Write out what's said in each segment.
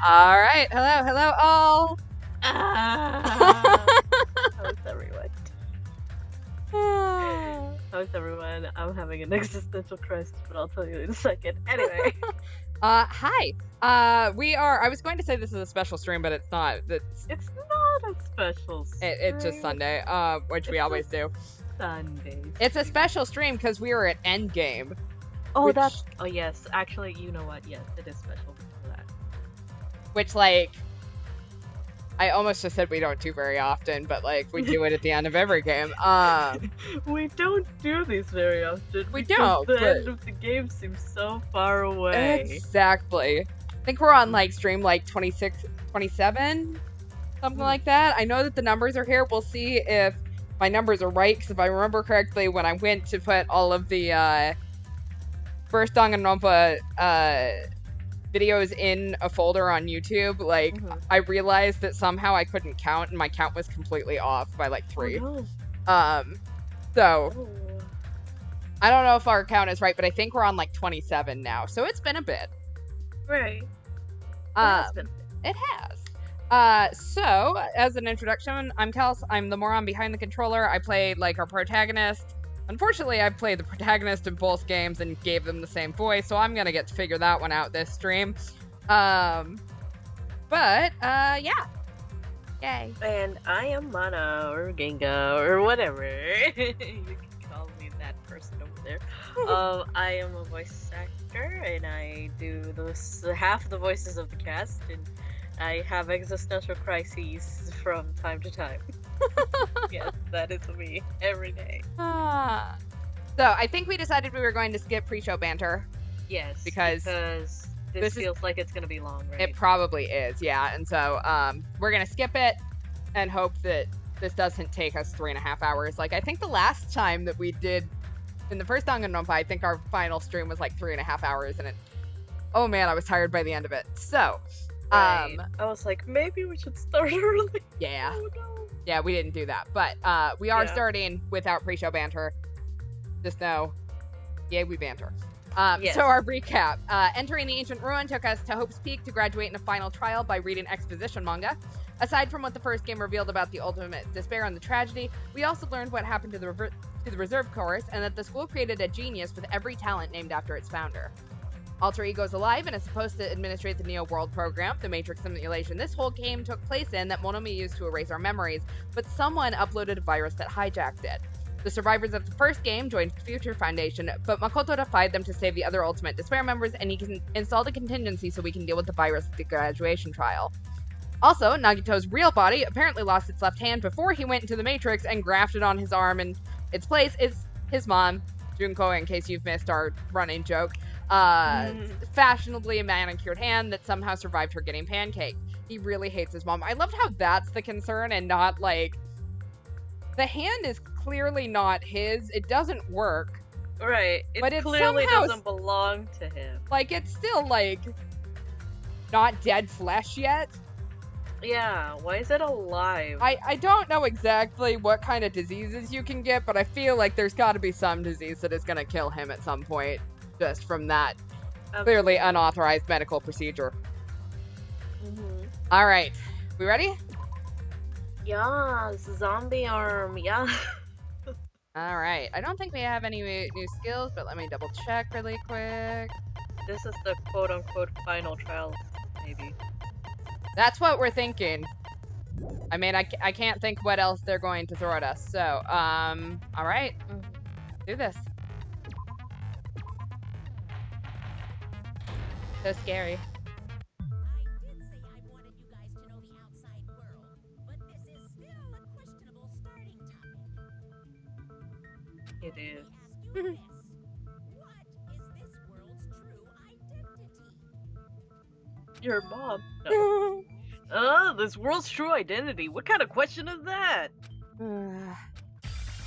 All right, hello all. How's everyone? How's everyone? I'm having an existential crisis, but I'll tell you in a second. Anyway. Hi. I was going to say this is a special stream, but it's not. It's not a special stream. It's just Sunday, which we always do. Sunday. It's a special stream because we were at Endgame. Oh, oh yes. Actually, you know what? Yes, it is special because of that. Which, like, I almost just said we don't do very often, but, like, we do it at the end of every game. We don't do these very often. We don't. The end of the game seems so far away. Exactly. I think we're on, like, stream, like, 26, 27? Something like that. I know that the numbers are here. We'll see if my numbers are right, because if I remember correctly, when I went to put all of the, first Dangan Ronpa, videos in a folder on YouTube, like, I realized that somehow I couldn't count, and my count was completely off by, like, 3. Oh, no. So, I don't know if our count is right, but I think we're on, like, 27 now, so it's been a bit. Right. It has. So, as an introduction, I'm Kels, I'm the moron behind the controller. I played, like, our protagonist. Unfortunately, I played the protagonist in both games and gave them the same voice, so I'm gonna get to figure that one out this stream. Yeah. Yay. And I am Mana, or Genga, or whatever. You can call me that person over there. I am a voice actor, and I do half the voices of the cast, and I have existential crises from time to time. Yes, that is me every day. So I think we decided we were going to skip pre-show banter. Yes, because this feels like it's gonna be long, right? It probably is, yeah. And so we're gonna skip it and hope that this doesn't take us 3.5 hours. Like, I think the last time that we did in the first Danganronpa, I think our final stream was like 3.5 hours, and oh man, I was tired by the end of it. So right. I was like, maybe we should start early. Yeah. Oh, no. Yeah, we didn't do that, but we are starting without pre-show banter. Just know, yay, we banter. Yes. So our recap. Entering the Ancient Ruin took us to Hope's Peak to graduate in a final trial by reading exposition manga. Aside from what the first game revealed about the ultimate despair and the tragedy, we also learned what happened to the reserve chorus, and that the school created a genius with every talent named after its founder. Alter Ego is alive and is supposed to administrate the Neo World program, the Matrix simulation this whole game took place in that Monomi used to erase our memories, but someone uploaded a virus that hijacked it. The survivors of the first game joined Future Foundation, but Makoto defied them to save the other Ultimate Despair members, and he installed a contingency so we can deal with the virus at the graduation trial. Also, Nagito's real body apparently lost its left hand before he went into the Matrix and grafted on his arm, and its place is his mom, Junko, in case you've missed our running joke. Fashionably manicured hand that somehow survived her getting pancaked. He really hates his mom. I loved how that's the concern and not, like, the hand is clearly not his. It doesn't work. Right. But it clearly doesn't belong to him. Like, it's still, like, not dead flesh yet. Yeah, why is it alive? I don't know exactly what kind of diseases you can get, but I feel like there's got to be some disease that is going to kill him at some point. Just from that clearly unauthorized medical procedure. Alright, we ready? Yeah, zombie arm, yeah. Alright, I don't think we have any new skills, but let me double check really quick. This is the quote-unquote final trial, maybe. That's what we're thinking. I mean, I can't think what else they're going to throw at us, so, alright. Do this. So scary. It is. Your mom. No. Oh, this world's true identity. What kind of question is that?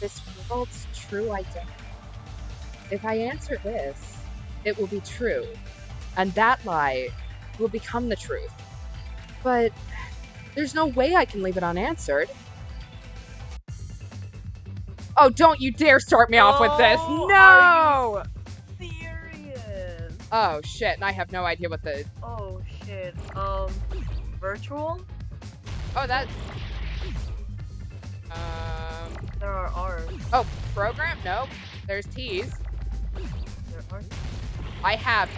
This world's true identity. If I answer this, it will be true. And that lie will become the truth. But there's no way I can leave it unanswered. Oh, don't you dare start me off with this! No! Are you serious? Oh shit, and I have no idea what the... Oh shit. shit. Virtual? Oh, that. There are R's. Oh, program? Nope. There's T's. There are. I have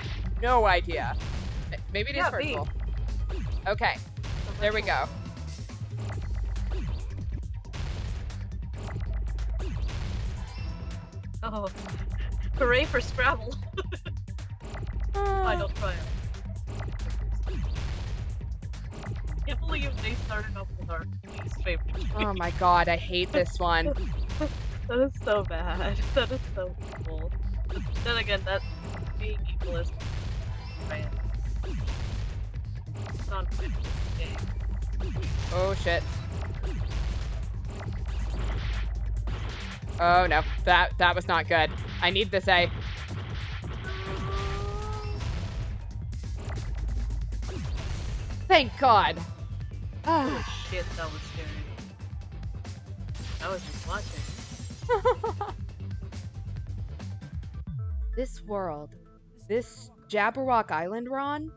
no idea. Maybe it is virtual. B. Okay. There we go. Oh. Hooray for Scrabble. Final trial. Can't believe they started off with our least favorite game. Oh my god, I hate this one. That is so bad. That is so evil. But then again, that being evil is right. It's not a good game. Oh shit. Oh no, that was not good. I need this A. Thank God. Oh shit, that was scary. I was just watching. This world, this Jabberwock Island, Ron?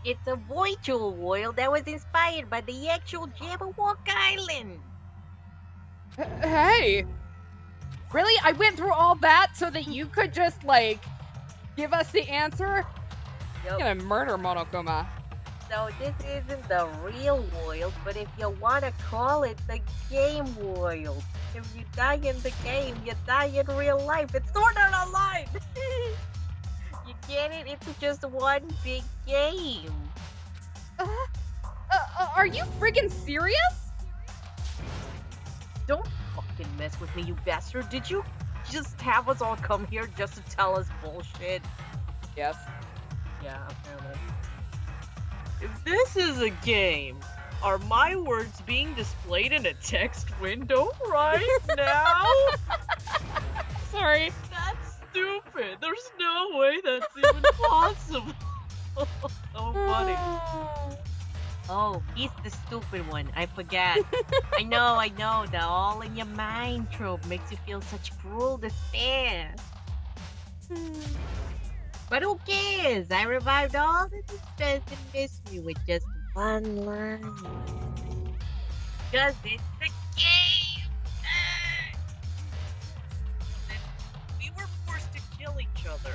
It's a virtual world that was inspired by the actual Jabberwock Island. Hey! Really? I went through all that so that you could just, like, give us the answer? Yep. I'm gonna murder Monokuma. So this isn't the real world, but if you want to call it the game world. If you die in the game, you die in real life. It's sort of a line. You get it? It's just one big game. Are you friggin' serious? Don't fucking mess with me, you bastard. Did you just have us all come here just to tell us bullshit? Yes. Yeah, apparently. If this is a game, are my words being displayed in a text window right now? Sorry. That's stupid. There's no way that's even possible. So funny. Oh, he's the stupid one. I forgot. I know. The all in your mind trope makes you feel such cruel despair. But who cares? I revived all the suspense and mystery with just one line. Cause it's a game! We were forced to kill each other.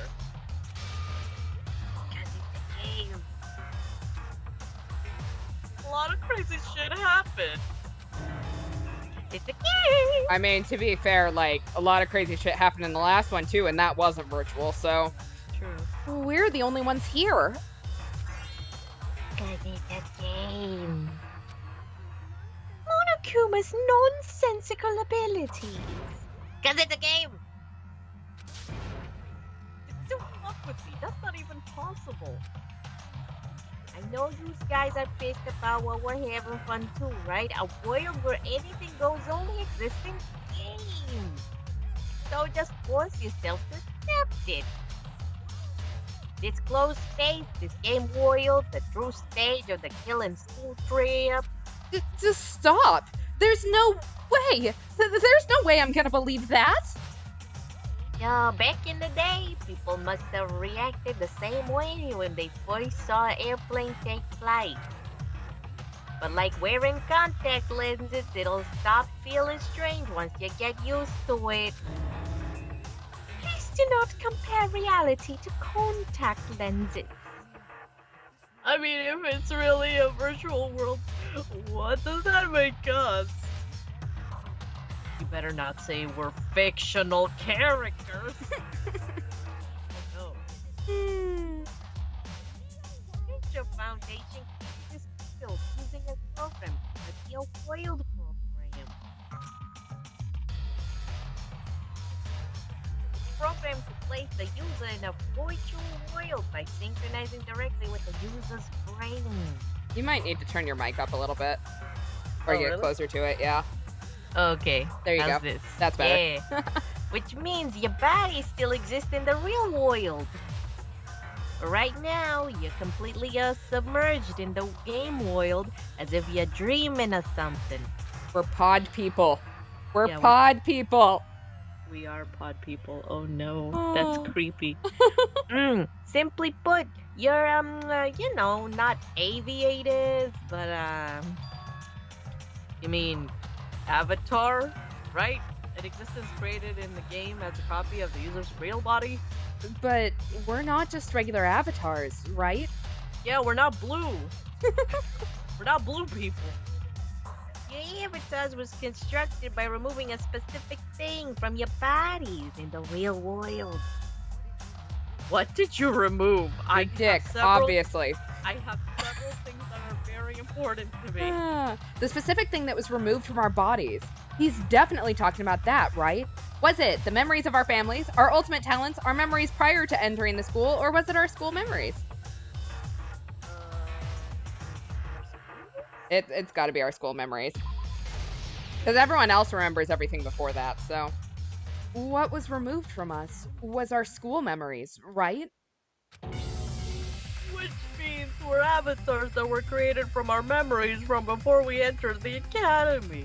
Cause it's a game. A lot of crazy shit happened. It's a game! I mean, to be fair, like, a lot of crazy shit happened in the last one, too, and that wasn't virtual, so... True. We're the only ones here. Cause it's a game. Monokuma's nonsensical abilities. Cause it's a game. Don't fuck with me. That's not even possible. I know you guys are pissed about what we're having fun too, right? A world where anything goes only exists in games. So just force yourself to accept it. This closed space, this game world, the true stage of the killing school trip. Just stop. There's no way. There's no way I'm gonna believe that. Yeah, back in the day, people must have reacted the same way when they first saw an airplane take flight. But like wearing contact lenses, it'll stop feeling strange once you get used to it. Please do not compare reality to contact lenses. I mean, if it's really a virtual world, what does that make us? You better not say we're fictional characters. Oh no. Your foundation is built using a program, the Deal Foiled program. Program to place the user in a virtual world by synchronizing directly with the user's brain. You might need to turn your mic up a little bit. Or Oh, get really? closer to it, yeah. Okay. There you how's go. This? That's better. Yeah. Which means your body still exists in the real world. Right now, you're completely submerged in the game world as if you're dreaming of something. We're pod people. We're Yeah, pod people. We are pod people. Oh no, Oh. that's creepy. Simply put, You're, you know, not aviated, but, you mean avatar, right? An existence created in the game as a copy of the user's real body? But we're not just regular avatars, right? Yeah, we're not blue. We're not blue people. Your avatar was constructed by removing a specific thing from your bodies in the real world. What did you remove? Your dick, obviously. I have several things that are very important to me. The specific thing that was removed from our bodies. He's definitely talking about that, right? Was it the memories of our families, our ultimate talents, our memories prior to entering the school, or was it our school memories? It's got to be our school memories. Because everyone else remembers everything before that, so... What was removed from us was our school memories, right? Which means we're avatars that were created from our memories from before we entered the academy.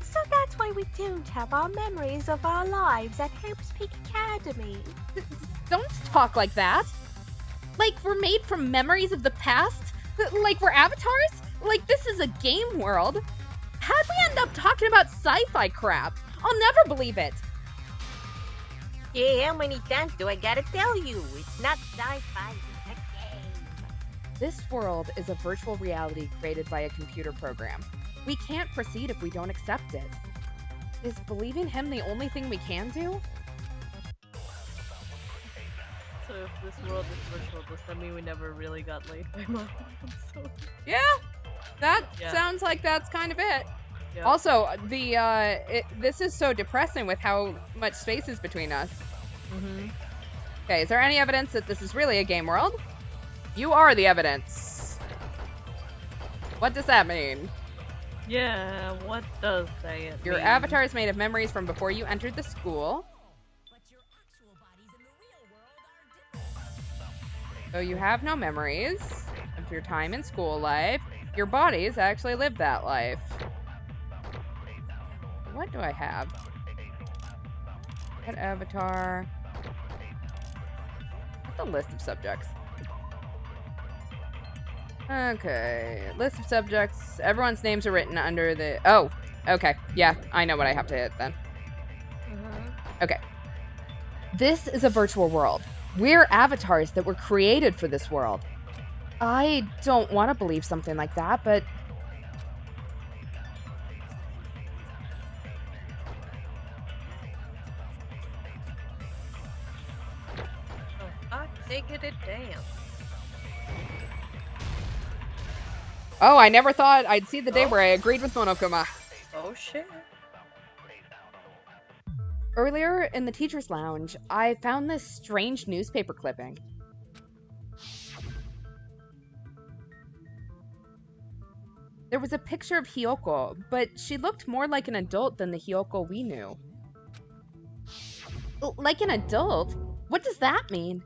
So that's why we don't have our memories of our lives at Hopes Peak Academy. Don't talk like that. Like we're made from memories of the past? Like we're avatars? Like this is a game world? How'd we end up talking about sci-fi crap? I'll never believe it. Yeah, how many times do I gotta tell you? It's not sci-fi, it's a game. This world is a virtual reality created by a computer program. We can't proceed if we don't accept it. Is believing him the only thing we can do? So if this world is virtual, does that mean we never really got laid by mom? Yeah, that sounds like that's kind of it. Yeah. Also, this is so depressing with how much space is between us. Mm-hmm. Okay, is there any evidence that this is really a game world? You are the evidence. What does that mean? Yeah, what does that mean? Your avatar is made of memories from before you entered the school. But your actual bodies in the real world are different. So you have no memories of your time in school life. Your bodies actually lived that life. What do I have? What avatar? What's the list of subjects? Okay, list of subjects. Everyone's names are written under the... Oh, okay. Yeah, I know what I have to hit then. Okay. This is a virtual world. We're avatars that were created for this world. I don't want to believe something like that, but... I figured it down. Oh, I never thought I'd see the day where I agreed with Monokuma. Oh shit. Earlier in the teacher's lounge, I found this strange newspaper clipping. There was a picture of Hiyoko, but she looked more like an adult than the Hiyoko we knew. Like an adult? What does that mean?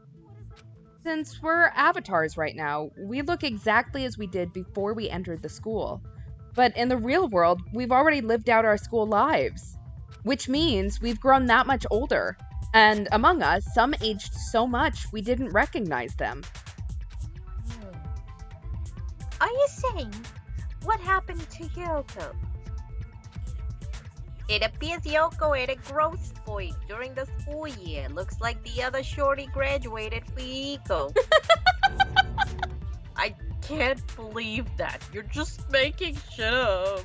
Since we're avatars right now, we look exactly as we did before we entered the school. But in the real world, we've already lived out our school lives. Which means we've grown that much older. And among us, some aged so much we didn't recognize them. Are you saying what happened to Yoko? It appears Yoko had a growth spurt during the school year. Looks like the other shorty graduated for Eco. I can't believe that. You're just making shit up.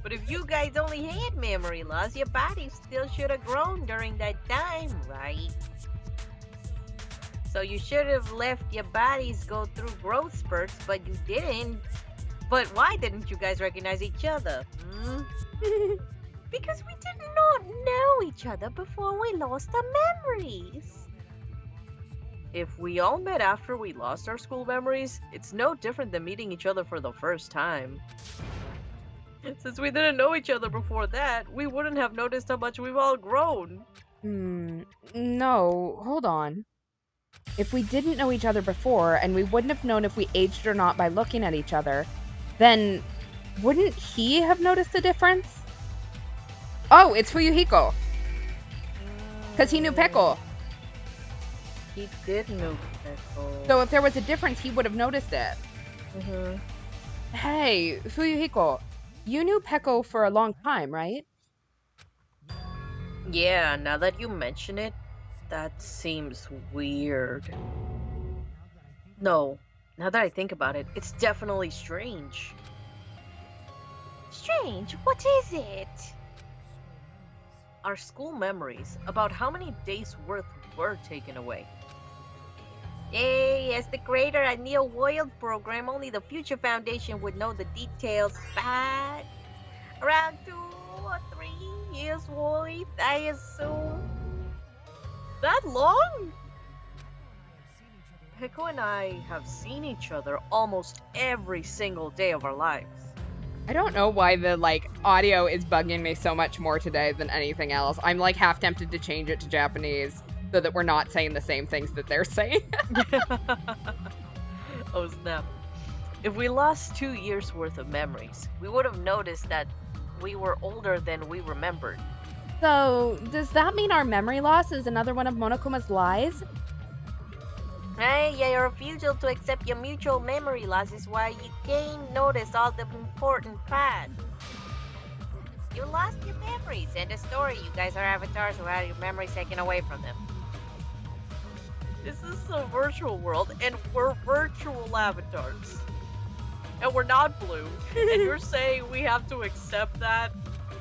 But if you guys only had memory loss, your body still should have grown during that time, right? So you should have left your bodies go through growth spurts, but you didn't. But why didn't you guys recognize each other? Because we did not know each other before we lost our memories. If we all met after we lost our school memories, it's no different than meeting each other for the first time. Since we didn't know each other before that, we wouldn't have noticed how much we've all grown. No, hold on. If we didn't know each other before, and we wouldn't have known if we aged or not by looking at each other, then wouldn't he have noticed the difference? Oh, it's Fuyuhiko. Because he knew Peko. He did know Peko. So if there was a difference, he would have noticed it. Mm-hmm. Hey, Fuyuhiko, you knew Peko for a long time, right? Yeah, now that you mention it, that seems weird. No, now that I think about it, it's definitely strange. Strange, what is it? Our school memories about how many days' worth were taken away. Hey, as the creator at Neo World program, only the Future Foundation would know the details, but around 2 or 3 years worth, I assume. That long? Hiko and I have seen each other almost every single day of our lives. I don't know why the, audio is bugging me so much more today than anything else. I'm, half tempted to change it to Japanese so that we're not saying the same things that they're saying. Oh snap. If we lost 2 years worth of memories, we would have noticed that we were older than we remembered. So, does that mean our memory loss is another one of Monokuma's lies? Hey, your refusal to accept your mutual memory loss is why you can't notice all the important parts. You lost your memories, and the story. You guys are avatars who had your memories taken away from them. This is a virtual world, and we're virtual avatars. And we're not blue. And you're saying we have to accept that?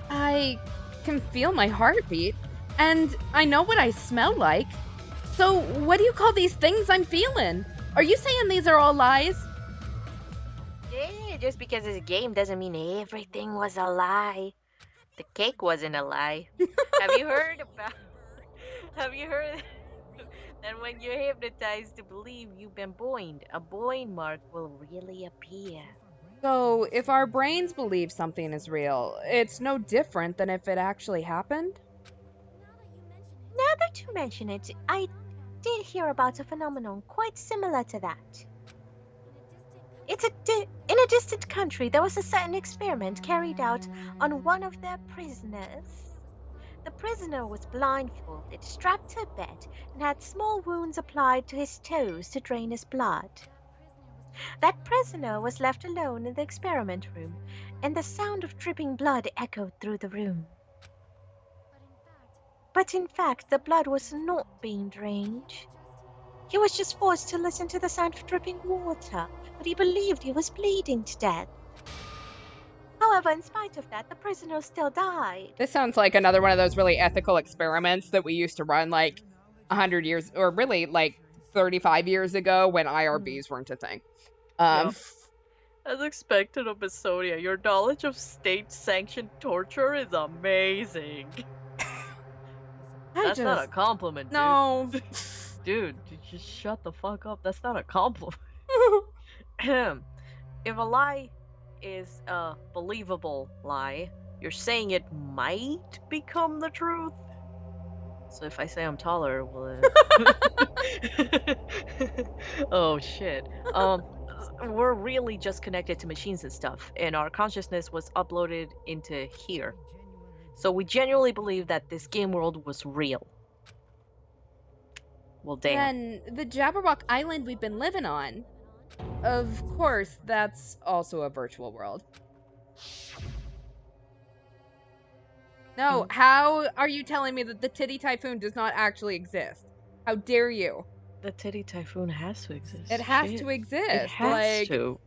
I can feel my heartbeat, and I know what I smell like. So, what do you call these things I'm feeling? Are you saying these are all lies? Yeah, just because it's a game doesn't mean everything was a lie. The cake wasn't a lie. Have you heard that when you're hypnotized to believe you've been boined, a boing mark will really appear? So, if our brains believe something is real, it's no different than if it actually happened? Now that you mention it, I did hear about a phenomenon quite similar to that. In a distant country, there was a certain experiment carried out on one of their prisoners. The prisoner was blindfolded, strapped to a bed, and had small wounds applied to his toes to drain his blood. That prisoner was left alone in the experiment room, and the sound of dripping blood echoed through the room. But in fact, the blood was not being drained. He was just forced to listen to the sound of dripping water, but he believed he was bleeding to death. However, in spite of that, the prisoner still died. This sounds like another one of those really ethical experiments that we used to run 100 years, or really 35 years ago when IRBs weren't a thing. Yep. As expected of Esonia, your knowledge of state-sanctioned torture is amazing. That's not a compliment, dude. No. Dude, just shut the fuck up. That's not a compliment. If a lie is a believable lie, you're saying it might become the truth? So if I say I'm taller, will it... Oh shit. We're really just connected to machines and stuff, and our consciousness was uploaded into here. So we genuinely believe that this game world was real. Well, damn. Then the Jabberwock Island we've been living on, of course, that's also a virtual world. No, how are you telling me that the Titty Typhoon does not actually exist? How dare you? The Titty Typhoon has to exist. It has to exist. It has to.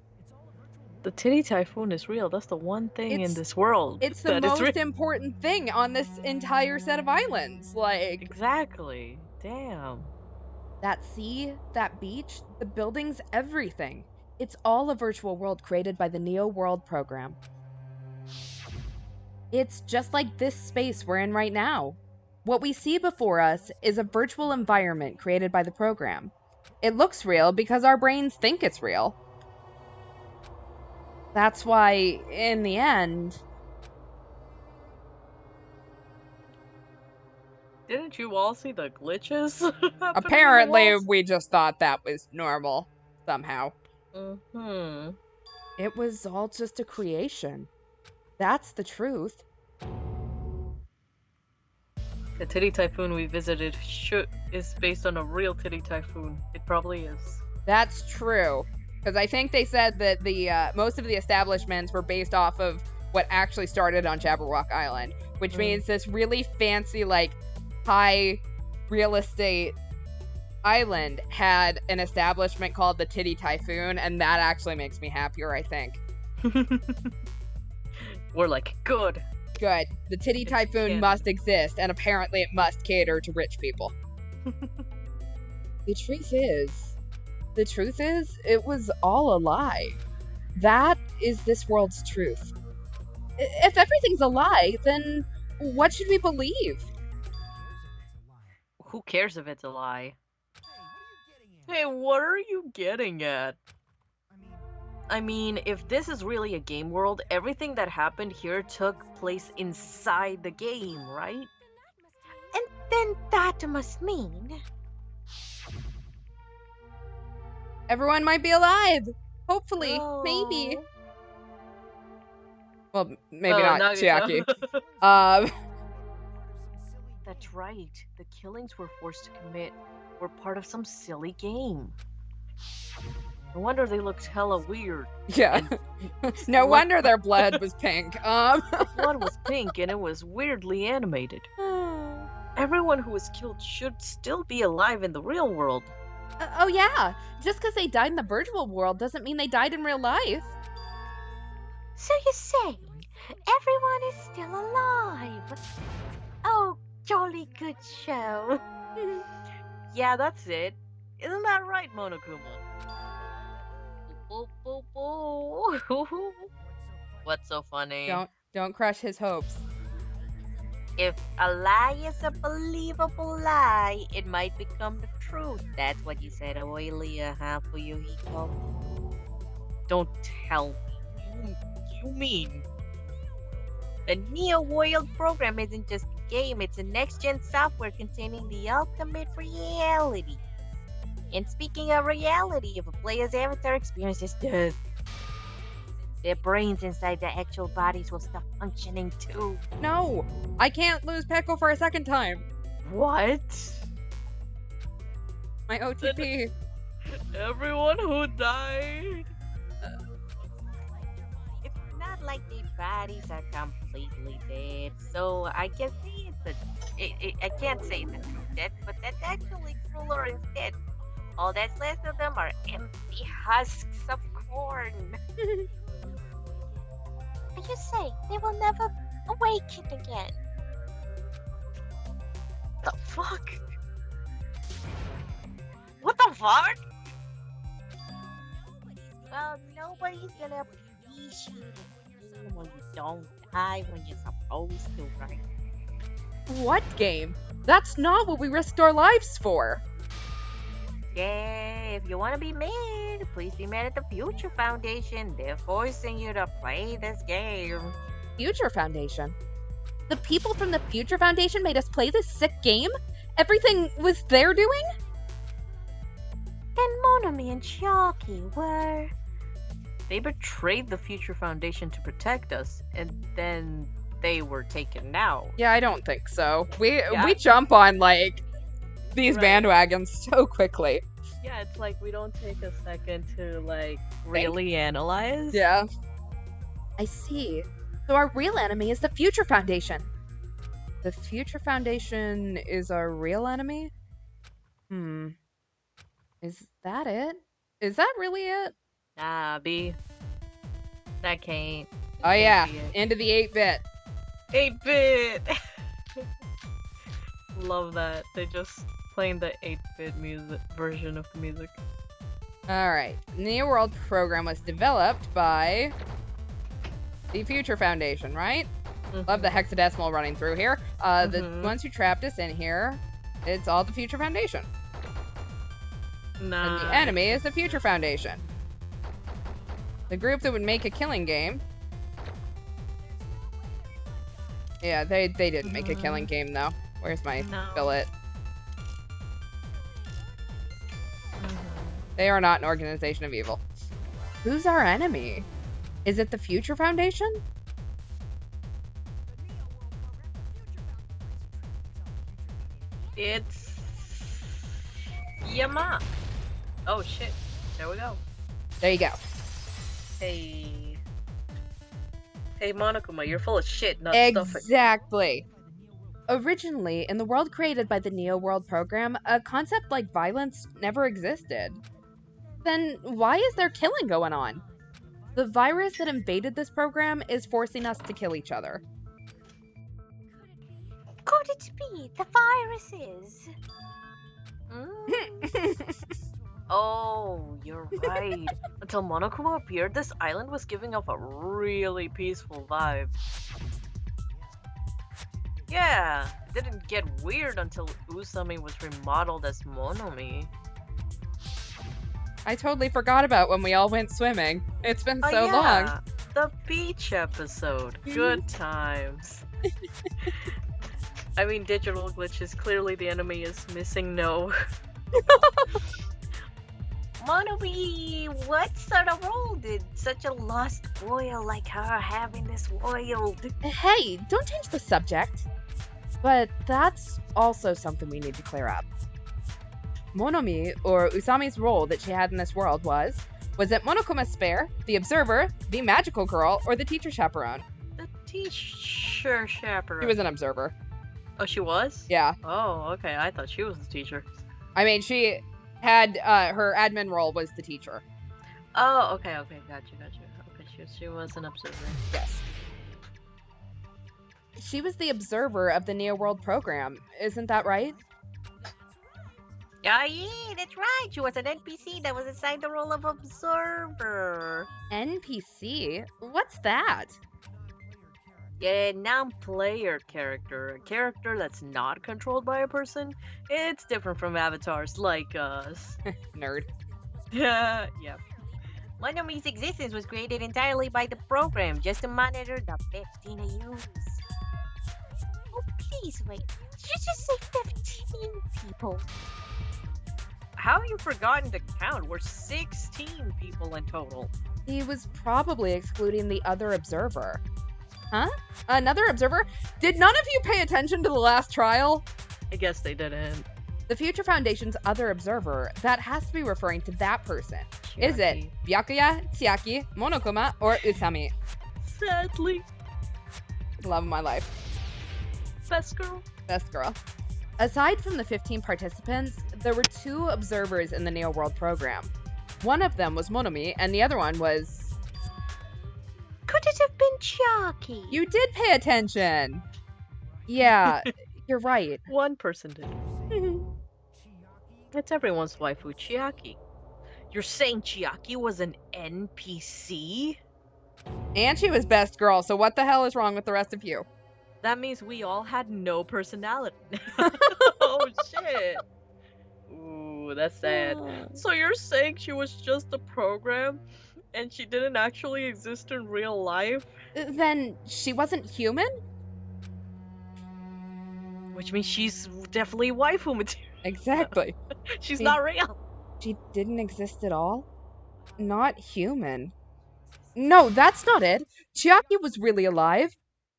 The Titty Typhoon is real. That's the one thing in this world. It's the most important thing on this entire set of islands. Exactly. Damn. That sea, that beach, the buildings, everything. It's all a virtual world created by the Neo World program. It's just like this space we're in right now. What we see before us is a virtual environment created by the program. It looks real because our brains think it's real. That's why, in the end... Didn't you all see the glitches? Apparently, we just thought that was normal, somehow. Mm-hmm. It was all just a creation. That's the truth. The titty typhoon we visited is based on a real titty typhoon. It probably is. That's true. Because I think they said that the most of the establishments were based off of what actually started on Jabberwock Island, which means this really fancy, like, high real estate island had an establishment called the Titty Typhoon, and that actually makes me happier, I think. We're like, good. Good. The Titty Typhoon must exist, and apparently it must cater to rich people. The truth is, it was all a lie. That is this world's truth. If everything's a lie, then what should we believe? Who cares if it's a lie? Hey, what are you getting at? I mean, if this is really a game world, everything that happened here took place inside the game, right? And then that must mean... Everyone might be alive! Hopefully. Maybe. Oh. Well, maybe not Nagito. Chiaki. That's right. The killings we're forced to commit were part of some silly game. No wonder they looked hella weird. Yeah. No wonder their blood was pink. The blood was pink and it was weirdly animated. Everyone who was killed should still be alive in the real world. Oh yeah. Just because they died in the virtual world doesn't mean they died in real life. So you're saying everyone is still alive? Oh, jolly good show. Yeah, that's it. Isn't that right, Monokuma? What's so funny? Don't crush his hopes. If a lie is a believable lie, it might become the truth. That's what you said earlier, huh, Fuyuhiko? Don't tell me. You mean? The Neo World program isn't just a game, it's a next-gen software containing the ultimate reality. And speaking of reality, if a player's avatar experiences death, their brains inside their actual bodies will stop functioning too. No! I can't lose Peko for a second time. What? My OTP. Everyone who died? It's not like their bodies are completely dead, so I can say I can't say it's a true death, but that's actually crueler instead. All that's left of them are empty husks of corn. Are you saying they will never awaken again? The fuck? What the fuck? Well, nobody's gonna appreciate it when you don't die when you're supposed to, right? What game? That's not what we risked our lives for. Yeah, if you want to be mad, please be mad at the Future Foundation. They're forcing you to play this game. Future Foundation? The people from the Future Foundation made us play this sick game? Everything was their doing? And Monami and Chiaki were... They betrayed the Future Foundation to protect us, and then they were taken out. Yeah, I don't think so. We jump on, like, these bandwagons so quickly. Yeah, it's like we don't take a second to, like, really analyze. Yeah. I see. So our real enemy is the Future Foundation. The Future Foundation is our real enemy? Is that it? Is that really it? Nah, B. That can't. Oh yeah, into the 8-bit. 8-bit! Love that. They just playing the 8-bit music version of the music. Alright. Neo World program was developed by the Future Foundation, right? Love the hexadecimal running through here. The ones who trapped us in here, it's all the Future Foundation. Nah. And the enemy is the Future Foundation. The group that would make a killing game. Yeah, they didn't make a killing game though. Where's my billet? They are not an organization of evil. Who's our enemy? Is it the Future Foundation? It's Yama. Oh shit. There we go. There you go. Hey. Hey Monokuma, you're full of shit, not stuffing. Exactly. Originally, in the world created by the Neo World program, a concept like violence never existed. Then why is there killing going on? The virus that invaded this program is forcing us to kill each other. Could it be the viruses? Oh, you're right. Until Monokuma appeared, this island was giving off a really peaceful vibe. Yeah, it didn't get weird until Usami was remodeled as Monomi. I totally forgot about when we all went swimming. It's been so long. The beach episode. Good times. I mean, digital glitches. Clearly the enemy is missing no. Monomi, what sort of role did such a lost foil like her have in this world? Hey, don't change the subject. But that's also something we need to clear up. Monomi, or Usami's role that she had in this world was it Monokuma's spare, the observer, the magical girl, or the teacher chaperone? The teacher chaperone. She was an observer. Oh, she was? Yeah. Oh, okay. I thought she was the teacher. I mean, she had, her admin role was the teacher. Oh, okay. Gotcha. Okay, she was an observer. Yes. She was the observer of the Neo World program. Isn't that right? Yeah, that's right. She was an NPC that was assigned the role of observer. NPC? What's that? Yeah, non-player character. A character that's not controlled by a person. It's different from avatars like us. Nerd. Yeah. Monomi's existence was created entirely by the program just to monitor the 15 use. Oh, please wait. Did you just say 15 people? How have you forgotten to count? We're 16 people in total. He was probably excluding the other observer. Huh? Another observer? Did none of you pay attention to the last trial? I guess they didn't. The Future Foundation's other observer, that has to be referring to that person. Is it Byakuya, Chiaki, Monokuma, or Usami? Sadly. Love of my life. Best girl. Best girl. Aside from the 15 participants, there were 2 observers in the Neo World program. One of them was Monomi, and the other one was... Could it have been Chiaki? You did pay attention! Yeah, you're right. One person did. It's everyone's waifu, Chiaki. You're saying Chiaki was an NPC? And she was best girl, so what the hell is wrong with the rest of you? That means we all had no personality. Oh shit. Ooh, that's sad. So you're saying she was just a program and she didn't actually exist in real life? Then she wasn't human? Which means she's definitely waifu material. Exactly. She's not real. She didn't exist at all? Not human. No, that's not it. Chiaki was really alive.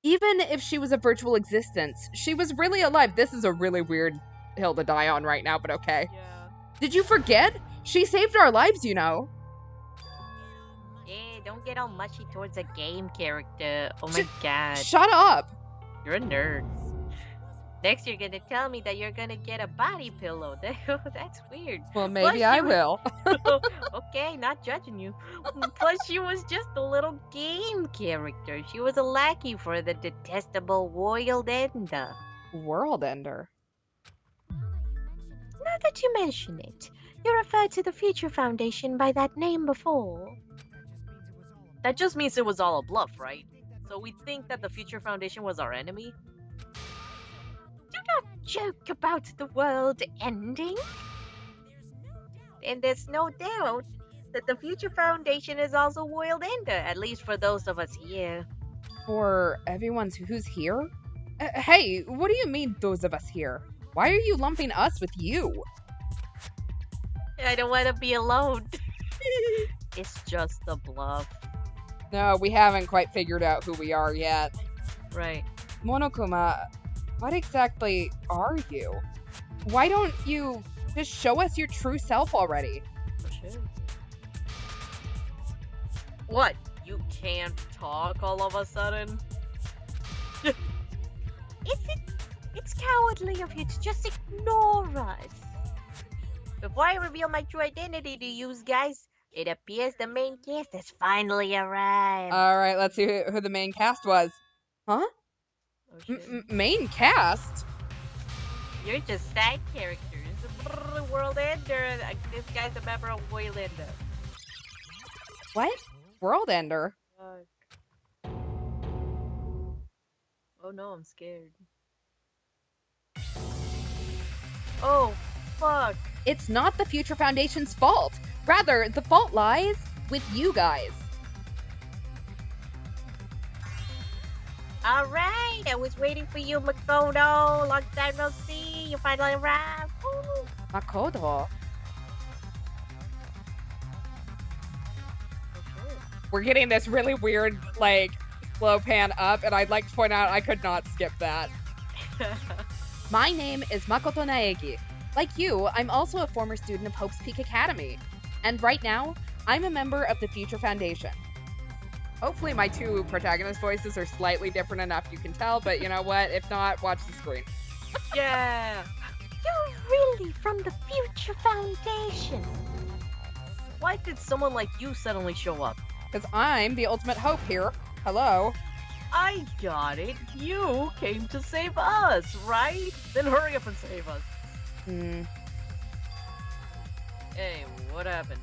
Even if she was a virtual existence, she was really alive. This is a really weird hill to die on right now, but okay. Yeah. Did you forget? She saved our lives, you know. Yeah, don't get all mushy towards a game character. Oh my god. Shut up. You're a nerd. Next, you're gonna tell me that you're gonna get a body pillow. That's weird. Well, maybe I will. Okay, not judging you. Plus, she was just a little game character. She was a lackey for the detestable World Ender. World Ender. Now that you mention it, you referred to the Future Foundation by that name before. That just means it was all a bluff, right? So we think that the Future Foundation was our enemy? Do not joke about the world ending. And there's no doubt that the Future Foundation is also World Ender, at least for those of us here. For everyone who's here? Hey, what do you mean, those of us here? Why are you lumping us with you? I don't want to be alone. It's just a bluff. No, we haven't quite figured out who we are yet. Right. Monokuma, what exactly are you? Why don't you just show us your true self already? Oh, shit. What? You can't talk all of a sudden? It's cowardly of you to just ignore us. Before I reveal my true identity to you guys, it appears the main cast has finally arrived. All right, let's see who the main cast was. Huh? Oh shit. Main cast? You're just side characters. Brrr, World Ender. This guy's a member of World Ender. What? World Ender? Fuck. Oh no, I'm scared. Oh, fuck. It's not the Future Foundation's fault. Rather, the fault lies with you guys. Alright, I was waiting for you, Makoto. Long time no see. You finally arrived. Woo. Makoto. Oh shit. We're getting this really weird, like, slow pan up, and I'd like to point out I could not skip that. My name is Makoto Naegi. Like you, I'm also a former student of Hope's Peak Academy. And right now, I'm a member of the Future Foundation. Hopefully my two protagonist voices are slightly different enough you can tell, but you know what? If not, watch the screen. Yeah. You're really from the Future Foundation. Why did someone like you suddenly show up? Because I'm the ultimate hope here. Hello. I got it. You came to save us, right? Then hurry up and save us. Hey, what happened?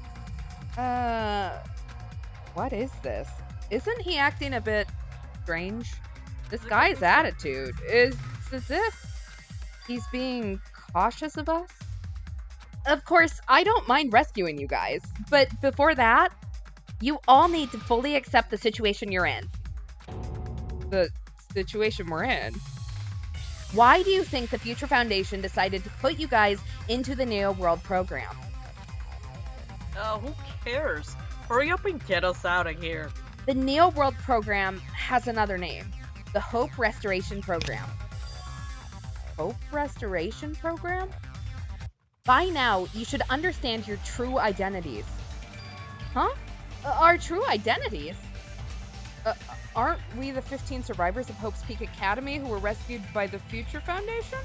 What is this? Isn't he acting a bit strange? This Is it guy's creepy? attitude is as if he's being cautious of us. Of course, I don't mind rescuing you guys, but before that, you all need to fully accept the situation you're in. The situation we're in? Why do you think the Future Foundation decided to put you guys into the Neo World program? Who cares? Hurry up and get us out of here. The Neo World program has another name. The Hope Restoration Program. Hope Restoration Program? By now, you should understand your true identities. Huh? Our true identities? Aren't we the 15 survivors of Hope's Peak Academy who were rescued by the Future Foundation?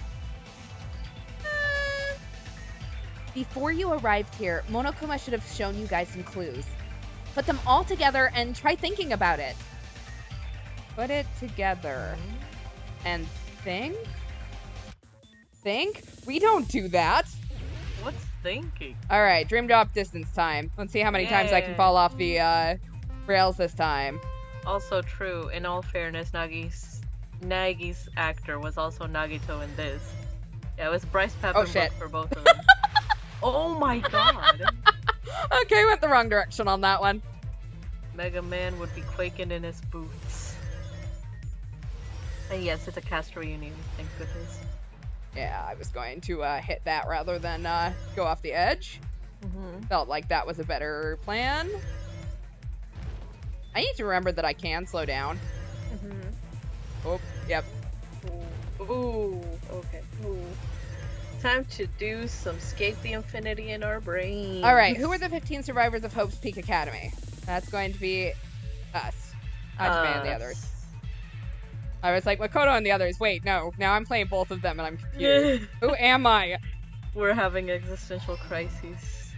Before you arrived here, Monokuma should have shown you guys some clues. Put them all together and try thinking about it. Put it together. And think? Think? We don't do that. What's thinking? Alright, dream drop distance time. Let's see how many times I can Yay. fall off the rails this time. Also true, in all fairness, Nagi's actor was also Nagito in this. Yeah, it was Bryce Peppenbrook shit. for both of them. Oh my god! Okay, went the wrong direction on that one. Mega Man would be quaking in his boots. And yes, it's a cast reunion, thank goodness. Yeah, I was going to hit that rather than go off the edge. Felt like that was a better plan. I need to remember that I can slow down. Oh, yep. Ooh, okay. Ooh. Time to do some Skate the Infinity in our brain. Alright, who are the 15 survivors of Hope's Peak Academy? That's going to be us. Hajime and the others. I was like, Makoto and the others. Wait, no. Now I'm playing both of them and I'm confused. Who am I? We're having existential crises.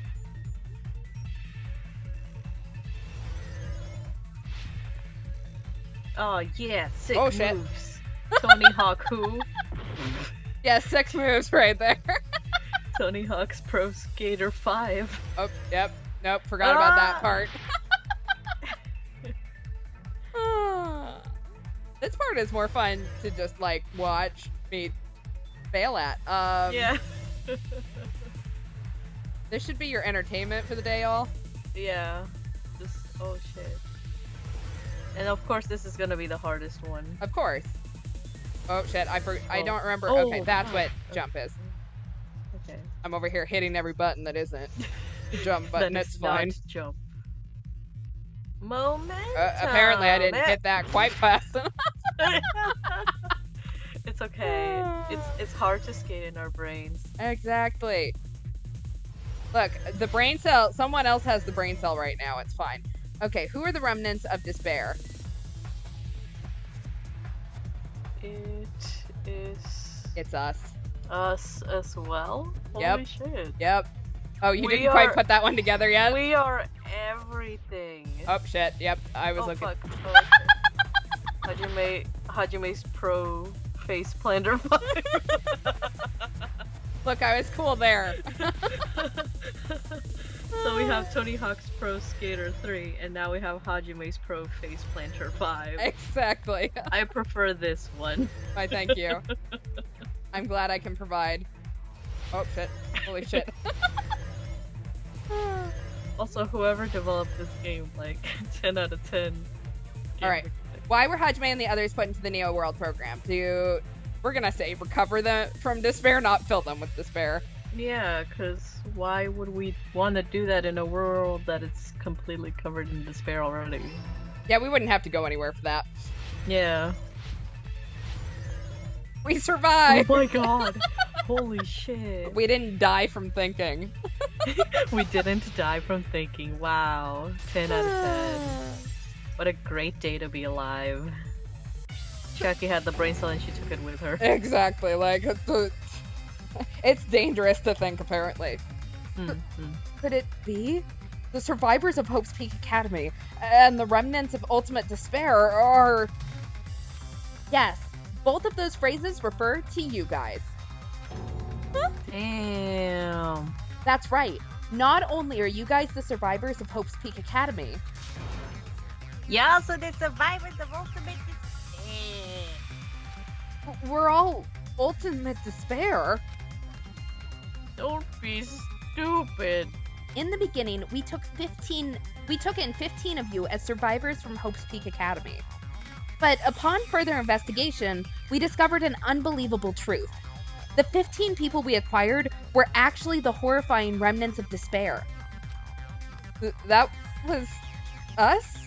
Oh yeah, sick Oh, shit. moves. Tony Hawk who? Yeah, 6 moves right there. Tony Hawk's Pro Skater 5. Oh, yep. Nope, forgot about that Ah! part. This part is more fun to just, like, watch me fail at. Yeah. This should be your entertainment for the day, all. Yeah. Just, oh shit. And of course this is gonna be the hardest one. Of course. Oh, shit, I Oh. don't remember. Oh, Okay, that's what fuck. jump is. Okay. I'm over here hitting every button that isn't the jump button. That It's is fine. not jump. Momentum. Apparently I didn't hit that quite fast enough. It's okay. It's hard to skate in our brains. Exactly. Look, the brain cell, someone else has the brain cell right now. It's fine. Okay, who are the remnants of despair? It is It's us. us as well? Yep. Holy shit. Yep. Oh, you We didn't quite are- put that one together yet? We are everything. Oh, shit. Yep, I was Oh looking. fuck. Oh, shit. Hajime's pro face planter 5. Look, I was cool there. So we have Tony Hawk's Pro Skater 3, and now we have Hajime's Pro Face Planter 5. Exactly. I prefer this one. Why, thank you. I'm glad I can provide. Oh, shit. Holy shit. Also, whoever developed this game, like, 10 out of 10. Alright. Why were Hajime and the others put into the Neo World program? We're gonna say recover them from despair, not fill them with despair. Yeah, because why would we want to do that in a world that is completely covered in despair already? Yeah, we wouldn't have to go anywhere for that. Yeah. We Oh survived! my god! Holy shit! We didn't die from thinking. We didn't die from thinking. Wow. 10 out of 10. What a great day to be alive. Chucky had the brain cell and she took it with her. Exactly, like, it's dangerous to think, apparently. Could it be? The survivors of Hope's Peak Academy and the remnants of Ultimate Despair are... Yes, both of those phrases refer to you guys. Damn. That's right. Not only are you guys the survivors of Hope's Peak Academy, You're also the survivors of Ultimate Despair. we're all Ultimate Despair. Don't be stupid. In the beginning, we took in 15 of you as survivors from Hope's Peak Academy. But upon further investigation, we discovered an unbelievable truth. The 15 people we acquired were actually the horrifying remnants of despair. That was us?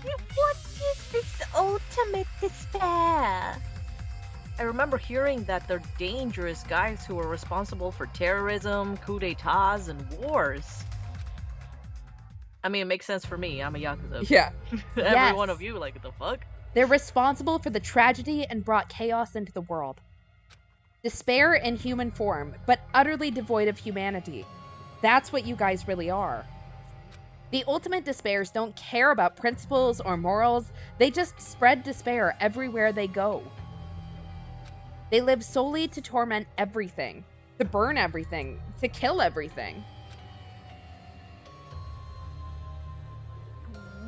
What is this Ultimate Despair? I remember hearing that they're dangerous guys who are responsible for terrorism, coups d'etats, and wars. I mean, it makes sense for me. I'm a Yakuza. Yeah. Every Yes. one of you, like, the fuck? They're responsible for the tragedy and brought chaos into the world. Despair in human form, but utterly devoid of humanity. That's what you guys really are. The Ultimate Despairs don't care about principles or morals, they just spread despair everywhere they go. They live solely to torment everything, to burn everything, to kill everything.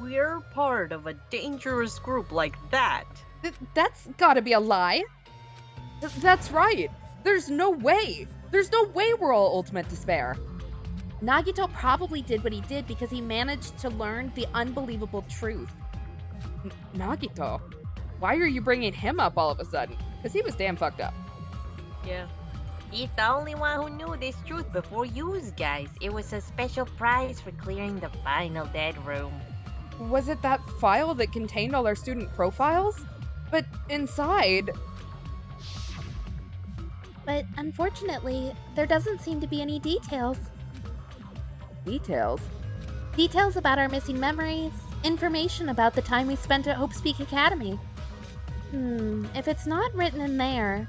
We're part of a dangerous group like that. That's gotta be a lie. That's right. There's no way. There's no way we're all Ultimate Despair. Nagito probably did what he did because he managed to learn the unbelievable truth. Nagito? Why are you bringing him up all of a sudden? Because he was damn fucked up. Yeah. He's the only one who knew this truth before you guys. It was a special prize for clearing the final dead room. Was it that file that contained all our student profiles? But inside... But unfortunately, there doesn't seem to be any details. Details? Details about our missing memories, information about the time we spent at Hope's Peak Academy. If it's not written in there,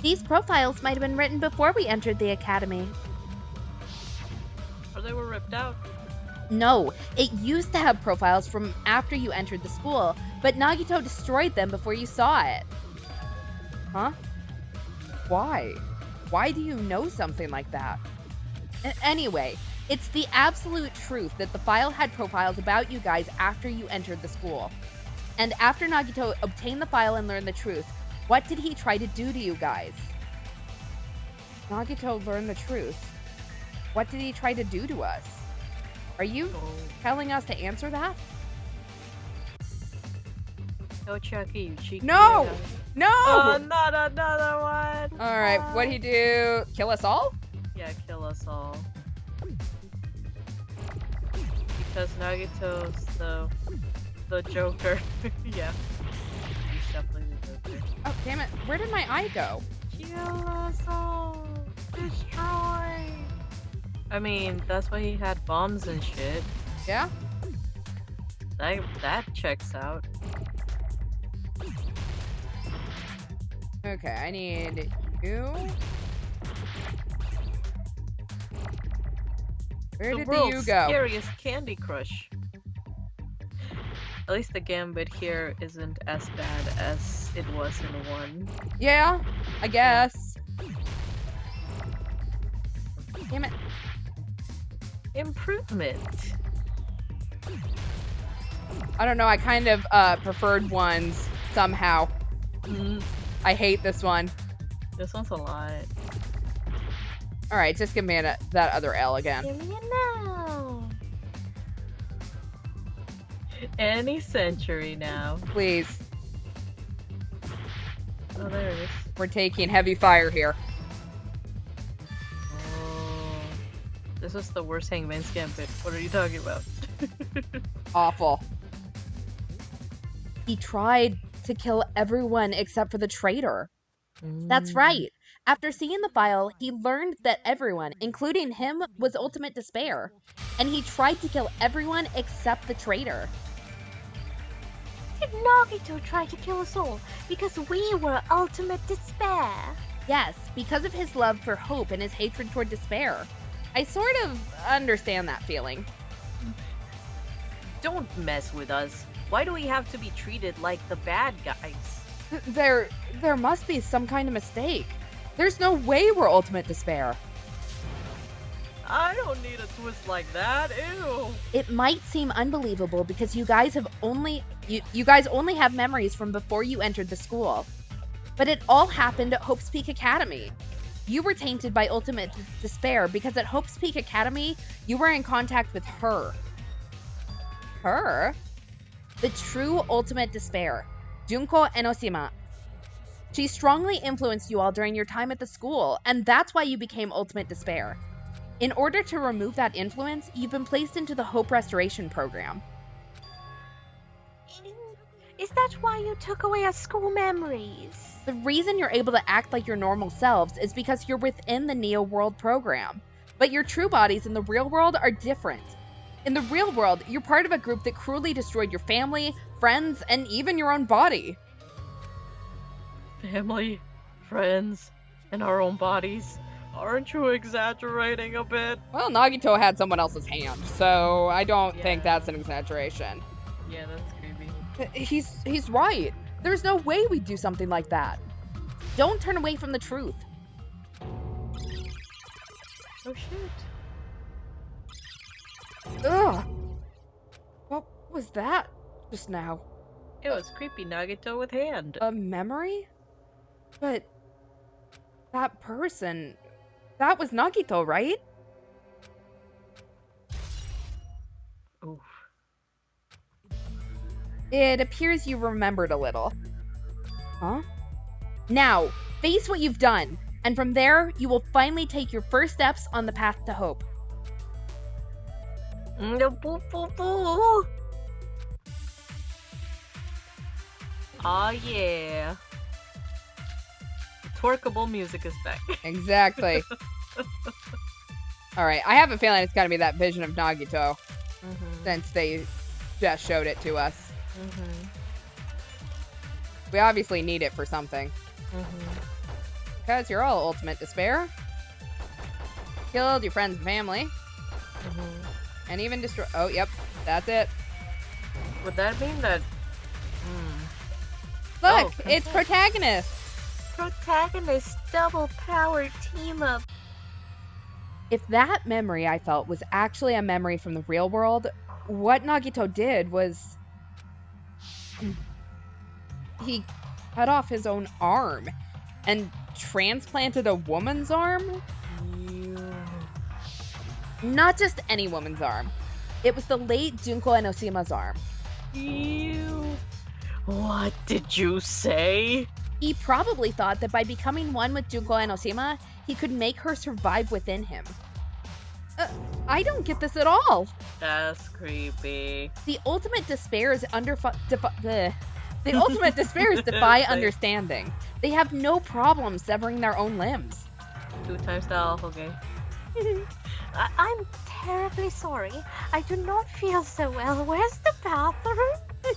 these profiles might have been written before we entered the academy. Or they were ripped out. No, it used to have profiles from after you entered the school, but Nagito destroyed them before you saw it. Huh? Why? Why do you know something like that? Anyway, it's the absolute truth that the file had profiles about you guys after you entered the school. And after Nagito obtained the file and learned the truth, what did he try to do to you guys? Nagito learned the truth. What did he try to do to us? Are you telling us to answer that? No, Chucky, you cheeky. No! guy. No! Oh, not another one! Alright, what'd he do? Kill us all? Yeah, kill us all. Because Nagito's the Joker. Yeah. You definitely the third. Oh, damn it. Where did my eye go? Kill us all! Destroy! I mean, that's why he had bombs and shit. Yeah? That checks out. Okay, I need you. Where The did the world's you go? scariest Candy Crush. At least the gambit here isn't as bad as it was in 1. Yeah, I guess. Damn it. Improvement. I don't know, I kind of preferred ones somehow. I hate this one. This one's a lot. Alright, just give me that other L again. Give me a no. Any century now. Please. Oh, there it is. We're taking heavy fire here. Oh, this is the worst Hangman's Gambit. What are you talking about? Awful. He tried to kill everyone except for the traitor. That's right. After seeing the file, he learned that everyone, including him, was ultimate despair. And he tried to kill everyone except the traitor. Did Nagito try to kill us all because we were ultimate despair? Yes, because of his love for hope and his hatred toward despair. I sort of understand that feeling. Don't mess with us. Why do we have to be treated like the bad guys? There must be some kind of mistake. There's no way we're ultimate despair. I don't need a twist like that. Ew. It might seem unbelievable because you guys only have memories from before you entered the school. But it all happened at Hope's Peak Academy. You were tainted by ultimate despair because at Hope's Peak Academy, you were in contact with her. Her? The true ultimate despair, Junko Enosima. She strongly influenced you all during your time at the school, and that's why you became ultimate despair. In order to remove that influence, you've been placed into the Hope Restoration Program. Is that why you took away our school memories? The reason you're able to act like your normal selves is because you're within the Neo World program. But your true bodies in the real world are different. In the real world, you're part of a group that cruelly destroyed your family, friends, and even your own body. Family, friends, and our own bodies. Aren't you exaggerating a bit? Well, Nagito had someone else's hand, so I don't think Yeah. that's an exaggeration. Yeah, that's creepy. He's right. There's no way we'd do something like that. Don't turn away from the truth. Oh shit. Ugh. What was that just now? It was creepy Nagito with hand. A memory? But that person, that was Nagito, right? Oof. It appears you remembered a little. Huh? Now, face what you've done, and from there, you will finally take your first steps on the path to hope. Boo, boo, boo. Aw, yeah. Twerkable music is back. Exactly. Alright, I have a feeling it's gotta be that vision of Nagito, since they just showed it to us. We obviously need it for something. Because you're all ultimate despair. Killed your friends and family. And even destroy. Oh, yep. That's it. Would that mean that... Look! Oh, It's protagonist! Protagonist double power team up. If that memory I felt was actually a memory from the real world, what Nagito did was... he cut off his own arm and transplanted a woman's arm? Not just any woman's arm. It was the late Junko Enosima's arm. Ew. What did you say? He probably thought that by becoming one with Junko Enosima, he could make her survive within him. I don't get this at all. That's creepy. The ultimate despair is The ultimate despairs defy Thanks. understanding. They have no problem severing their own limbs. 2 times the okay. I'm terribly sorry. I do not feel so well. Where's the bathroom?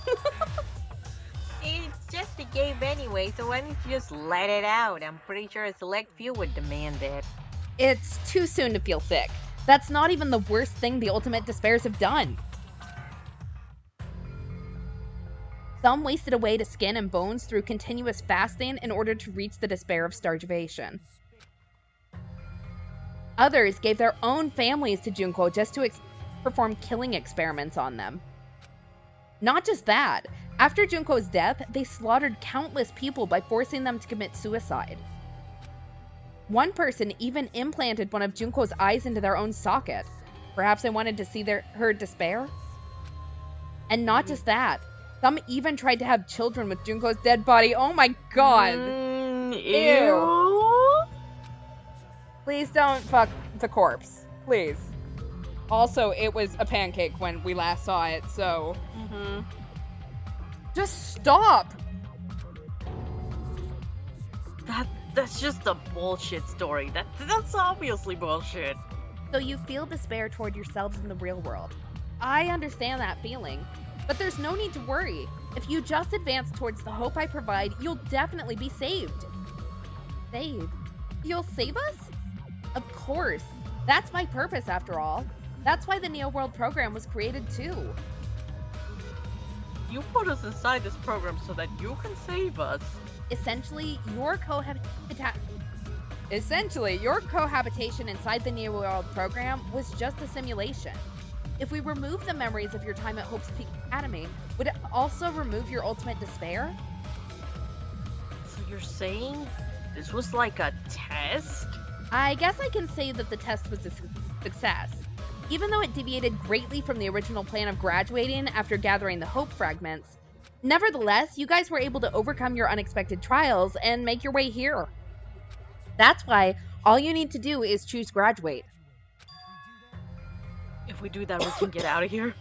It's just a game anyway, so why don't you just let it out? I'm pretty sure a select few would demand it. It's too soon to feel sick. That's not even the worst thing the ultimate despairs have done. Some wasted away to skin and bones through continuous fasting in order to reach the despair of starvation. Others gave their own families to Junko just to perform killing experiments on them. Not just that, after Junko's death, they slaughtered countless people by forcing them to commit suicide. One person even implanted one of Junko's eyes into their own socket. Perhaps they wanted to see her despair? And not just that, some even tried to have children with Junko's dead body. Oh my god! Ew. Please don't fuck the corpse. Please. Also, it was a pancake when we last saw it, so... Just stop! That's just a bullshit story. That's obviously bullshit. So you feel despair toward yourselves in the real world. I understand that feeling, but there's no need to worry. If you just advance towards the hope I provide, you'll definitely be saved. Saved? You'll save us? Of course. That's my purpose, after all. That's why the Neo World program was created, too. You put us inside this program so that you can save us. Essentially, your cohabitation inside the Neo World program was just a simulation. If we remove the memories of your time at Hope's Peak Academy, would it also remove your ultimate despair? So you're saying this was like a test? I guess I can say that the test was a success. Even though it deviated greatly from the original plan of graduating after gathering the Hope fragments, nevertheless, you guys were able to overcome your unexpected trials and make your way here. That's why all you need to do is choose graduate. If we do that, we can get out of here.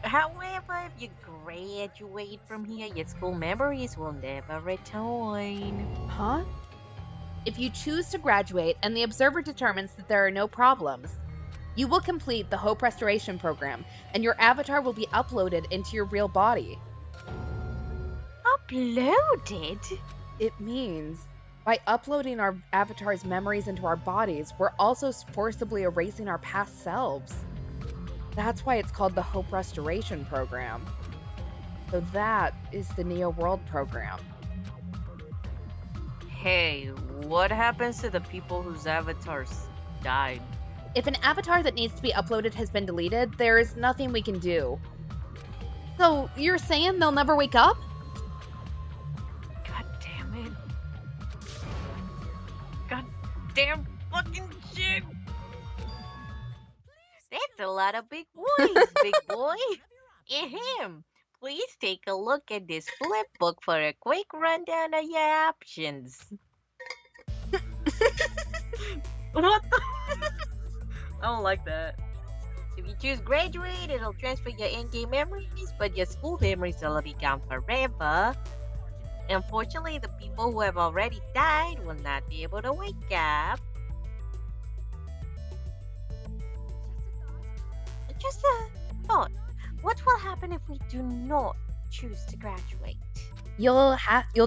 However, if you graduate from here, your school memories will never return. Huh? If you choose to graduate and the observer determines that there are no problems, you will complete the Hope Restoration Program, and your avatar will be uploaded into your real body. Uploaded? It means, by uploading our avatar's memories into our bodies, we're also forcibly erasing our past selves. That's why it's called the Hope Restoration Program. So that is the Neo World Program. Hey, what happens to the people whose avatars died? If an avatar that needs to be uploaded has been deleted, there is nothing we can do. So, you're saying they'll never wake up? God damn it. God damn fucking shit! That's a lot of big boys, big boy. Ahem. Please take a look at this flip book for a quick rundown of your options. What the? I don't like that. If you choose graduate, it'll transfer your in-game memories, but your school memories will be gone forever. Unfortunately, the people who have already died will not be able to wake up. Just a thought. What will happen if we do not choose to graduate? You'll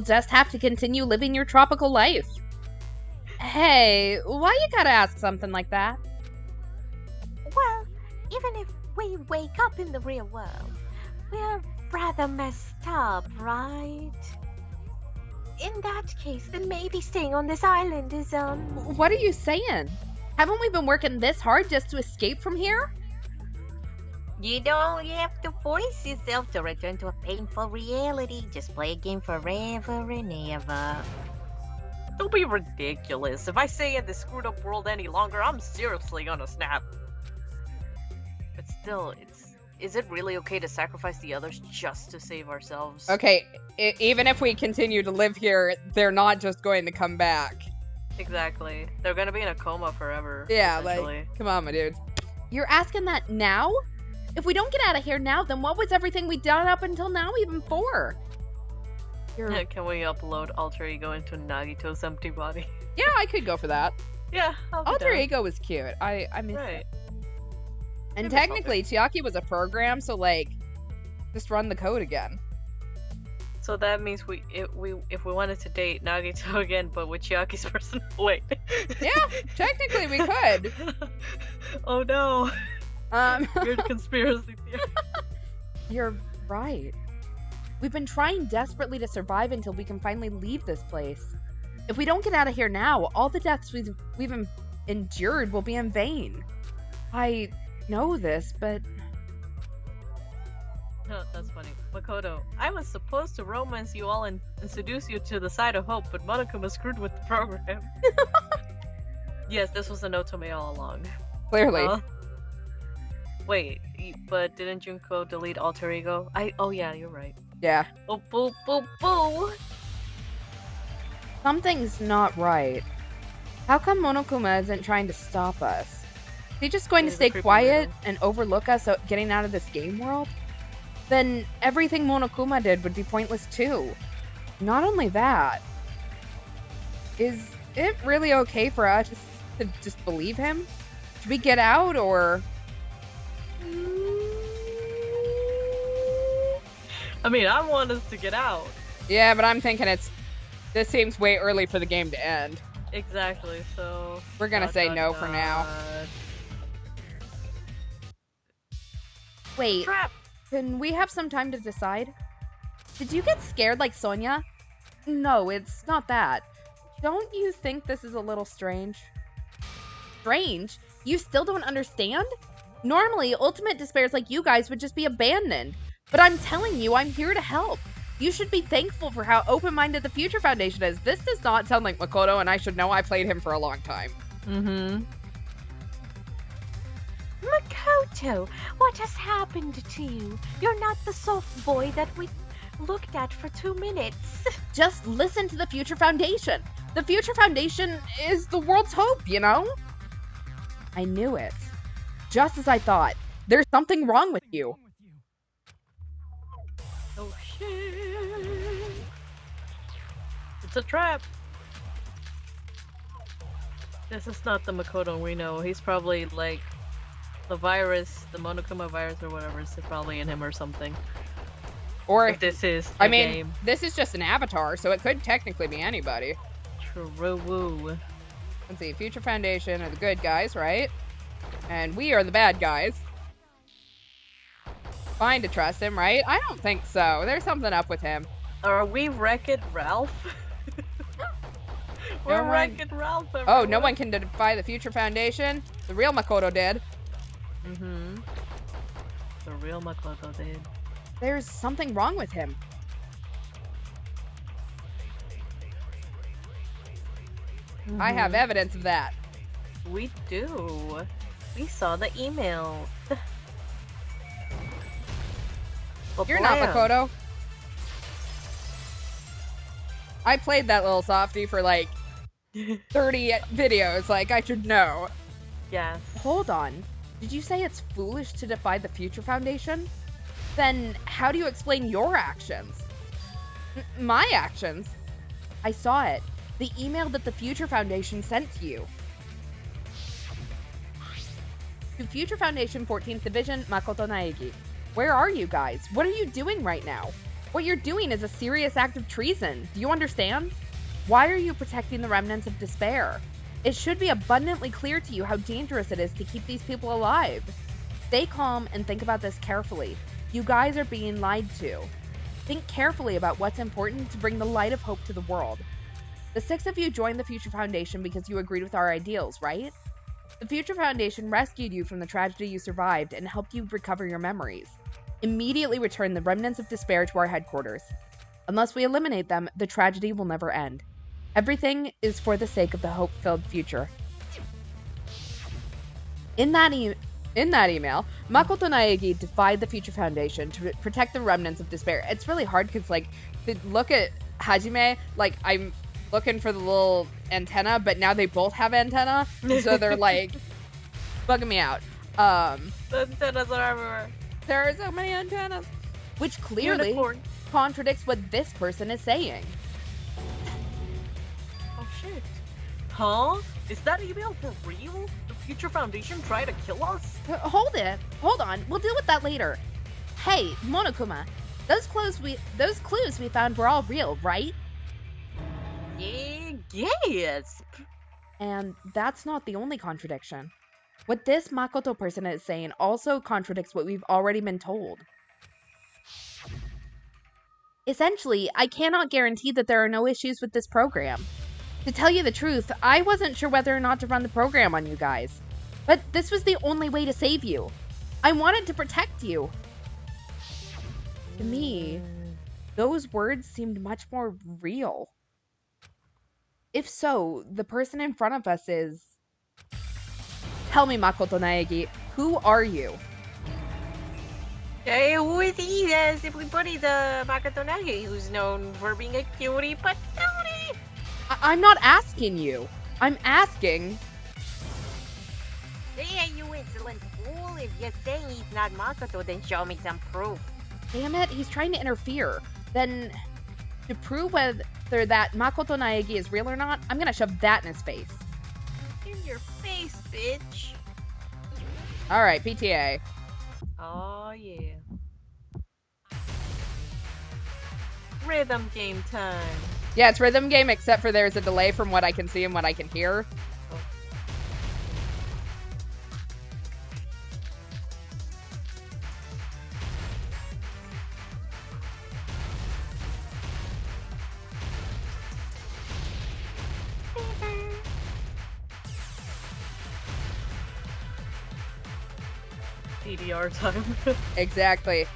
just have to continue living your tropical life. Hey, why you gotta ask something like that? Well, even if we wake up in the real world, we're rather messed up, right? In that case, then maybe staying on this island is, What are you saying? Haven't we been working this hard just to escape from here? You don't have to force yourself to return to a painful reality. Just play a game forever and ever. Don't be ridiculous. If I stay in this screwed up world any longer, I'm seriously gonna snap. But still, is it really okay to sacrifice the others just to save ourselves? Okay, even if we continue to live here, they're not just going to come back. Exactly. They're gonna be in a coma forever. Yeah, essentially. come on, my dude. You're asking that now? If we don't get out of here now, then what was everything we'd done up until now even for? Can we upload Alter Ego into Nagito's empty body? Yeah, I could go for that. Yeah, I'll be Alter down. Ego was cute. I miss Right. it. And Give me technically, Chiaki was a program, so like, just run the code again. So that means if we wanted to date Nagito again, but with Chiaki's personal weight. Yeah, technically we could. Oh no. Weird Um, conspiracy theory. You're right. We've been trying desperately to survive until we can finally leave this place. If we don't get out of here now, all the deaths we've endured will be in vain. I know this, but Oh, that's funny. Makoto, I was supposed to romance you all and seduce you to the side of hope, but Monokuma screwed with the program. Yes, this was a Otome all along. clearly. Wait, but didn't Junko delete Alter Ego? Oh yeah, you're right. Yeah. Oh, boo, boo, boo! Something's not right. How come Monokuma isn't trying to stop us? Is he just going to He's a stay creepy quiet weirdo. and overlook us getting out of this game world? Then everything Monokuma did would be pointless too. Not only that, is it really okay for us to just believe him? Should we get out or... I mean, I want us to get out. Yeah, but I'm thinking this seems way early for the game to end. Exactly, so... We're gonna say no for now. Wait, Trap! can we have some time to decide? Did you get scared like Sonia? No, it's not that. Don't you think this is a little strange? Strange? You still don't understand? Normally, ultimate despairs like you guys would just be abandoned. But I'm telling you, I'm here to help. You should be thankful for how open-minded the Future Foundation is. This does not sound like Makoto, and I should know I played him for a long time. Mm-hmm. Makoto, what has happened to you? You're not the soft boy that we looked at for 2 minutes. Just listen to the Future Foundation. The Future Foundation is the world's hope, you know? I knew it. Just as I thought. There's something wrong with you. Oh shit! It's a trap! This is not the Makoto we know. He's probably like the virus, the Monokuma virus or whatever is probably in him or something. Or, If this is the I mean, game. this is just an avatar, so it could technically be anybody. True. Let's see, Future Foundation are the good guys, right? And we are the bad guys. Fine to trust him, right? I don't think so. There's something up with him. Are we Wreck-It Ralph? We're No one- Wreck-It Ralph. Oh, Everyone. no one can defy the Future Foundation? The real Makoto did. Mm-hmm. The real Makoto did. There's something wrong with him. I have evidence of that. We do. We saw the email. You're not Makoto. I played that little softie for like 30 videos. Like, I should know. Yes. Hold on. Did you say it's foolish to defy the Future Foundation? Then how do you explain your actions? My actions? I saw it. The email that the Future Foundation sent to you. To Future Foundation 14th Division, Makoto Naegi. Where are you guys? What are you doing right now? What you're doing is a serious act of treason. Do you understand? Why are you protecting the remnants of despair? It should be abundantly clear to you how dangerous it is to keep these people alive. Stay calm and think about this carefully. You guys are being lied to. Think carefully about what's important to bring the light of hope to the world. The 6 of you joined the Future Foundation because you agreed with our ideals, right? The Future Foundation rescued you from the tragedy you survived and helped you recover your memories. Immediately return the remnants of despair to our headquarters. Unless we eliminate them, the tragedy will never end. Everything is for the sake of the hope-filled future. In that email, Makoto Naegi defied the Future Foundation to protect the remnants of despair. It's really hard because, like, to look at Hajime, like, I'm looking for the little antenna, but now they both have antenna, so they're, like, bugging me out. The antennas are everywhere. There are so many antennas. Which clearly Unicorn. contradicts what this person is saying. Oh shit. Huh? Is that email for real? The Future Foundation try to kill us? Hold it. Hold on. We'll deal with that later. Hey, Monokuma. Those clues we found were all real, right? Yeah, yes. And that's not the only contradiction. What this Makoto person is saying also contradicts what we've already been told. Essentially, I cannot guarantee that there are no issues with this program. To tell you the truth, I wasn't sure whether or not to run the program on you guys. But this was the only way to save you. I wanted to protect you. To me, those words seemed much more real. If so, the person in front of us is... Tell me, Makoto Naegi, who are you? Hey, who is he? Simply put, he's a Makoto Nagi who's known for being a cutie patootie. I'm not asking you. I'm asking... Hey, you insolent fool! If you're saying he's not Makoto, then show me some proof. Damn it, he's trying to interfere. Then, to prove whether that Makoto Naegi is real or not, I'm gonna shove that in his face. In your face, bitch. Alright, PTA. Oh, yeah. Rhythm game time. Yeah, it's rhythm game, except for there's a delay from what I can see and what I can hear. DDR time. Exactly.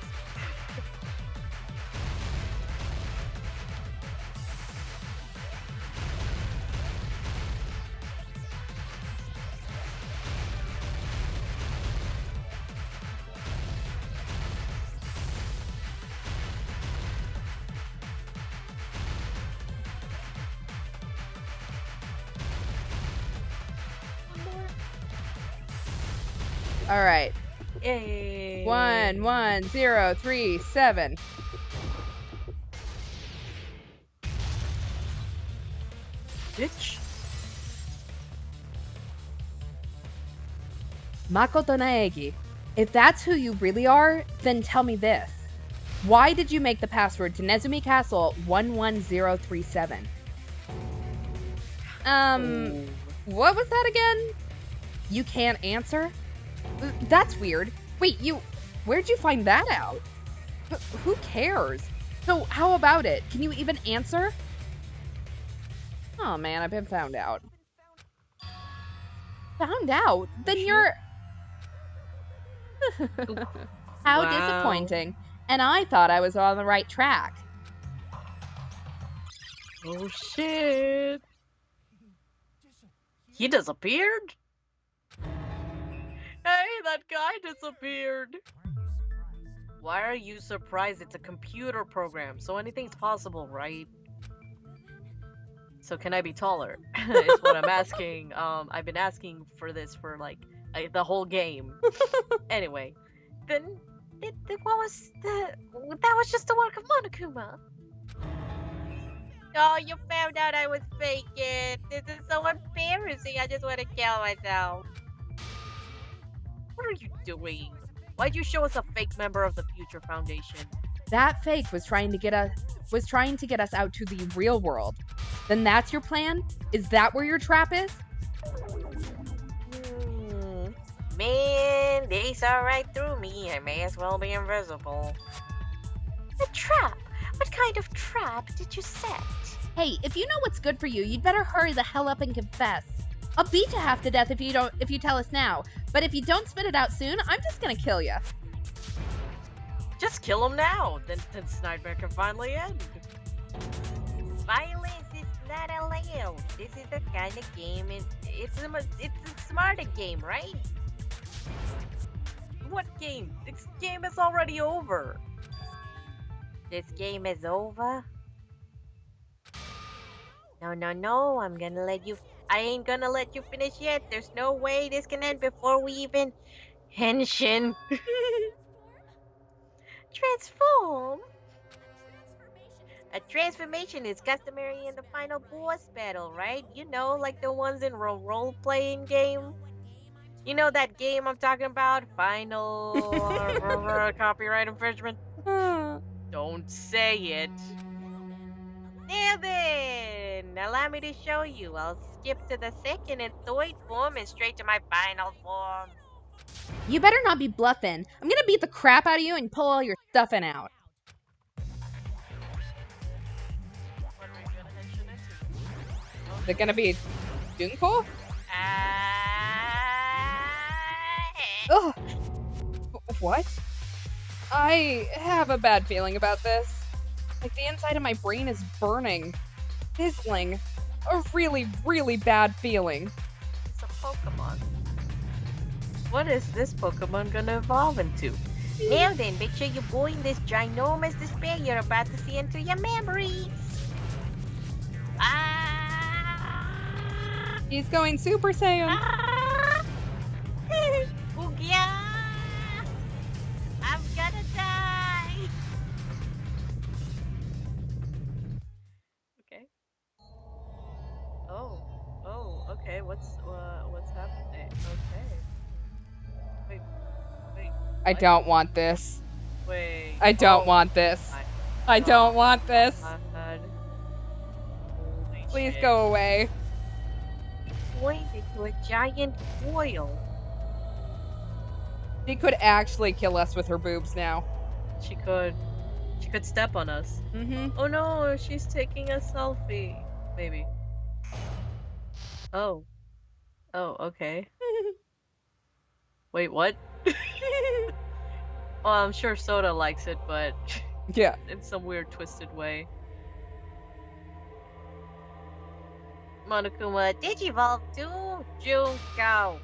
Alright. Yay. 11037. Bitch. Makoto Naegi, if that's who you really are, then tell me this. Why did you make the password to Nezumi Castle 11037? What was that again? You can't answer? That's weird. Wait, where'd you find that out? Who cares? So how about it? Can you even answer? Oh man, I've been found out. Found out? Then you're... How Wow. disappointing. And I thought I was on the right track. Oh shit. He disappeared? Hey, that guy disappeared. Why are you surprised? It's a computer program, so anything's possible, right? So can I be taller? Is what I'm asking. I've been asking for this for like the whole game. Anyway, Then, what was that was just the work of Monokuma. Oh, you found out I was faking. This is so embarrassing. I just want to kill myself. what are you doing? Why'd you show us a fake member of the Future Foundation? That fake was trying to get us out to the real world. Then that's your plan? Is that where your trap is? Man, they saw right through me. I may as well be invisible. A trap? What kind of trap did you set? Hey, if you know what's good for you, you'd better hurry the hell up and confess. I'll beat you half to death if you tell us now. But if you don't spit it out soon, I'm just gonna kill you. Just kill him now. Then this nightmare can finally end. Violence is not allowed. This is the kind of game. It's a smarter game, right? What game? This game is already over. This game is over. No. I ain't gonna let you finish yet. There's no way this can end before we even henshin. Transform? A transformation is customary in the final boss battle, right? You know, like the ones in role-playing game. You know that game I'm talking about? Final copyright infringement? Don't say it. Now then, allow me to show you. I'll skip to the second and third form and straight to my final form. You better not be bluffing. I'm gonna beat the crap out of you and pull all your stuffing out. What are we gonna mention into? Is it gonna be Dunko? Ugh. What? I have a bad feeling about this. Like the inside of my brain is burning. Sizzling. A really, really bad feeling. It's a Pokemon. What is this Pokemon gonna evolve into? Now then, make sure you boil this ginormous despair you're about to see into your memories. He's going Super Saiyan. Oogia! I'm gonna die! Okay. Oh, okay. What's happening? Okay. Wait. I what? don't want this. Wait. I don't Oh want this. my I don't want this. God. Holy Please shit. go away. Point into a giant boil. She could actually kill us with her boobs now. She could step on us. Mm-hmm. Oh no, she's taking a selfie. Maybe. Oh, okay. Wait, what? Well, I'm sure Soda likes it, but Yeah. in some weird, twisted way. Monokuma Digivolve to Junko.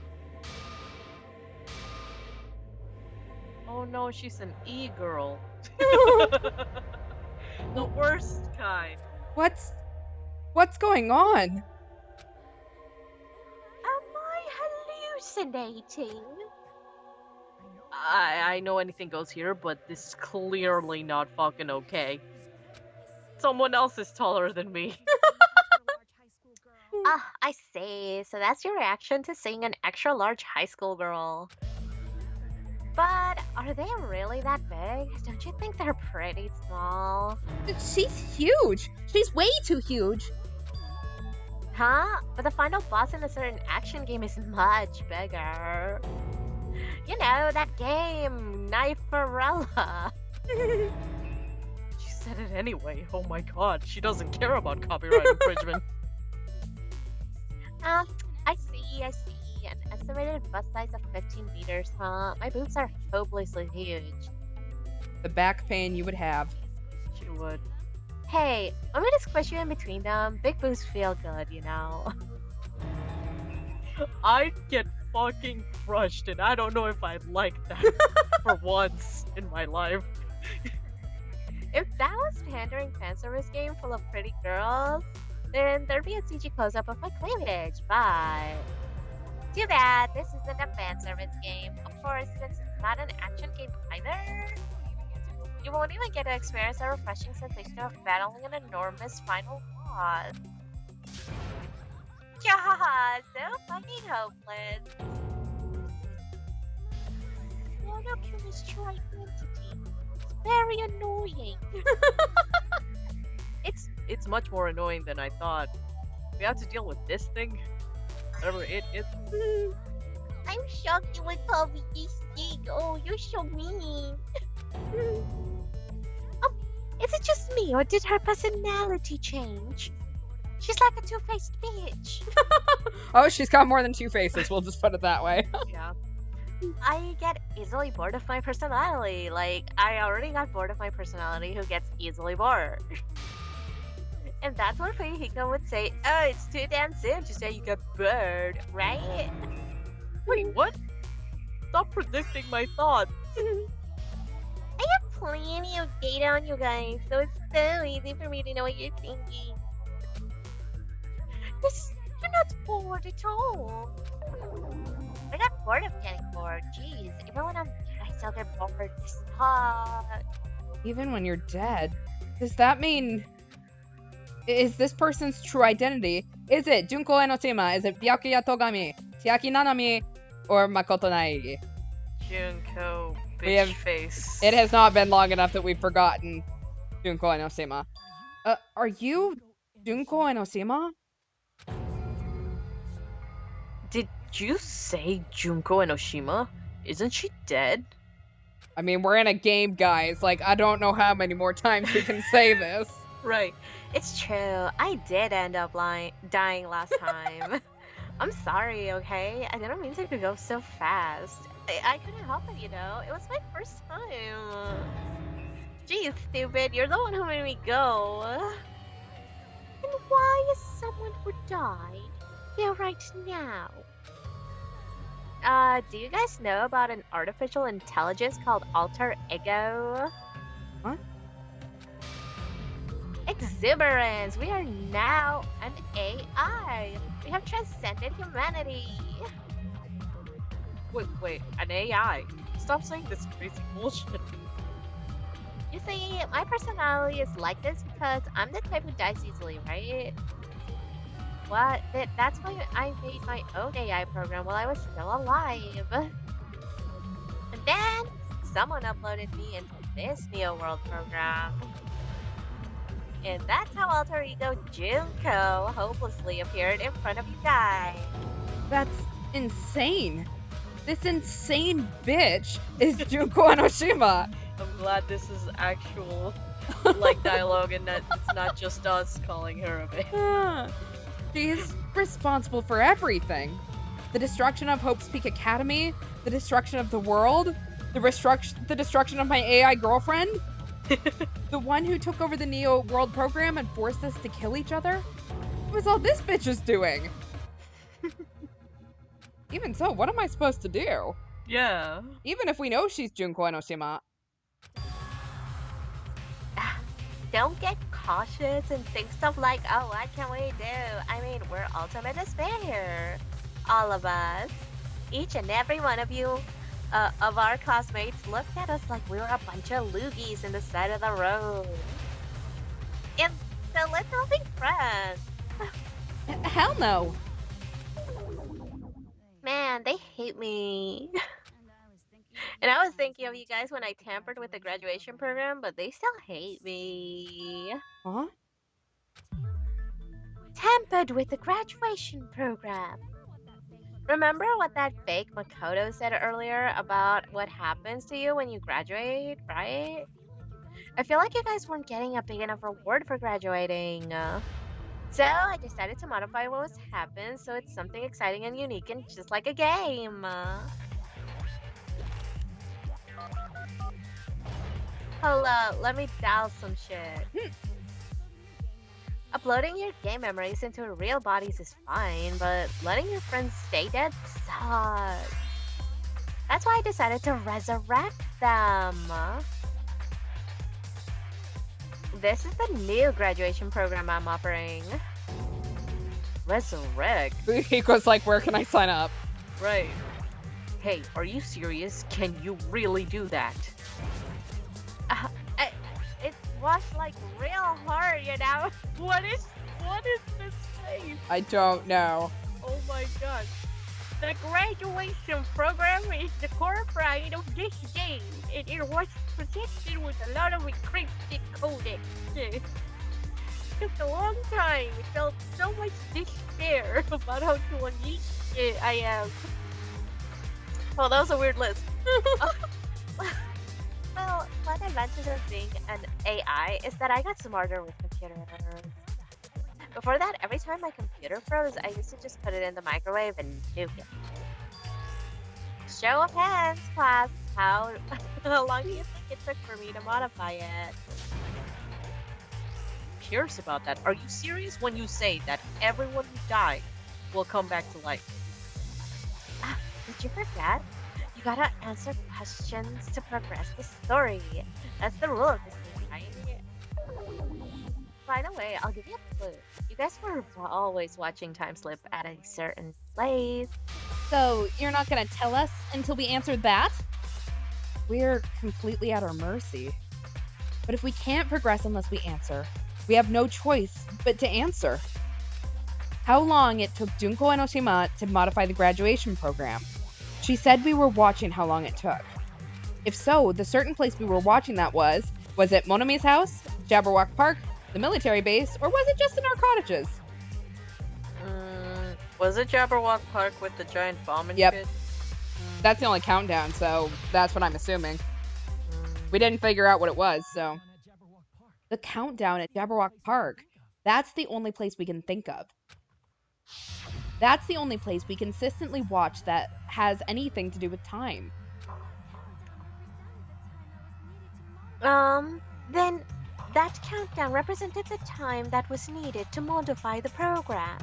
Oh no, she's an e-girl. The worst kind. What's going on? Am I hallucinating? I know anything goes here, but this is clearly not fucking okay. Someone else is taller than me. Ah, I see. So that's your reaction to seeing an extra large high school girl. But are they really that big? Don't you think they're pretty small? She's huge. She's way too huge. Huh? But the final boss in a certain action game is much bigger. You know, that game, Kniferella. She said it anyway. Oh my god, she doesn't care about copyright infringement. I see. An estimated bust size of 15 meters, huh? My boobs are hopelessly huge. The back pain you would have. She would. Hey, want me to squish you in between them? Big boobs feel good, you know. I'd get fucking crushed, and I don't know if I'd like that for once in my life. If that was pandering fan service game full of pretty girls, then there'd be a CG close-up of my cleavage, but... Too bad, this isn't a fan service game. Of course, since it's not an action game either. You won't even get to experience the refreshing sensation of battling an enormous final boss. Yeah, so fucking hopeless. Monocular strike entity. It's very annoying. It's much more annoying than I thought. We have to deal with this thing? Whatever it is. I'm shocked you would call me this thing. Oh, you're so mean. Is it just me, or did her personality change? She's like a two-faced bitch. Oh, she's got more than two faces. We'll just put it that way. Yeah. I get easily bored of my personality. Like, I already got bored of my personality who gets easily bored. And that's what Fuyuhiko would say, oh, it's too damn soon to say you get bored, right? Wait, what? Stop predicting my thoughts. I have plenty of data on you guys, so it's so easy for me to know what you're thinking. You're not bored at all. I got bored of getting bored. Jeez, even when I'm in high still get bored. It's hot. Even when you're dead. Does that mean... Is this person's true identity? Is it Junko Enoshima? Is it Byakuya Togami? Chiaki Nanami? Or Makoto Naegi? Junko, We have- bitch face. It has not been long enough that we've forgotten Junko Enoshima. Are you Junko Enoshima? Did you say Junko Enoshima? Isn't she dead? I mean, we're in a game, guys. Like, I don't know how many more times we can say this. Right. It's true. I did end up dying last time. I'm sorry, okay? I didn't mean to go so fast. I couldn't help it, you know? It was my first time. Geez, stupid. You're the one who made me go. And why is someone who died here right now? Do you guys know about an artificial intelligence called Alter Ego? What? Exuberance! We are now an AI! We have transcended humanity! Wait, an AI? Stop saying this crazy bullshit. You see, my personality is like this because I'm the type who dies easily, right? What? That's why I made my own AI program while I was still alive. And then, someone uploaded me into this Neo World program. And that's how Alter Ego Junko hopelessly appeared in front of you guys. That's insane. This insane bitch is Junko Enoshima. I'm glad this is actual, dialogue and that it's not just us calling her a bitch. She's responsible for everything. The destruction of Hope's Peak Academy, the destruction of the world, the destruction of my AI girlfriend, the one who took over the Neo World program and forced us to kill each other. What was all this bitch is doing? Even so, what am I supposed to do? Yeah. Even if we know she's Junko Enoshima. Don't get cautious and think stuff like, oh, what can we do? I mean, we're ultimate despair. All of us. Each and every one of you, of our classmates, looked at us like we were a bunch of loogies in the side of the road. And so let's all be friends. Hell no. Man, they hate me. And I was thinking of you guys when I tampered with the graduation program, but they still hate me. Huh? Tampered with the graduation program. Remember what that fake Makoto said earlier about what happens to you when you graduate, right? I feel like you guys weren't getting a big enough reward for graduating. So I decided to modify what was happened so it's something exciting and unique and just like a game. Hold up, let me dial some shit. Uploading your game memories into real bodies is fine, but letting your friends stay dead sucks. That's why I decided to resurrect them. This is the new graduation program I'm offering. Resurrect? Hiko's like, where can I sign up? Right. Hey, are you serious? Can you really do that? It was like real hard, you know? What is this place? I don't know. Oh my god. The graduation program is the core pride of this game, and it was protected with a lot of encrypted codec. It took a long time. It felt so much despair about how to unleash it I am. Oh, that was a weird list. Well, one advantage of being an AI is that I got smarter with computers. Before that, every time my computer froze, I used to just put it in the microwave and nuke it. Show of hands, class. How long do you think it took for me to modify it? Curious about that. Are you serious when you say that everyone who died will come back to life? Did you forget? You gotta answer questions to progress the story. That's the rule of this game, right? By the way, I'll give you a clue. You guys were always watching time slip at a certain place. So, you're not gonna tell us until we answered that? We're completely at our mercy. But if we can't progress unless we answer, we have no choice but to answer. How long it took Junko Enoshima to modify the graduation program? She said we were watching how long it took. If so, the certain place we were watching that was it Monami's house, Jabberwock Park, the military base, or was it just in our cottages? Was it Jabberwock Park with the giant bombing Yep. pit? That's the only countdown, so that's what I'm assuming. We didn't figure out what it was, so. The countdown at Jabberwock Park. That's the only place we can think of. That's the only place we consistently watch that has anything to do with time. Then that countdown represented the time that was needed to modify the program.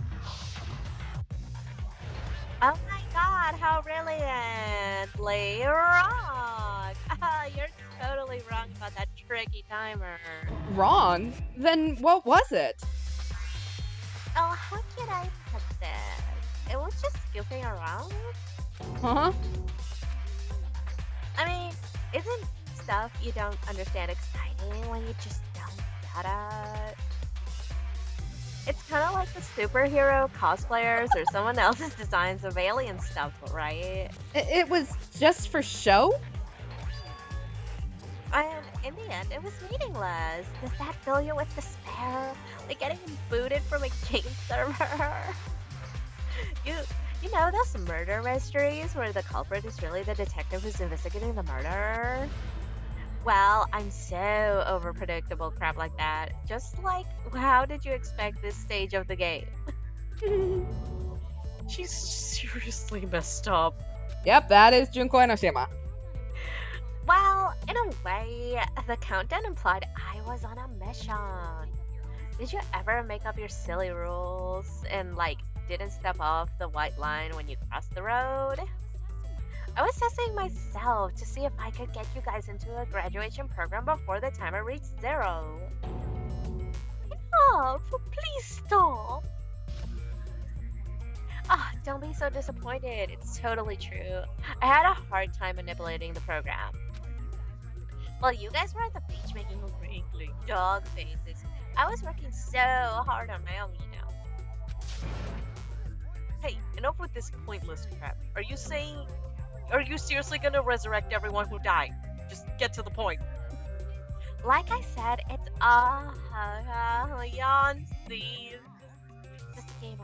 Oh my god, how brilliantly wrong! You're totally wrong about that tricky timer. Wrong? Then what was it? Oh, how can I put this? It was just goofing around. Huh? I mean, isn't stuff you don't understand exciting when you just don't get it? It's kind of like the superhero cosplayers or someone else's designs of alien stuff, right? It was just for show? And in the end, it was meaningless. Does that fill you with despair? Like getting booted from a game server? You know those murder mysteries where the culprit is really the detective who's investigating the murder? Well, I'm so over predictable crap like that. Just like, how did you expect this stage of the game? She's seriously messed up. Yep, that is Junko Enoshima. Well, in a way, the countdown implied I was on a mission. Did you ever make up your silly rules and, like, didn't step off the white line when you crossed the road? I was testing myself to see if I could get you guys into a graduation program before the timer reached 0. Stop! Please stop! Ah, don't be so disappointed. It's totally true. I had a hard time manipulating the program. While you guys were at the beach making wrinkly dog faces, I was working so hard on my own, you know. Hey, enough with this pointless crap. Are you seriously gonna resurrect everyone who died? Just get to the point. Like I said, it's Yonsei. Just a game.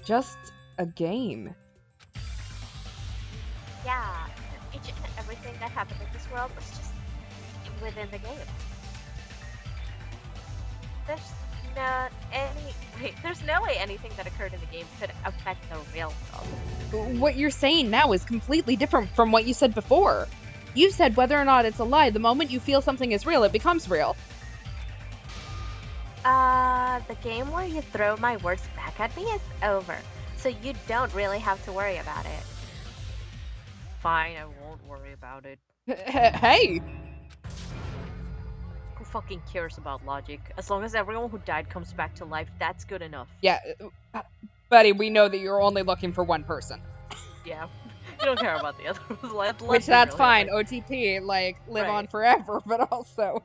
Just a game. Yeah, each and everything that happened in this world was just within the game. There's no way anything that occurred in the game could affect the real world. What you're saying now is completely different from what you said before. You said whether or not it's a lie, the moment you feel something is real, it becomes real. The game where you throw my words back at me is over, so you don't really have to worry about it. Fine, I won't worry about it. Hey! Who fucking cares about logic? As long as everyone who died comes back to life, that's good enough. Yeah, buddy, we know that you're only looking for one person. Yeah, you don't care about the others. Which, that's fine, OTP, like, live on forever, but also,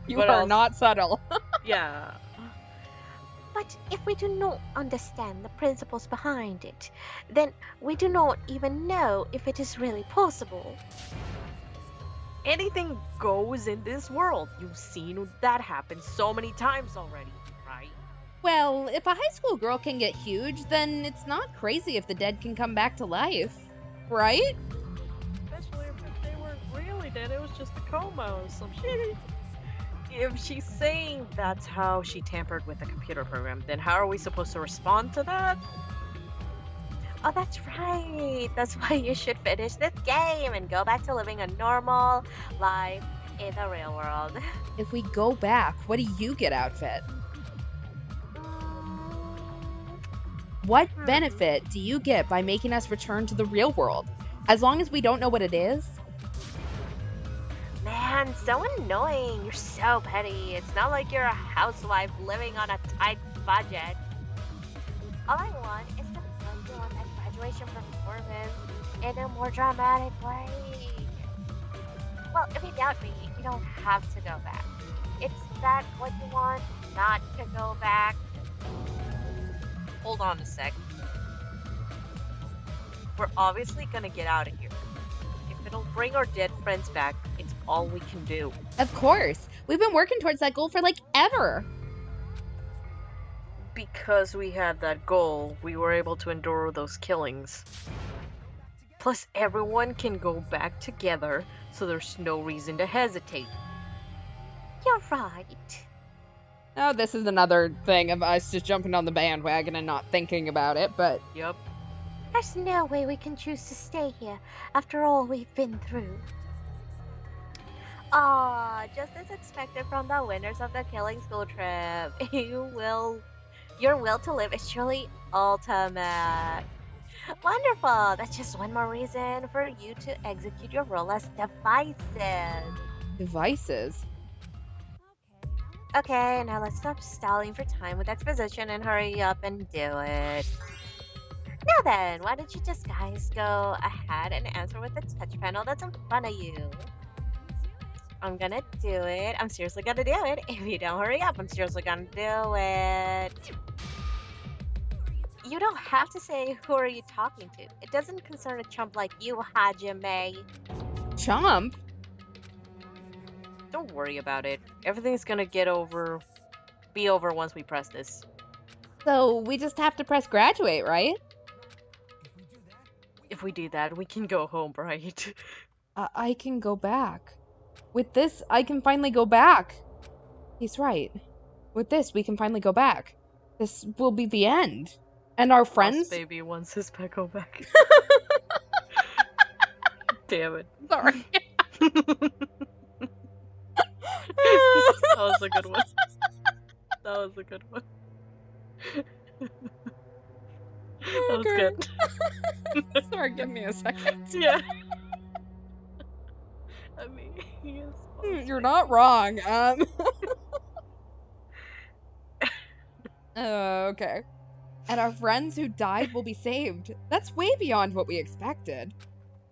you are not subtle. Yeah. But if we do not understand the principles behind it, then we do not even know if it is really possible. Anything goes in this world. You've seen that happen so many times already, right? Well, if a high school girl can get huge, then it's not crazy if the dead can come back to life, right? Especially if they weren't really dead, it was just a coma or some shit. If she's saying that's how she tampered with the computer program, then how are we supposed to respond to that? Oh, that's right. That's why you should finish this game and go back to living a normal life in the real world. If we go back, what do you get out of it? What benefit do you get by making us return to the real world? As long as we don't know what it is? Man, so annoying. You're so petty. It's not like you're a housewife living on a tight budget. All I want is to put you on that graduation performance in a more dramatic way. Well, if you doubt me, you don't have to go back. It's that what you want, not to go back. Hold on a sec. We're obviously gonna get out of here. If it'll bring our dead friends back, it's all we can do. Of course. We've been working towards that goal for like ever. Because we had that goal, we were able to endure those killings. Plus, everyone can go back together, so there's no reason to hesitate. You're right. Oh, this is another thing of us just jumping on the bandwagon and not thinking about it, but Yep. There's no way we can choose to stay here after all we've been through. Just as expected from the winners of the Killing School trip, your will to live is truly ultimate. Wonderful! That's just one more reason for you to execute your role as devices. devices. Okay, now let's stop stalling for time with exposition and hurry up and do it. Now then, why don't you just guys go ahead and answer with the touch panel that's in front of you? I'm gonna do it. I'm seriously gonna do it. If you don't hurry up, I'm seriously gonna do it. You don't have to say who are you talking to. It doesn't concern a chump like you, Hajime. Chomp? Don't worry about it. Everything's gonna be over once we press this. So we just have to press graduate, right? If we do that, we can go home, right? I can go back. With this, I can finally go back. He's right. With this, we can finally go back. This will be the end. And our friends... Lost baby wants his Pecco back. Damn it. Sorry. That was a good one. That was a good one. That was good. Sorry, give me a second. Yeah. I mean, he is You're not wrong. Okay. And our friends who died will be saved. That's way beyond what we expected.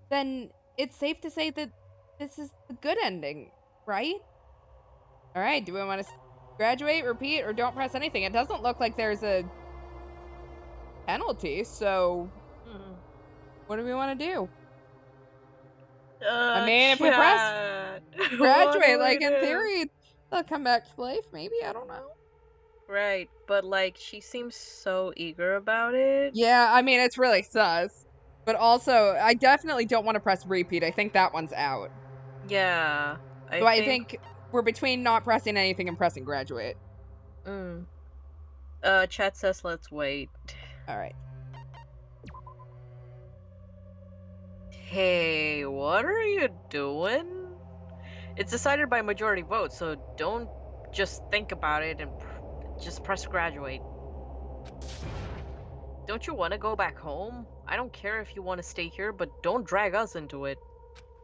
Then it's safe to say that this is the good ending, right? Alright, do we want to graduate, repeat, or don't press anything? It doesn't look like there's a penalty, so what do we want to do? I mean, if we press graduate, like in theory, they'll come back to life, maybe, I don't know. Right, but like, she seems so eager about it. Yeah, I mean, it's really sus. But also, I definitely don't want to press repeat. I think that one's out. Yeah. I think we're between not pressing anything and pressing graduate. Chat says let's wait. Alright. Hey, what are you doing? It's decided by majority vote, so don't just think about it and just press graduate. Don't you want to go back home? I don't care if you want to stay here, but don't drag us into it.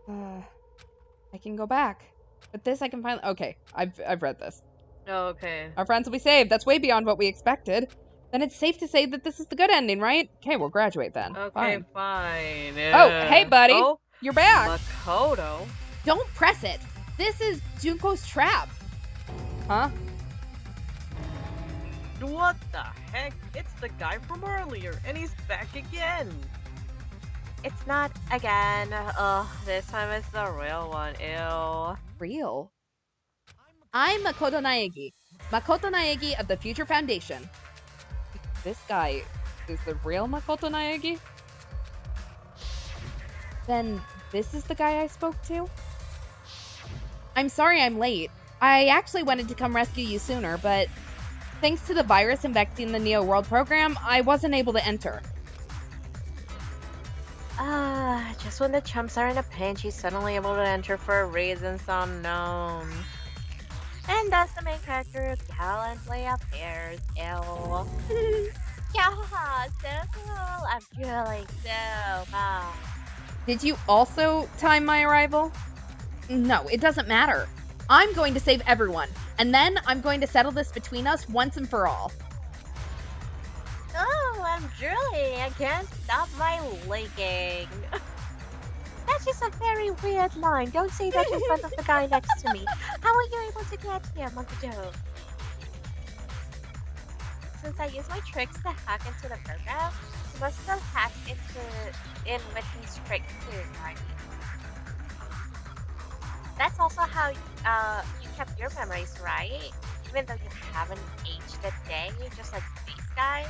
I can go back. But this I can finally... Okay, I've read this. Oh, okay. Our friends will be saved. That's way beyond what we expected. Then it's safe to say that this is the good ending, right? Okay, we'll graduate then. Okay, fine. Oh, hey, buddy. Oh, you're back. Makoto. Don't press it. This is Junko's trap. Huh? What the heck? It's the guy from earlier, and he's back again. It's not again. This time it's the real one. Ew. Real? I'm Makoto Naegi. Makoto Naegi of the Future Foundation. This guy is the real Makoto Naegi? Then this is the guy I spoke to? I'm sorry I'm late. I actually wanted to come rescue you sooner, but thanks to the virus infecting the Neo World program, I wasn't able to enter. Just when the chumps are in a pinch, he's suddenly able to enter for reasons unknown. And thus the main character gallantly appears. Ew. Yeah, so cool. I'm drooling so much. Did you also time my arrival? No, it doesn't matter. I'm going to save everyone, and then I'm going to settle this between us once and for all. Oh, I'm drooling. I can't stop my leaking. That That's just a very weird line. Don't say that in front of the guy next to me. How are you able to get here, Monkey Joe? Since I use my tricks to hack into the program, you must have hacked in with these tricks too, right? That's also how you kept your memories, right? Even though you haven't aged a day, just like these guys.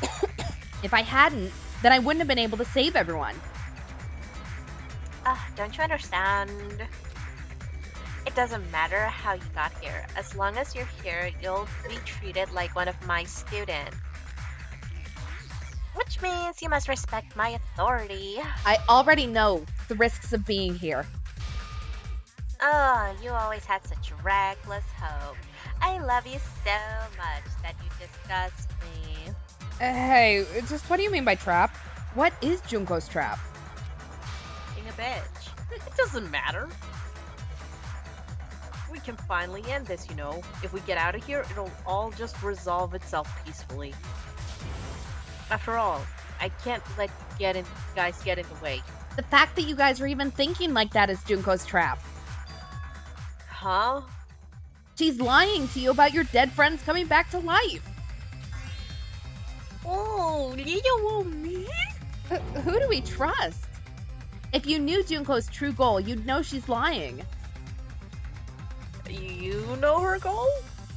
If I hadn't, then I wouldn't have been able to save everyone. Don't you understand? It doesn't matter how you got here. As long as you're here, you'll be treated like one of my students. Which means you must respect my authority. I already know the risks of being here. Oh, you always had such reckless hope. I love you so much that you disgust me. Hey, just what do you mean by trap? What is Junko's trap? Being a bitch. It doesn't matter. We can finally end this, you know. If we get out of here, it'll all just resolve itself peacefully. After all, I can't let guys get in the way. The fact that you guys are even thinking like that is Junko's trap. Huh? She's lying to you about your dead friends coming back to life. Oh, you want me? Who do we trust? If you knew Junko's true goal, you'd know she's lying. You know her goal?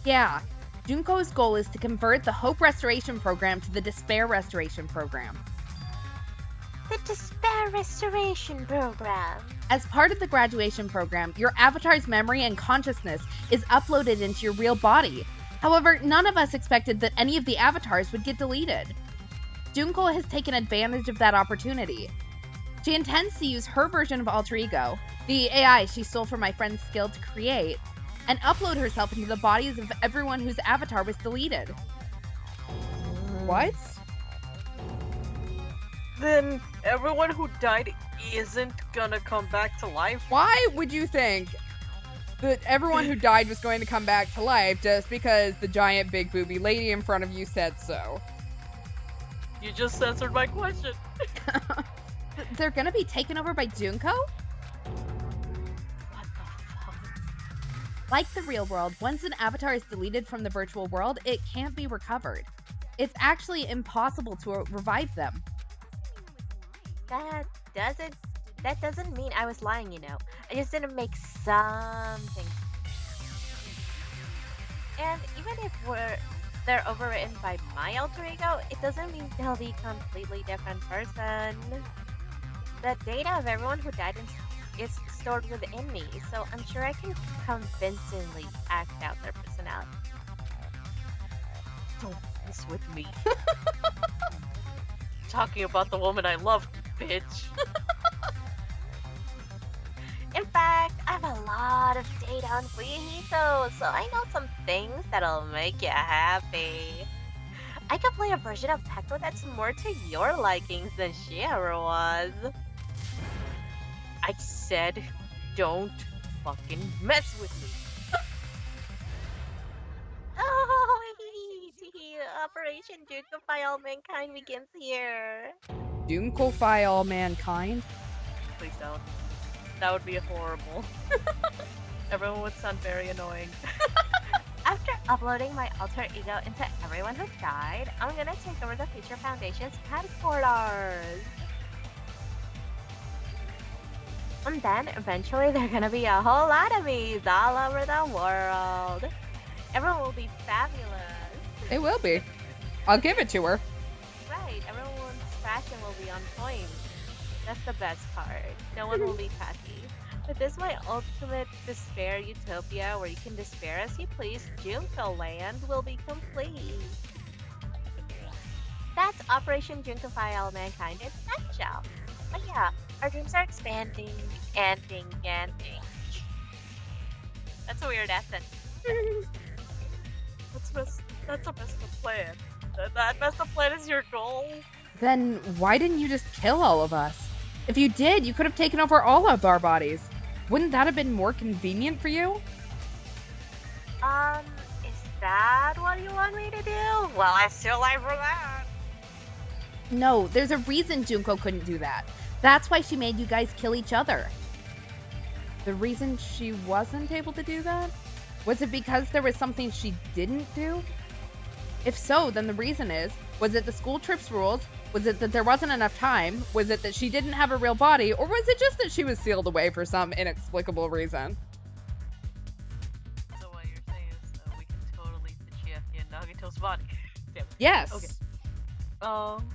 Yeah. Junko's goal is to convert the Hope Restoration Program to the Despair Restoration Program. The Despair Restoration Program. As part of the graduation program, your avatar's memory and consciousness is uploaded into your real body. However, none of us expected that any of the avatars would get deleted. Junko has taken advantage of that opportunity. She intends to use her version of Alter Ego, the AI she stole from my friend's skill to create, and upload herself into the bodies of everyone whose avatar was deleted. What? Then everyone who died isn't gonna come back to life? Why would you think that everyone who died was going to come back to life just because the giant big booby lady in front of you said so? You just answered my question. They're gonna be taken over by Junko? What the fuck? Like the real world, once an avatar is deleted from the virtual world, it can't be recovered. It's actually impossible to revive them. That doesn't mean I was lying, you know. I just didn't make something. And even if they're overwritten by my alter ego, it doesn't mean they'll be a completely different person. The data of everyone who died is stored within me, so I'm sure I can convincingly act out their personality. Don't mess with me. Talking about the woman I love, bitch. In fact, I have a lot of data on Fujito, so I know some things that'll make you happy. I could play a version of Peko that's more to your likings than she ever was. I said, don't fucking mess with me. Oh, Operation Junko All Mankind begins here. Junko-fy all mankind? Please don't. That would be horrible. Everyone would sound very annoying. After uploading my alter ego into everyone who died, I'm gonna take over the Future Foundation's headquarters. And then, eventually, there are gonna be a whole lot of me's all over the world. Everyone will be fabulous. It will be. I'll give it to her. Right, everyone's fashion will be on point. That's the best part. No one will be tacky. With this my ultimate despair utopia where you can despair as you please, Junko Land will be complete. That's Operation Junkify All Mankind in a nutshell. But yeah, our dreams are expanding, ending. That's a weird accent. That's a messed up plan. That messed up plan is your goal? Then why didn't you just kill all of us? If you did, you could have taken over all of our bodies. Wouldn't that have been more convenient for you? Is that what you want me to do? Well, I still live for that. No, there's a reason Junko couldn't do that. That's why she made you guys kill each other. The reason she wasn't able to do that? Was it because there was something she didn't do? If so, then the reason was it the school trip's rules? Was it that there wasn't enough time? Was it that she didn't have a real body? Or was it just that she was sealed away for some inexplicable reason? So what you're saying is we can totally fit you in Nagito's body. Damn. Yes. Okay.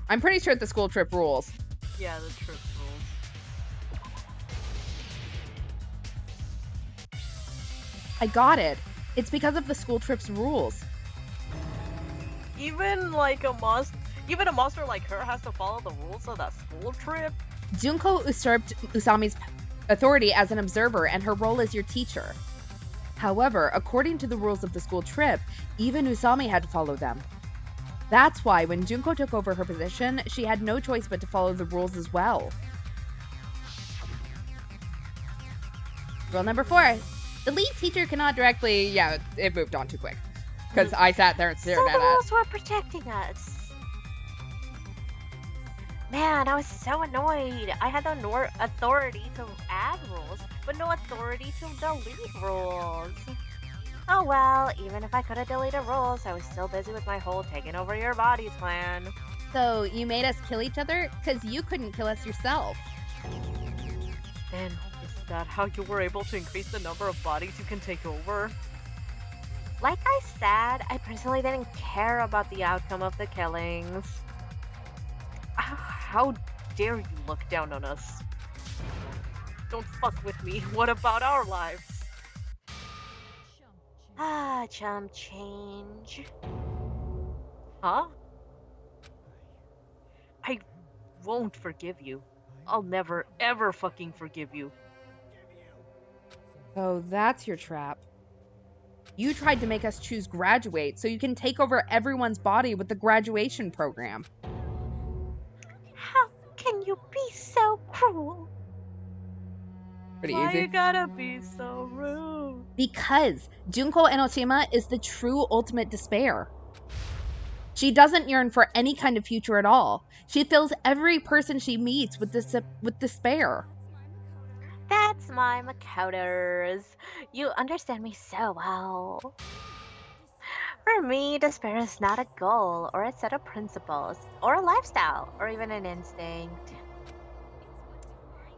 I'm pretty sure it's the school trip rules. Yeah, the trip rules. I got it. It's because of the school trip's rules. Even a monster like her has to follow the rules of that school trip? Junko usurped Usami's authority as an observer, and her role as your teacher. However, according to the rules of the school trip, even Usami had to follow them. That's why when Junko took over her position, she had no choice but to follow the rules as well. Rule number 4. The lead teacher cannot directly... Yeah, it moved on too quick. Because I sat there and stared So at the it. rules were protecting us. Man, I was so annoyed. I had the authority to add rules, but no authority to delete rules. Oh well, even if I could have deleted rules, I was still busy with my whole taking over your bodies plan. So you made us kill each other? Because you couldn't kill us yourself. And is that how you were able to increase the number of bodies you can take over? Like I said, I personally didn't care about the outcome of the killings. How dare you look down on us? Don't fuck with me. What about our lives? Chump change. Huh? I won't forgive you. I'll never, ever fucking forgive you. Oh, that's your trap. You tried to make us choose graduate so you can take over everyone's body with the graduation program. How can you be so cruel? Pretty Why easy. you gotta be so rude? Because Junko Enoshima is the true ultimate despair. She doesn't yearn for any kind of future at all. She fills every person she meets with despair. That's my Makoters. You understand me so well. For me, despair is not a goal, or a set of principles, or a lifestyle, or even an instinct.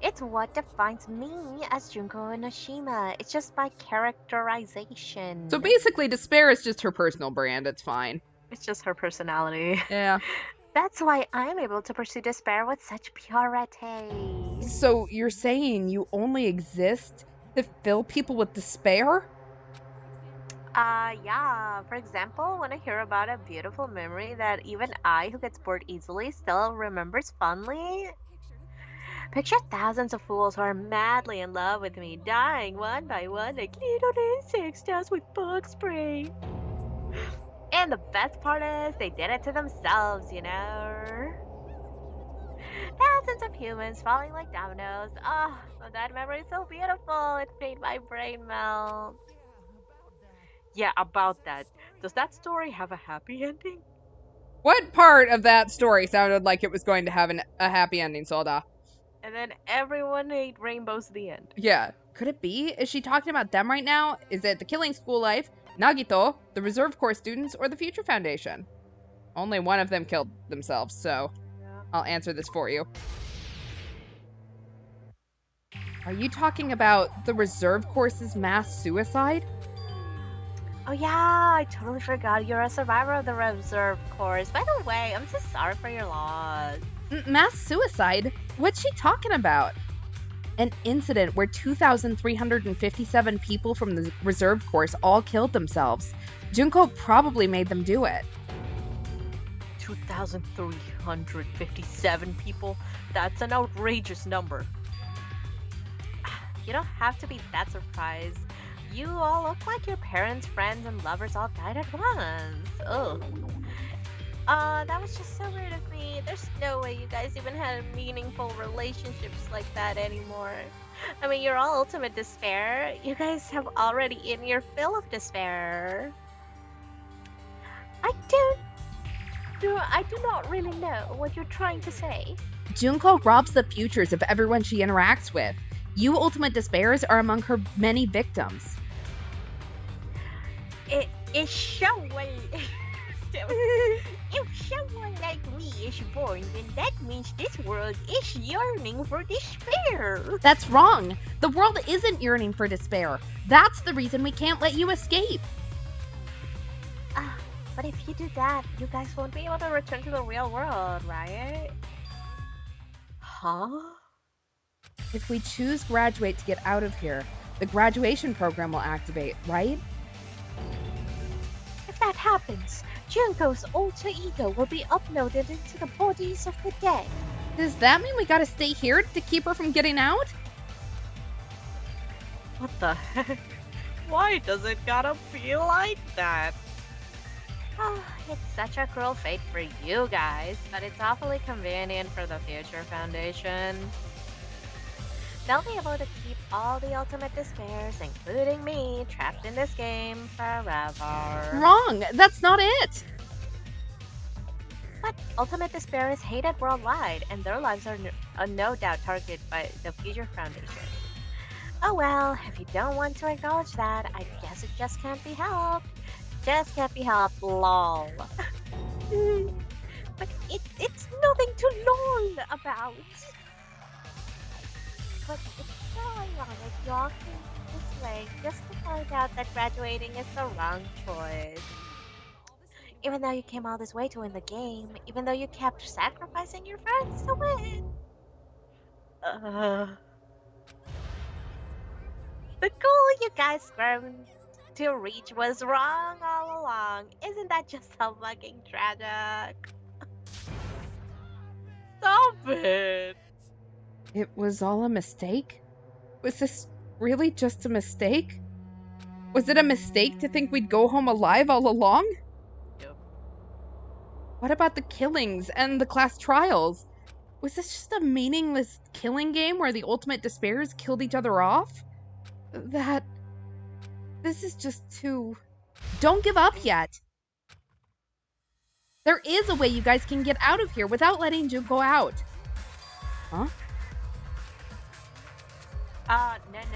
It's what defines me as Junko Enoshima. It's just my characterization. So basically, despair is just her personal brand. It's fine. It's just her personality. Yeah. That's why I'm able to pursue despair with such purity. So you're saying you only exist to fill people with despair? Yeah. For example, when I hear about a beautiful memory that even I, who gets bored easily, still remembers fondly. Picture thousands of fools who are madly in love with me, dying one by one like little insects just with bug spray. And the best part is, they did it to themselves, you know? Thousands of humans falling like dominoes. Oh, that memory is so beautiful. It made my brain melt. Yeah, about that. Does that story have a happy ending? What part of that story sounded like it was going to have a happy ending, Solda? And then everyone ate rainbows at the end. Yeah. Could it be? Is she talking about them right now? Is it the Killing School Life, Nagito, the Reserve Corps students, or the Future Foundation? Only one of them killed themselves, so I'll answer this for you. Are you talking about the Reserve Corps' mass suicide? Oh yeah, I totally forgot you're a survivor of the Reserve Corps. By the way, I'm so sorry for your loss. Mass suicide? What's she talking about? An incident where 2,357 people from the Reserve Corps all killed themselves. Junko probably made them do it. 2,357 people? That's an outrageous number. You don't have to be that surprised. You all look like your parents, friends, and lovers all died at once. Ugh. That was just so weird of me. There's no way you guys even had meaningful relationships like that anymore. I mean, you're all ultimate despair. You guys have already eaten your fill of despair. I do not really know what you're trying to say. Junko robs the futures of everyone she interacts with. You Ultimate Despairs are among her many victims. If someone like me is born, then that means this world is yearning for despair. That's wrong. The world isn't yearning for despair. That's the reason we can't let you escape. But if you do that, you guys won't be able to return to the real world, right? Huh? If we choose graduate to get out of here, the graduation program will activate, right? If that happens, Junko's alter ego will be uploaded into the bodies of the dead. Does that mean we gotta stay here to keep her from getting out? What the heck? Why does it gotta be like that? Oh, it's such a cruel fate for you guys, but it's awfully convenient for the Future Foundation. They'll be able to keep all the Ultimate Despairs, including me, trapped in this game forever. Wrong! That's not it! But Ultimate Despair is hated worldwide, and their lives are no doubt targeted by the Future Foundation. Oh well, if you don't want to acknowledge that, I guess it just can't be helped. Just can't be helped, lol. But it's nothing to lol about. But it's so ironic walking this way just to find out that graduating is the wrong choice. Even though you came all this way to win the game, even though you kept sacrificing your friends to win. The goal you guys scrambled to reach was wrong all along. Isn't that just so fucking tragic? Stop it! It was all a mistake? Was this really just a mistake? Was it a mistake to think we'd go home alive all along? Yep. What about the killings and the class trials? Was this just a meaningless killing game where the Ultimate Despairs killed each other off? This is just too... Don't give up yet! There is a way you guys can get out of here without letting Junko out. Huh?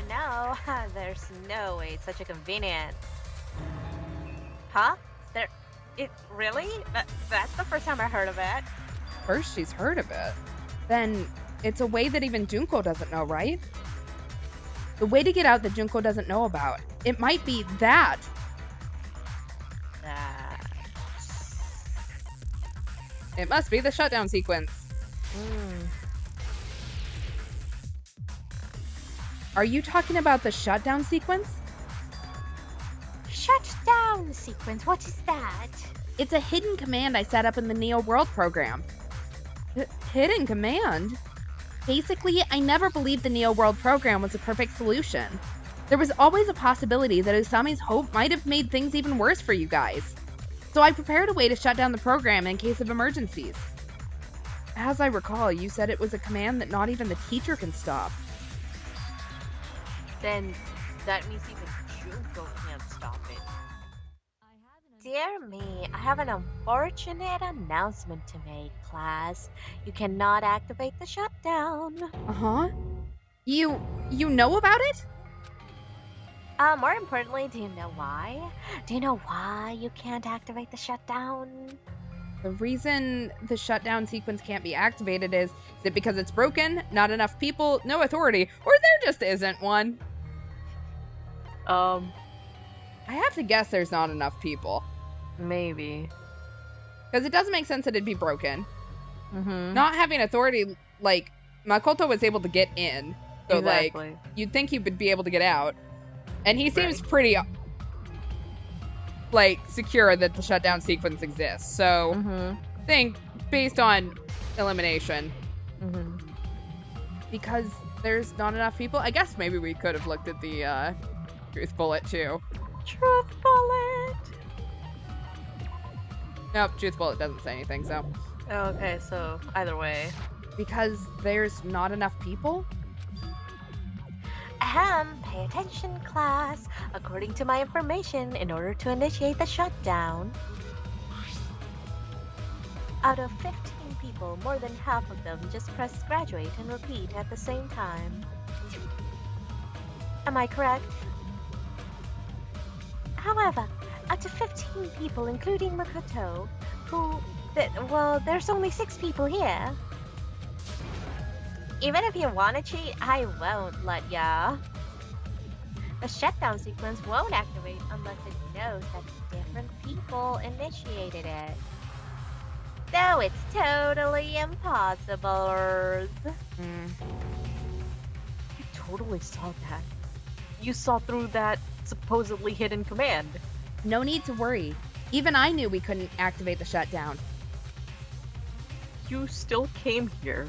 No. There's no way it's such a convenience. Huh? Really? That's the first time I heard of it. First she's heard of it. Then it's a way that even Junko doesn't know, right? The way to get out that Junko doesn't know about. It might be that. It must be the shutdown sequence. Are you talking about the shutdown sequence? Shut down sequence, what is that? It's a hidden command I set up in the Neo World program. Hidden command? Basically, I never believed the Neo World program was a perfect solution. There was always a possibility that Usami's hope might have made things even worse for you guys. So I prepared a way to shut down the program in case of emergencies. As I recall, you said it was a command that not even the teacher can stop. Then that means even Junko can't stop it. Dear me, I have an unfortunate announcement to make, class. You cannot activate the shutdown. Uh-huh. You know about it? More importantly, do you know why? Do you know why you can't activate the shutdown? The reason the shutdown sequence can't be activated is it because it's broken, not enough people, no authority, or there just isn't one? I have to guess there's not enough people. Maybe. Because it doesn't make sense that it'd be broken. Mm-hmm. Not having authority, like, Makoto was able to get in. So, Exactly. like, you'd think he would be able to get out. And he seems pretty, like, secure that the shutdown sequence exists. So, I think, based on elimination, because there's not enough people, I guess maybe we could have looked at the, truth bullet, too. Truth bullet! Nope, truth bullet doesn't say anything, so. Okay, so either way. Because there's not enough people? Pay attention, class. According to my information, in order to initiate the shutdown, out of 15 people, more than half of them just press graduate and repeat at the same time. Am I correct? However, out of 15 people, including Makoto, there's only 6 people here. Even if you want to cheat, I won't let ya. The shutdown sequence won't activate unless it knows that different people initiated it. Though it's totally impossible. You totally saw that. You saw through that supposedly hidden command. No need to worry. Even I knew we couldn't activate the shutdown. You still came here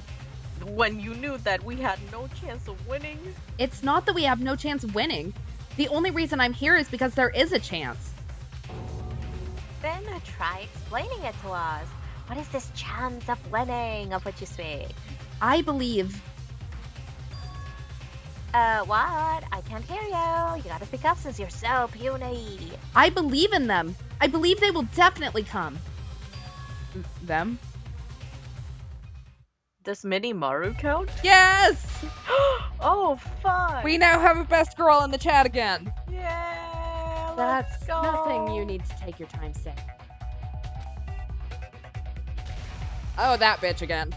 when you knew that we had no chance of winning. It's not that we have no chance of winning. The only reason I'm here is because there is a chance. Then try explaining it to us. What is this chance of winning of which you speak? I believe. What? I can't hear you. You gotta speak up since you're so puny. I believe in them. I believe they will definitely come. Them? Does Mini Maru count? Yes! Oh, fun! We now have a best girl in the chat again. Yeah, That's let's go. nothing you need to take your time saying. Oh, that bitch again.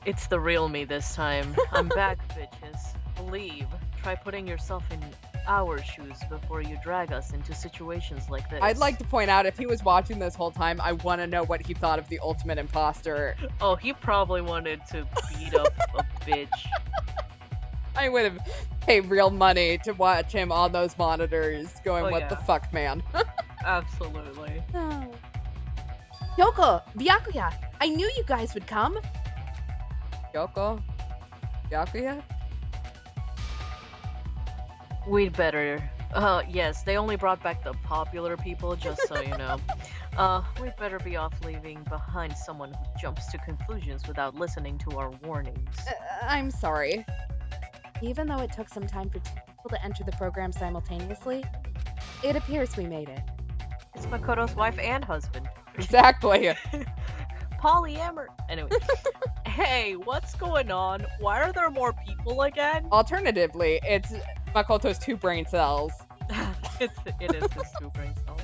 It's the real me this time. I'm back, bitches. Believe. Try putting yourself in our shoes before you drag us into situations like this. I'd like to point out, if he was watching this whole time, I want to know what he thought of the ultimate imposter. Oh, he probably wanted to beat up a bitch. I would have paid real money to watch him on those monitors going, Oh, what yeah. the fuck, man? Absolutely. Yoko, Byakuya, I knew you guys would come. Yoko? Byakuya? We'd better. Yes, they only brought back the popular people, just so you know. We'd better be off leaving behind someone who jumps to conclusions without listening to our warnings. I'm sorry. Even though it took some time for 2 people to enter the program simultaneously, it appears we made it. It's Makoto's wife and husband. Exactly. Polyamor. Anyway. Hey, what's going on? Why are there more people again? Alternatively, it's Makoto's 2 brain cells. It is his 2 brain cells.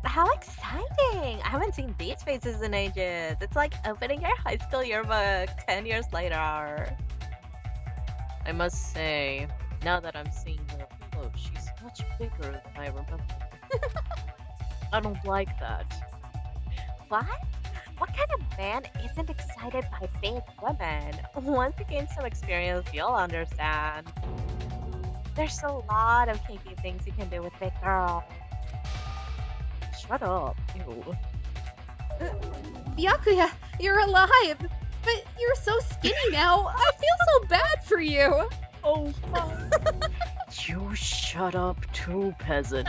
How exciting! I haven't seen these faces in ages. It's like opening your high school yearbook 10 years later. I must say, now that I'm seeing her up close, she's much bigger than I remember. I don't like that. What? What kind of man isn't excited by big women? Once you gain some experience, you'll understand. There's a lot of kinky things you can do with big girls. Shut up. Ew. Byakuya, you're alive! But you're so skinny now. I feel so bad for you. Oh, fine. You shut up too, peasant.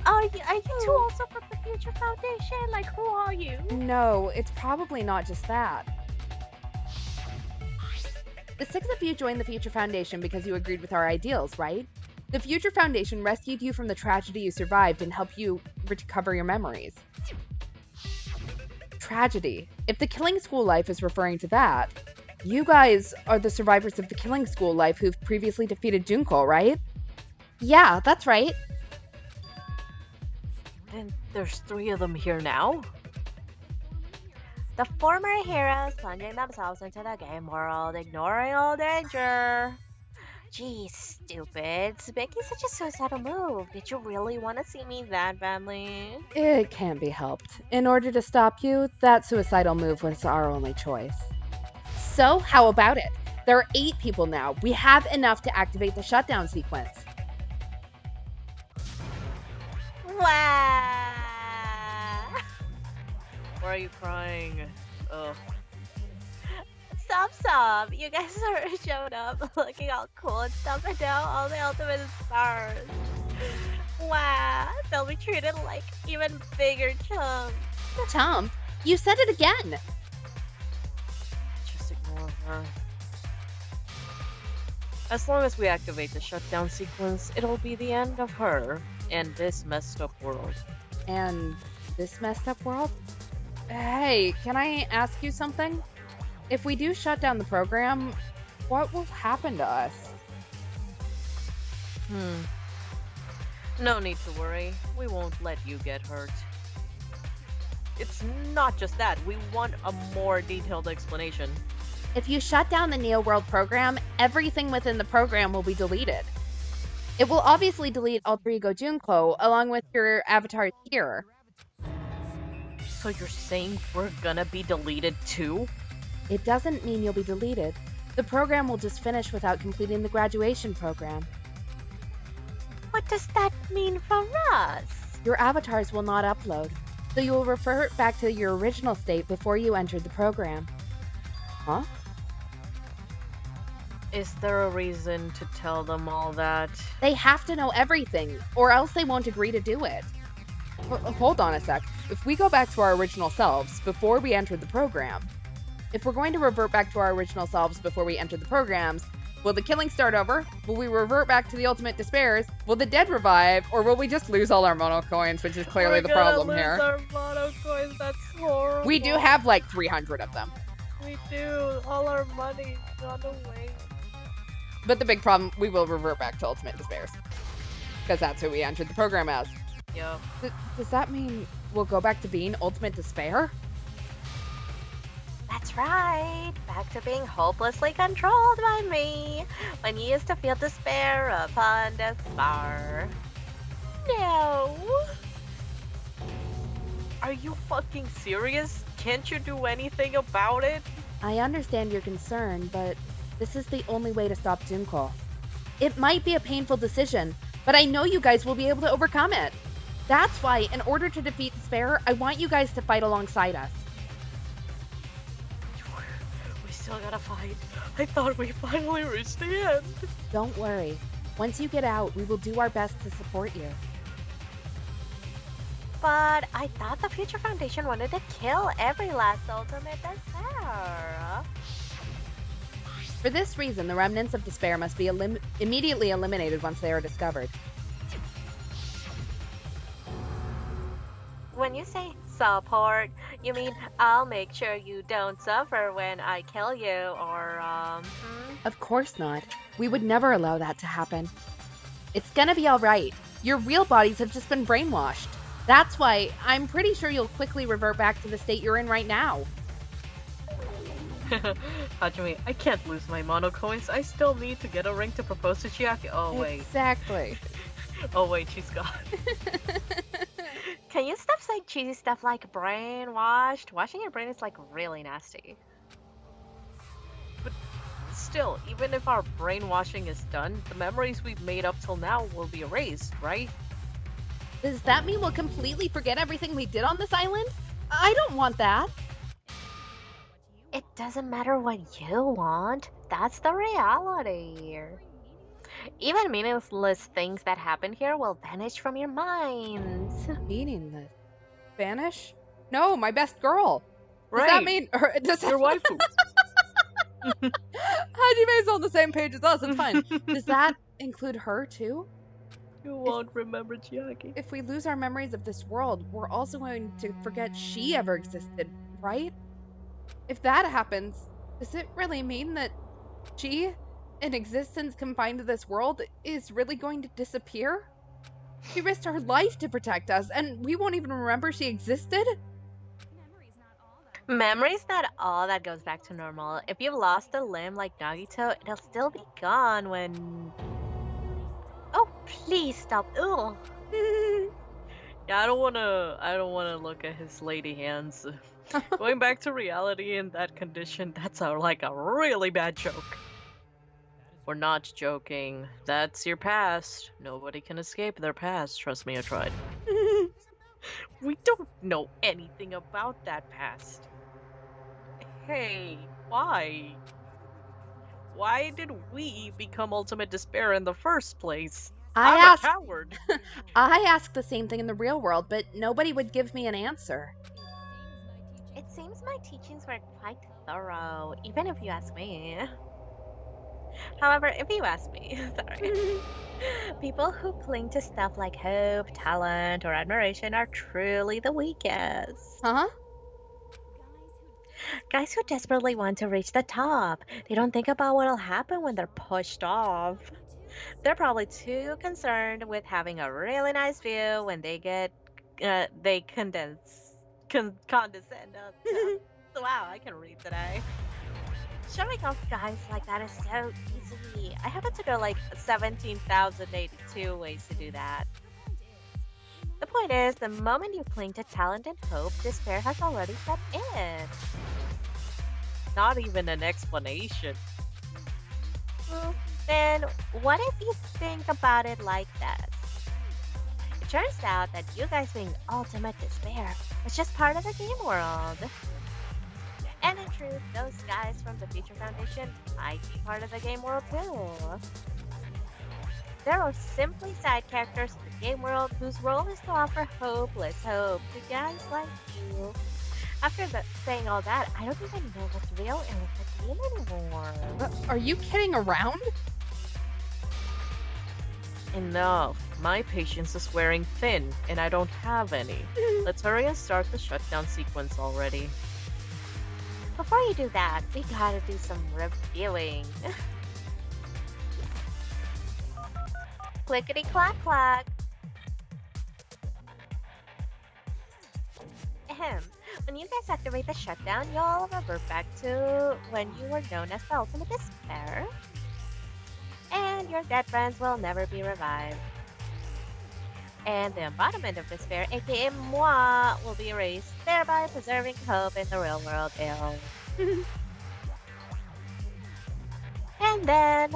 Are you two also from the Future Foundation? Like, who are you? No, it's probably not just that. The 6 of you joined the Future Foundation because you agreed with our ideals, right? The Future Foundation rescued you from the tragedy you survived and helped you recover your memories. Tragedy. If the Killing School life is referring to that, you guys are the survivors of the Killing School life who've previously defeated Junko, right? Yeah, that's right. Then there's 3 of them here now? The former heroes plunging themselves into the game world, ignoring all danger. Geez, stupid. Making such a suicidal move. Did you really want to see me that badly? It can't be helped. In order to stop you, that suicidal move was our only choice. So, how about it? There are 8 people now. We have enough to activate the shutdown sequence. Wow! Why are you crying? Ugh. Stop. You guys are showed up looking all cool and stuff, and now all the ultimate stars. Wow, they'll be treated like even bigger chumps. Tom, you said it again. Just ignore her. As long as we activate the shutdown sequence, it'll be the end of her and this messed up world. And this messed up world? Hey, can I ask you something? If we do shut down the program, what will happen to us? No need to worry. We won't let you get hurt. It's not just that. We want a more detailed explanation. If you shut down the Neo World program, everything within the program will be deleted. It will obviously delete Alter Ego Junko, along with your avatar's here. So you're saying we're gonna be deleted too? It doesn't mean you'll be deleted. The program will just finish without completing the graduation program. What does that mean for us? Your avatars will not upload, so you will revert back to your original state before you entered the program. Huh? Is there a reason to tell them all that? They have to know everything, or else they won't agree to do it. Hold on a sec. If we go back to our original selves before we entered the program, if we're going to revert back to our original selves before we enter the programs, will the killing start over? Will we revert back to the ultimate despairs? Will the dead revive? Or will we just lose all our mono coins, which is clearly the problem here? Our mono coins. That's horrible. We do have like 300 of them. We do. All our money gone away. But the big problem, we will revert back to ultimate despairs. Because that's who we entered the program as. Yeah. Does that mean we'll go back to being ultimate despair? That's right. Back to being hopelessly controlled by me when you used to feel despair upon despair. No. Are you fucking serious? Can't you do anything about it? I understand your concern, but this is the only way to stop Junko. It might be a painful decision, but I know you guys will be able to overcome it. That's why, in order to defeat despair, I want you guys to fight alongside us. We still gotta fight. I thought we finally reached the end. Don't worry. Once you get out, we will do our best to support you. But I thought the Future Foundation wanted to kill every last ultimate despair. For this reason, the remnants of despair must be immediately eliminated once they are discovered. When you say support, you mean I'll make sure you don't suffer when I kill you, or Of course not. We would never allow that to happen. It's gonna be alright. Your real bodies have just been brainwashed. That's why I'm pretty sure you'll quickly revert back to the state you're in right now. Hajime, I can't lose my mono coins. I still need to get a ring to propose to Chiaki. Oh wait. Exactly. Oh wait, she's gone. Can you stop saying cheesy stuff like brainwashed? Washing your brain is like really nasty. But still, even if our brainwashing is done, the memories we've made up till now will be erased, right? Does that mean we'll completely forget everything we did on this island? I don't want that. It doesn't matter what you want. That's the reality. Even meaningless things that happen here will vanish from your minds. Meaningless. Vanish? No, my best girl. Does Right. that mean does Your waifu. Hajime's on the same page as us, it's fine. Does that include her too? You won't remember Chiaki. If we lose our memories of this world, we're also going to forget she ever existed, right? If that happens, does it really mean that she, an existence confined to this world, is really going to disappear? She risked her life to protect us, and we won't even remember she existed? Memory's not all that goes back to normal. If you've lost a limb like Nagito, it'll still be gone when... Oh, please stop. Ugh. Yeah, I don't wanna look at his lady hands. Going back to reality in that condition, that's like a really bad joke. We're not joking. That's your past. Nobody can escape their past. Trust me, I tried. We don't know anything about that past. Hey, why? Why did we become Ultimate Despair in the first place? I'm a coward. I asked the same thing in the real world, but nobody would give me an answer. It seems my teachings were quite thorough, even if you ask me. However, if you ask me, sorry. People who cling to stuff like hope, talent, or admiration are truly the weakest. Huh? Guys who desperately want to reach the top. They don't think about what'll happen when they're pushed off. They're probably too concerned with having a really nice view when they condescend. Wow, I can read today. Showing off guys like that is so easy. I happen to know like 17,082 ways to do that. The point is, the moment you cling to talent and hope, despair has already set in. Not even an explanation. Then, what if you think about it like this? It turns out that you guys being ultimate despair is just part of the game world. And in truth, those guys from the Future Foundation might be part of the game world too. There are simply side characters in the game world whose role is to offer hopeless hope to guys like you. After saying all that, I don't even know what's real and what's a game anymore. Are you kidding around? Enough. My patience is wearing thin, and I don't have any. Let's hurry and start the shutdown sequence already. Before you do that, we gotta do some reviewing. Clickety clack clack. Ahem. When you guys activate the shutdown, you'll revert back to when you were known as the Ultimate Despair. And your dead friends will never be revived. And the embodiment of despair, aka moi, will be erased, thereby preserving hope in the real world. And then,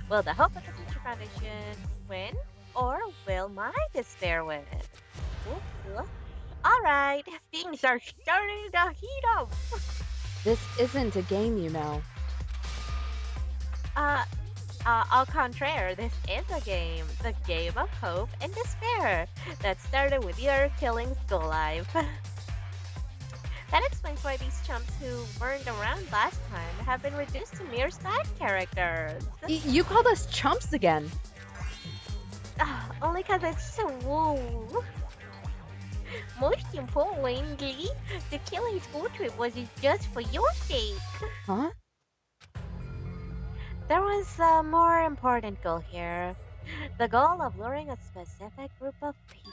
will the hope of the Future Foundation win, or will my despair win? Alright, things are starting to heat up. This isn't a game, you know. Au contraire, this is a game. The game of hope and despair that started with your killing school life. That explains why these chumps who weren't around last time have been reduced to mere side characters. You called us chumps again. Only because it's so woo. Most importantly, the killing school trip wasn't just for your sake. Huh? There was a more important goal here. The goal of luring a specific group of people.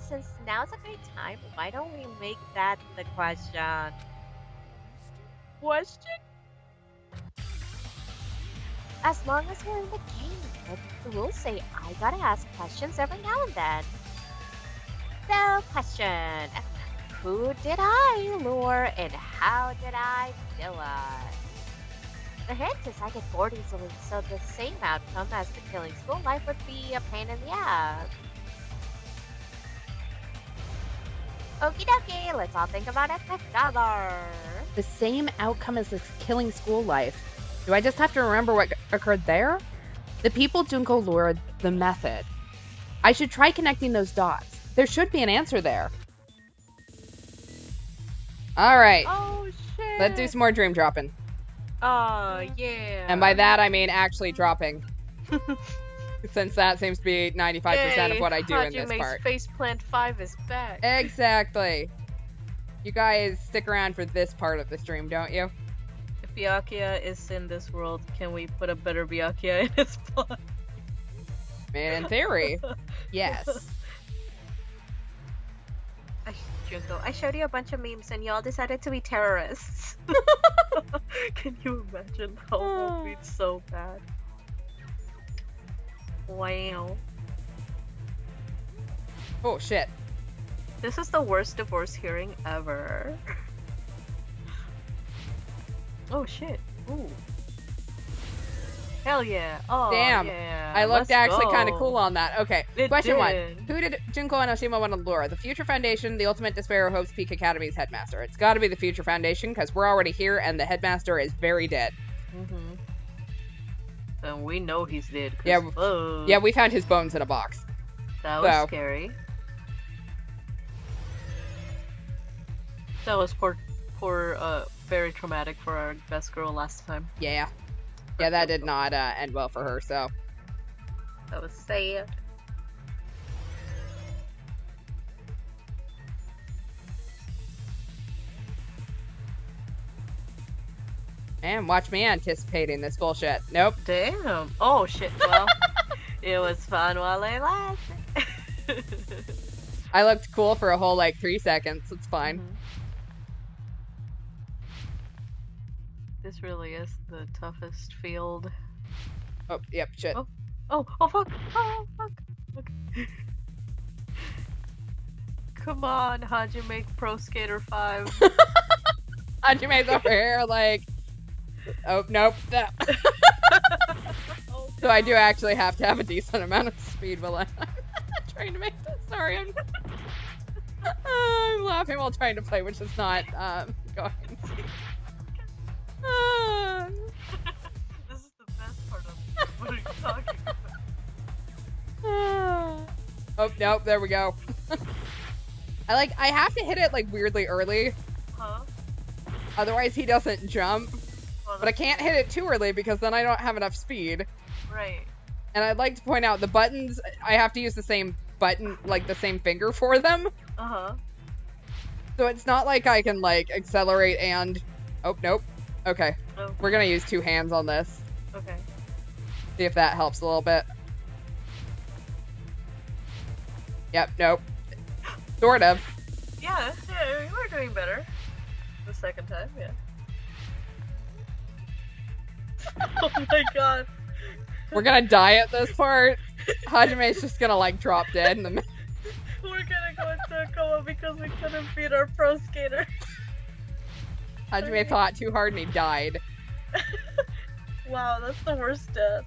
Since now's a great time, why don't we make that the question? Question? As long as we're in the game, the rules say I gotta ask questions every now and then. So, question. Who did I lure and how did I do it? The hint is I get bored easily, so the same outcome as the killing school life would be a pain in the ass. Okie dokie, let's all think about it together. The same outcome as the killing school life. Do I just have to remember what occurred there? The people Junko lured, the method. I should try connecting those dots. There should be an answer there. Alright, Oh shit! let's do some more dream dropping. Oh yeah. And by that I mean actually dropping. Since that seems to be 95% of what I do in this part. Faceplant 5 is back. Exactly. You guys stick around for this part of the stream, don't you? If Byakuya is in this world, can we put a better Byakuya in his plot? Man, in theory, yes. Junko, I showed you a bunch of memes and y'all decided to be terrorists. Can you imagine how that would be so bad? Wow. Oh shit. This is the worst divorce hearing ever. Oh shit. Ooh. Hell yeah. Oh Damn. yeah. I looked Let's actually go. kind of cool on that. Okay. It Question did. 1. Who did Junko and Oshima want to lure? The Future Foundation, the Ultimate Despair, or Hope's Peak Academy's headmaster? It's got to be the Future Foundation because we're already here and the headmaster is very dead. Mm-hmm. And we know he's dead. Yeah, Yeah, we found his bones in a box. that was so. scary. That was very traumatic for our best girl last time. Yeah. Yeah, that did not end well for her, so. That was sad. And watch me anticipating this bullshit. Nope. Damn. Oh shit. Well, it was fun while it lasted. I looked cool for a whole, like, 3 seconds. It's fine. Mhm. This really is the toughest field. Oh, yep, shit. Oh. Oh fuck. Oh fuck. Okay. Come on, how'd you make Pro Skater 5? Hajime's over here, like... Oh, nope. Oh, So I do actually have to have a decent amount of speed while I'm trying to make this. Sorry, I'm laughing while trying to play, which is not going. This is the best part of it. What are you talking about? Oh, nope, there we go. I have to hit it, like, weirdly early. Huh? Otherwise, he doesn't jump. Well, But I can't hit it too early because then I don't have enough speed. Right. And I'd like to point out the buttons, I have to use the same button, like the same finger for them. Uh-huh. So it's not like I can, like, accelerate and... Oh, nope. Okay. Oh, We're gonna use 2 hands on this. okay. See if that helps a little bit. Yep, nope. Sort of. Yeah, you were doing better. The second time, yeah. Oh my god. We're gonna die at this part. Hajime's just gonna, like, drop dead in the middle. We're gonna go into a coma because we couldn't beat our pro skater. Hajime thought too hard and he died. Wow, that's the worst death.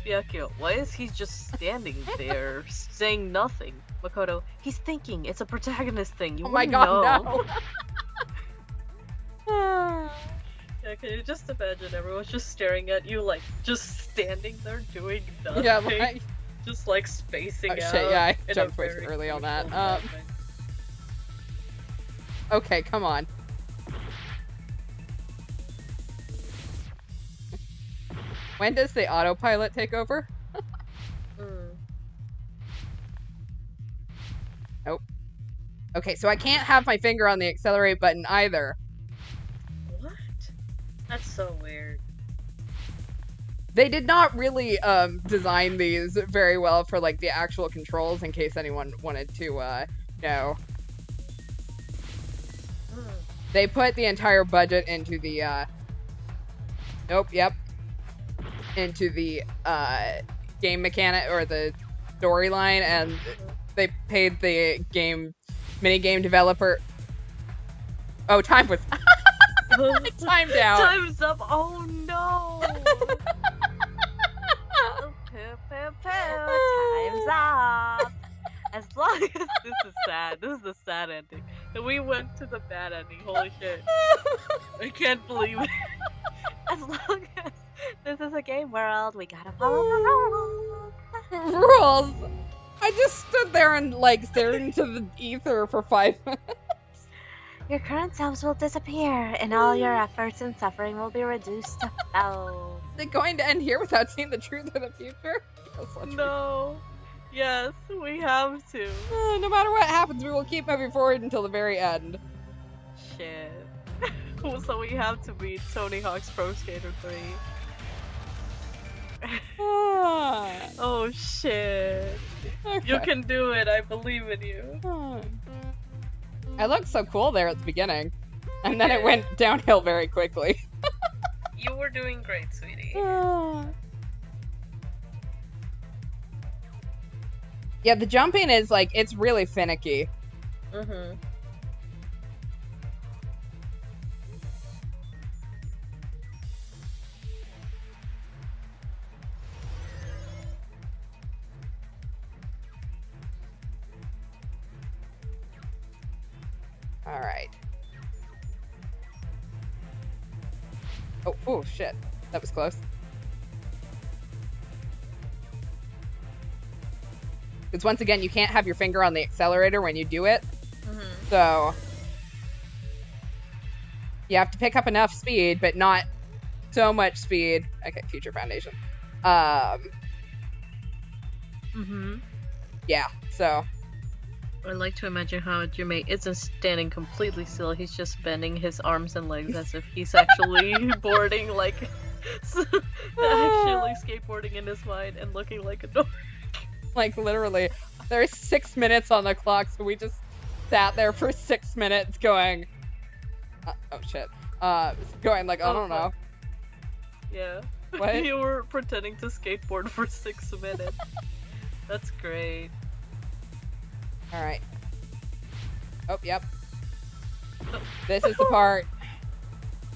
Byakyo, why is he just standing there saying nothing? Makoto, he's thinking. It's a protagonist thing. You Oh my wouldn't god, know. no. Yeah, can you just imagine everyone's just staring at you, like, just standing there doing nothing? Yeah, like... Just, like, spacing Oh out. shit, yeah, I in a jumped way too very early on that. crucial moment. Okay, come on. When does the autopilot take over? Nope. Okay, so I can't have my finger on the accelerate button either. What? That's so weird. They did not really design these very well for, like, the actual controls, in case anyone wanted to know. They put the entire budget into the nope, yep. Into the game mechanic or the storyline, and they paid the mini-game developer. Oh, time was I timed out. Time's up. Oh no. Time's up. As long as this is sad. This is the sad ending. And we went to the bad ending. Holy shit. I can't believe it. As long as this is a game world, we gotta follow the rules. Rules. I just stood there and, like, stared into the ether for 5 minutes. Your current selves will disappear, and all your efforts and suffering will be reduced to foul. Is it going to end here without seeing the truth of the future? No. Yes, we have to. No matter what happens, we will keep moving forward until the very end. Shit. So we have to beat Tony Hawk's Pro Skater 3. Oh shit. Okay. You can do it, I believe in you. I looked so cool there at the beginning, and then it went downhill very quickly. You were doing great, sweetie. Yeah, the jumping is, like, it's really finicky. Mm-hmm. Alright. Oh, shit. That was close. Because once again, you can't have your finger on the accelerator when you do it. Mm-hmm. So you have to pick up enough speed, but not so much speed. Okay, Future Foundation. Mm-hmm. Yeah, so I like to imagine how Jermaine isn't standing completely still. He's just bending his arms and legs as if he's actually boarding, like actually skateboarding in his mind and looking like a dork. Like, literally, there's 6 minutes on the clock, so we just sat there for 6 minutes going, oh shit, going like, I don't know. Yeah. What? You were pretending to skateboard for 6 minutes. That's great. Alright. Oh, yep. This is the part.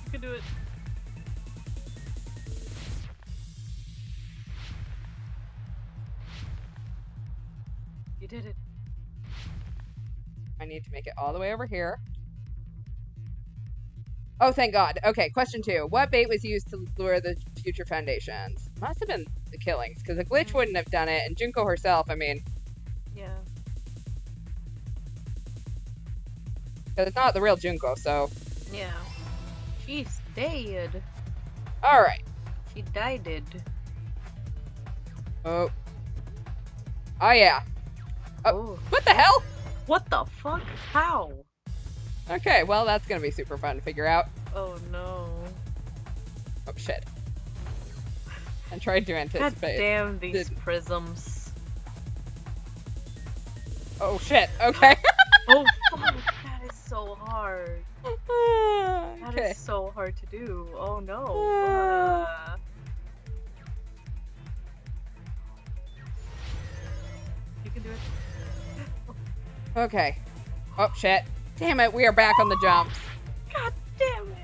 You can do it. You did it. I need to make it all the way over here. Oh, thank God. Okay, question 2. What bait was used to lure the future foundations? Must have been the killings, because a glitch wouldn't have done it, and Junko herself, I mean, Yeah. because it's not the real Junko, so. Yeah. She's dead. Alright. She died. Oh. Oh, yeah. Oh. What the hell? What the fuck? How? Okay, well, that's gonna be super fun to figure out. Oh no. Oh, shit. I tried to God anticipate. damn these Didn't. prisms. Oh, shit. Okay. Oh fuck, that is so hard. That Okay. is so hard to do. Oh no. You can do it. Okay. Oh, shit. Damn it, we are back on the jumps. God damn it.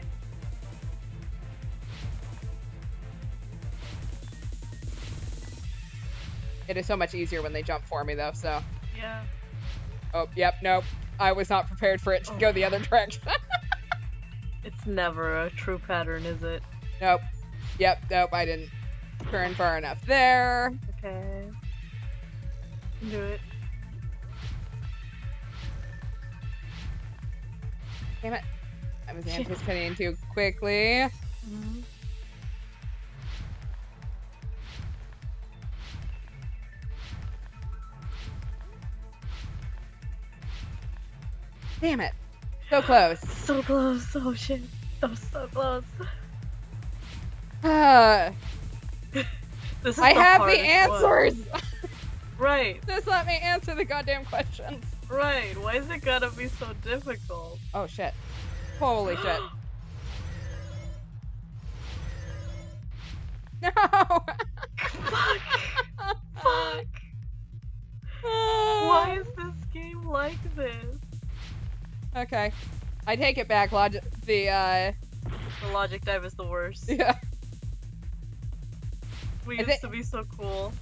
It is so much easier when they jump for me, though, so. Yeah. Oh, yep, nope. I was not prepared for it to go the other direction. It's never a true pattern, is it? Nope. Yep, nope, I didn't turn far enough there. Okay. You can do it. Damn it. I was anticipating too quickly. Damn it. So close. So close. Oh shit. That was so close. I This is have the hardest one. answers. Right. Just let me answer the goddamn questions. Right. Why is it gotta be so difficult? Oh shit. Holy shit. No. Fuck. Fuck. Why is this game like this? Okay. I take it back, The logic dive is the worst. yeah. We Is used it- to be so cool.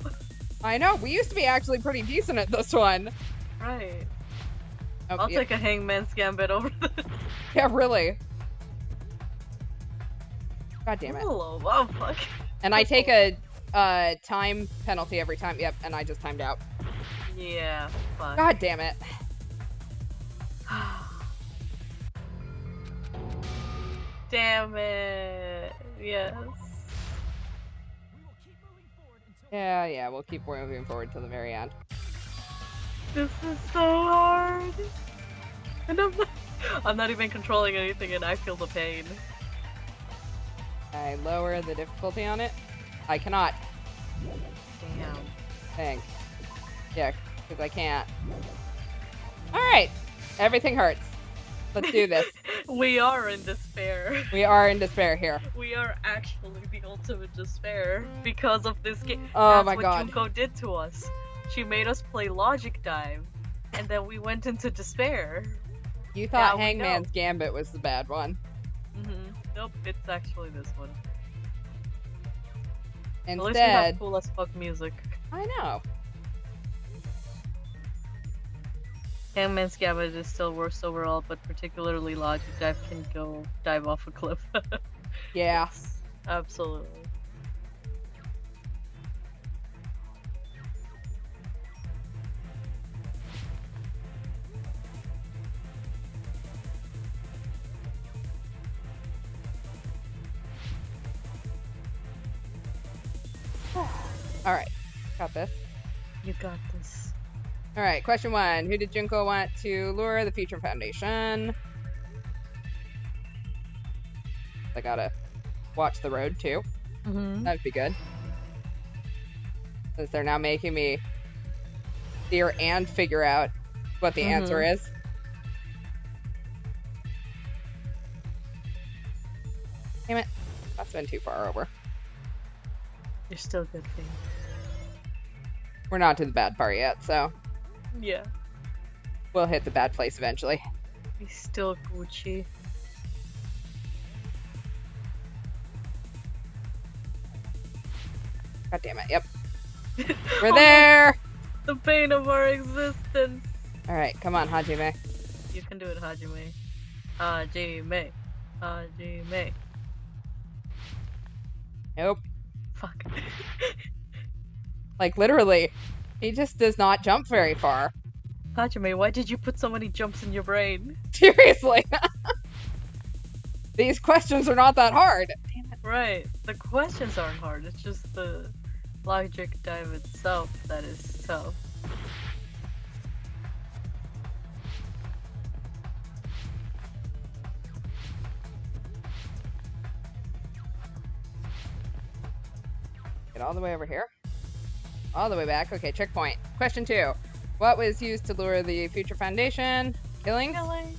I know, we used to be actually pretty decent at this one. Right. Oh, I'll yeah. take a hangman's gambit over this. Yeah, really. God damn it. Oh, oh fuck. And I take a time penalty every time. Yep, and I just timed out. Yeah, fuck. God damn it. Damn it. Yes. Yeah, we'll keep moving forward till the very end. This is so hard. And I'm not even controlling anything and I feel the pain. I lower the difficulty on it. I cannot. Damn. Thanks. Yeah, because I can't. Alright. Everything hurts. Let's do this. We are in despair. We are in despair here. We are actually the ultimate despair because of this game. Oh That's my what God. Junko did to us. She made us play Logic Dive, and then we went into despair. You thought Yeah, we know. Hangman's Gambit was the bad one. Nope, it's actually this one. At least we Instead, have cool as fuck music. I know. Hangman's Gambit is still worst overall, but particularly Logic Dive can go dive off a cliff. Yeah. Absolutely. Alright. Got this. You got this. Alright, question 1. Who did Junko want to lure? The Future Foundation. I gotta watch the road, too. Mm-hmm. That'd be good. Since they're now making me steer and figure out what the answer is. Damn it. That's been too far over. You're still good, Finn. We're not to the bad part yet, so Yeah. we'll hit the bad place eventually. He's still Gucci. God damn it. Yep. We're there! The pain of our existence. Alright, come on, Hajime. You can do it, Hajime. Hajime. Hajime. Nope. Fuck. Like, literally. He just does not jump very far. Hajime, why did you put so many jumps in your brain? Seriously. These questions are not that hard. Damn it. Right. The questions aren't hard, it's just the logic dive itself that is tough. Get all the way over here. All the way back. Okay, checkpoint. Question 2. What was used to lure the Future Foundation? Killing? Killing.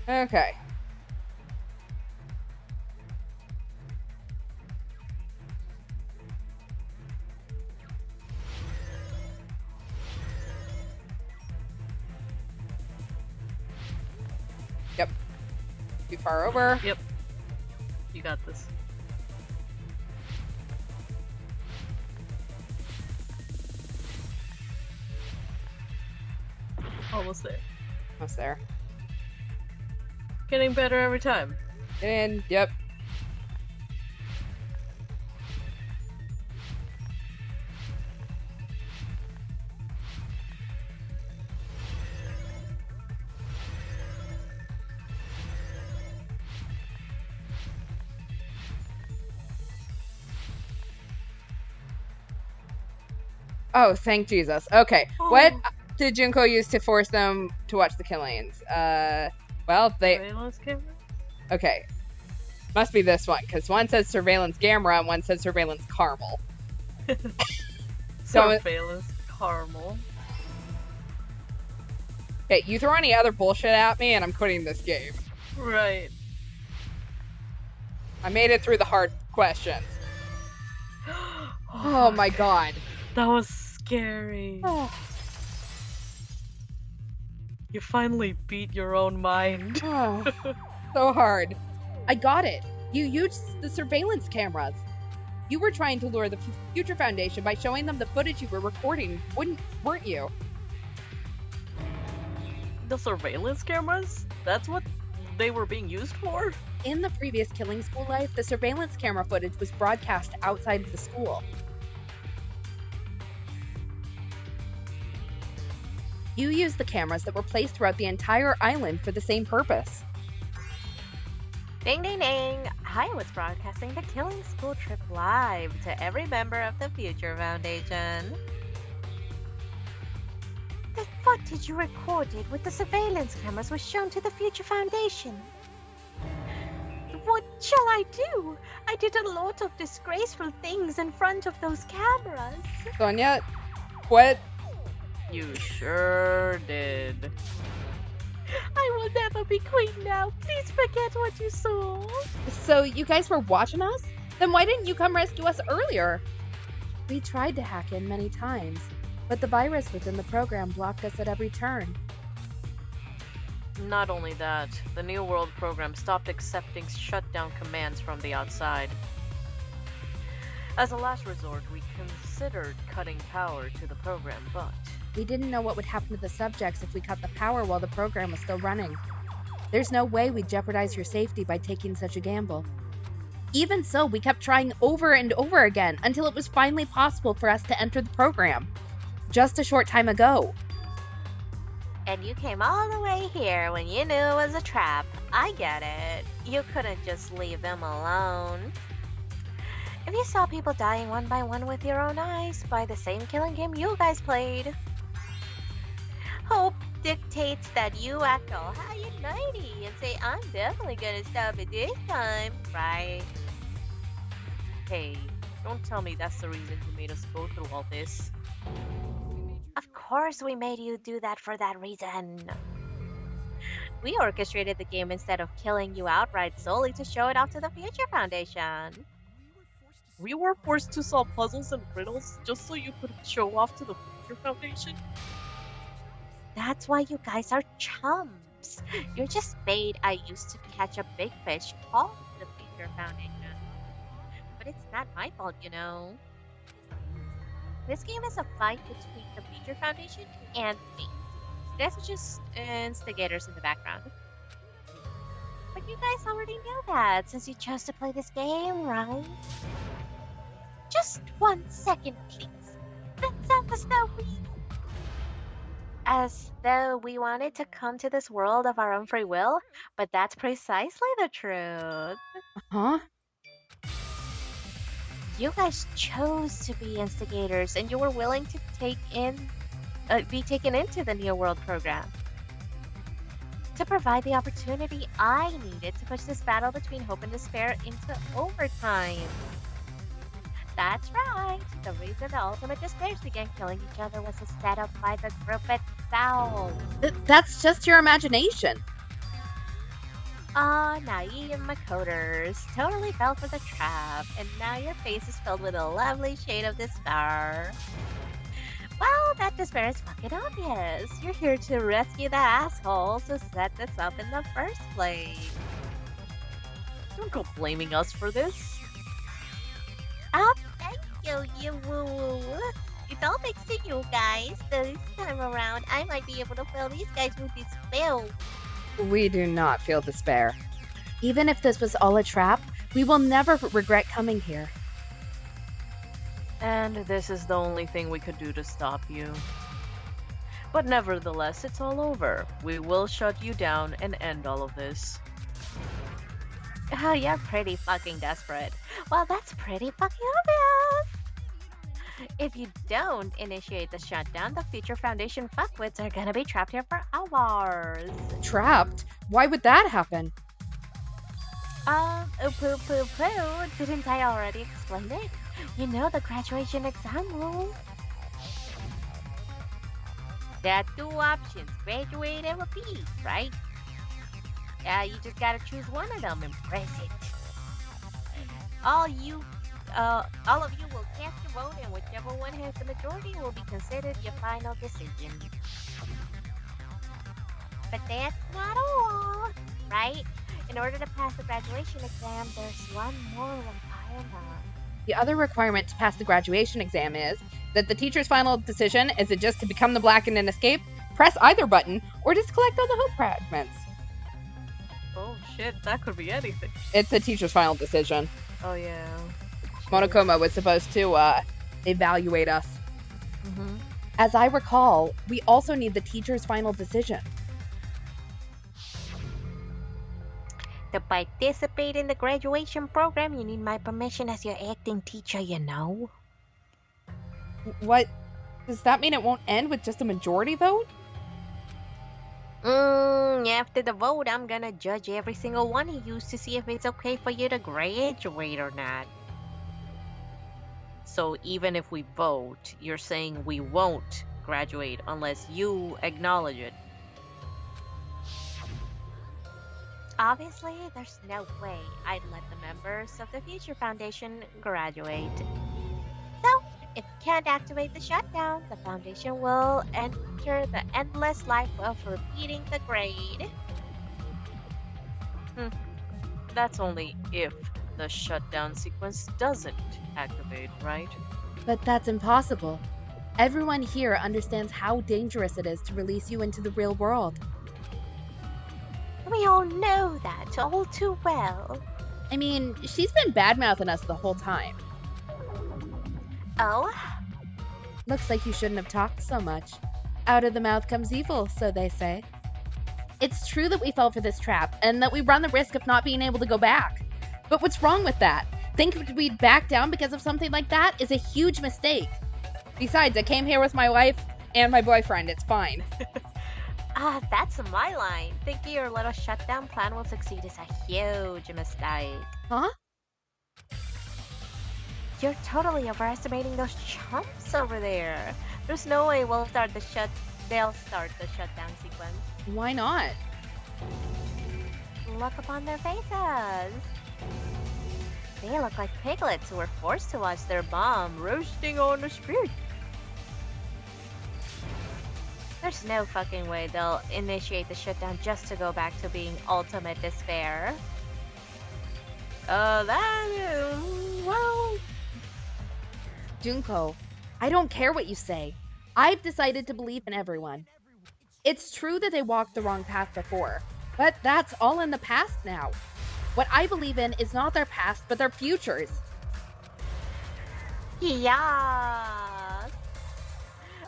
Okay. Yep. Too far over. Yep. You got this. Almost there. Almost there. Getting better every time. Get in. Yep. Oh, thank Jesus. Okay. What did Junko use to force them to watch the killings? Well, they... Surveillance camera? Okay. Must be this one, because one says surveillance camera and one says surveillance caramel. So- Surveillance caramel. Okay, you throw any other bullshit at me and I'm quitting this game. Right. I made it through the hard questions. Oh my god. That was scary. You finally beat your own mind. Oh, so hard. I got it. You used the surveillance cameras. You were trying to lure the Future Foundation by showing them the footage you were recording, weren't you? The surveillance cameras? That's what they were being used for? In the previous Killing School life, the surveillance camera footage was broadcast outside of the school. You used the cameras that were placed throughout the entire island for the same purpose. Ding ding ding! I was broadcasting the Killing School trip live to every member of the Future Foundation. The footage you recorded with the surveillance cameras was shown to the Future Foundation. What shall I do? I did a lot of disgraceful things in front of those cameras. Sonia, what? You sure did. I will never be queen now. Please forget what you saw. So you guys were watching us? Then why didn't you come rescue us earlier? We tried to hack in many times, but the virus within the program blocked us at every turn. Not only that, the New World program stopped accepting shutdown commands from the outside. As a last resort, we considered cutting power to the program, but We didn't know what would happen to the subjects if we cut the power while the program was still running. There's no way we'd jeopardize your safety by taking such a gamble. Even so, we kept trying over and over again until it was finally possible for us to enter the program. Just a short time ago. And you came all the way here when you knew it was a trap. I get it. You couldn't just leave them alone. If you saw people dying one by one with your own eyes by the same killing game you guys played, hope dictates that you act all high and mighty and say, I'm definitely gonna stop it this time, right? Hey, don't tell me that's the reason you made us go through all this. Of course we made you do that for that reason. We orchestrated the game instead of killing you outright solely to show it off to the Future Foundation. We were forced to solve puzzles and riddles just so you could show off to the Future Foundation? That's why you guys are chums. You're just bait I used to catch a big fish called the Future Foundation. But it's not my fault, you know. This game is a fight between the Future Foundation and me. There's just instigators in the background. But you guys already know that since you chose to play this game, right? Just 1 second, please. That sounds as though we wanted to come to this world of our own free will, but that's precisely the truth. Huh? You guys chose to be instigators, and you were willing to be taken into the Neo World program to provide the opportunity I needed to push this battle between hope and despair into overtime. That's right. The reason the ultimate despairs began killing each other was a setup by the group itself. That's just your imagination. Naive Makoters totally fell for the trap, and now your face is filled with a lovely shade of despair. Well, that despair is fucking obvious. You're here to rescue the assholes who set this up in the first place. Don't go blaming us for this. Oh, thank you, you woo-woo. It all thanks to you guys. This time around, I might be able to fill these guys with this spell. We do not feel despair. Even if this was all a trap, we will never regret coming here. And this is the only thing we could do to stop you. But nevertheless, it's all over. We will shut you down and end all of this. Oh, you're pretty fucking desperate. Well, that's pretty fucking obvious. If you don't initiate the shutdown, the Future Foundation fuckwits are gonna be trapped here for hours. Trapped? Why would that happen? Poo. Didn't I already explain it? You know the graduation exam rule. There are 2 options, graduate and repeat, right? Yeah, you just gotta choose one of them and press it. All of you will cast your vote, and whichever one has the majority will be considered your final decision. But that's not all, right? In order to pass the graduation exam, there's one more requirement. The other requirement to pass the graduation exam is that the teacher's final decision is it just to become the Blackened and escape, press either button, or just collect all the hope fragments. Oh shit, that could be anything. It's the teacher's final decision. Oh yeah. Monokuma was supposed to evaluate us. Mm-hmm. As I recall, we also need the teacher's final decision. To participate in the graduation program, you need my permission as your acting teacher, you know. What? Does that mean it won't end with just a majority vote? After the vote, I'm gonna judge every single one of you to see if it's okay for you to graduate or not. So even if we vote, you're saying we won't graduate unless you acknowledge it. Obviously, there's no way I'd let the members of the Future Foundation graduate. So, if you can't activate the shutdown, the Foundation will enter the endless life of repeating the grade. That's only if the shutdown sequence doesn't activate, right? But that's impossible. Everyone here understands how dangerous it is to release you into the real world. We all know that all too well. I mean, she's been bad-mouthing us the whole time. Oh? Looks like you shouldn't have talked so much. Out of the mouth comes evil, so they say. It's true that we fell for this trap, and that we run the risk of not being able to go back. But what's wrong with that? think we'd back down because of something like that is a huge mistake. Besides, I came here with my wife and my boyfriend. It's fine. That's my line. Thinking your little shutdown plan will succeed is a huge mistake. Huh? You're totally overestimating those chumps over there. There's no way they'll start the shutdown sequence. Why not? Look upon their faces. They look like piglets who were forced to watch their mom roasting on the spit. There's no fucking way they'll initiate the shutdown just to go back to being ultimate despair. Well... Junko, I don't care what you say. I've decided to believe in everyone. It's true that they walked the wrong path before, but that's all in the past now. What I believe in is not their past, but their futures. Yeah.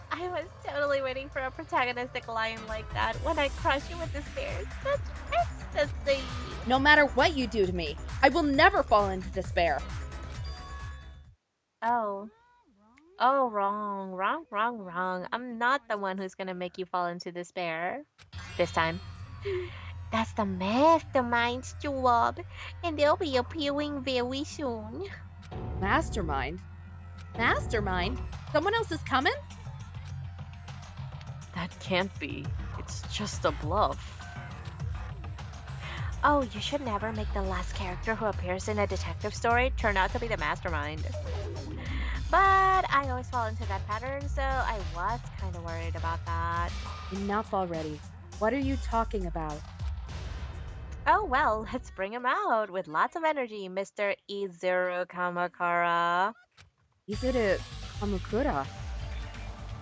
I was totally waiting for a protagonistic line like that when I crush you with the stairs. That's ecstasy. No matter what you do to me, I will never fall into despair. Oh, wrong. I'm not the one who's gonna make you fall into despair. This time. That's the mastermind's job, and they'll be appearing very soon. Mastermind? Mastermind? Someone else is coming? That can't be. It's just a bluff. Oh, you should never make the last character who appears in a detective story turn out to be the mastermind. But I always fall into that pattern, so I was kind of worried about that. Enough already. What are you talking about? Oh well, let's bring him out with lots of energy, Mr. Izuru Kamakura. Izuru Kamukura.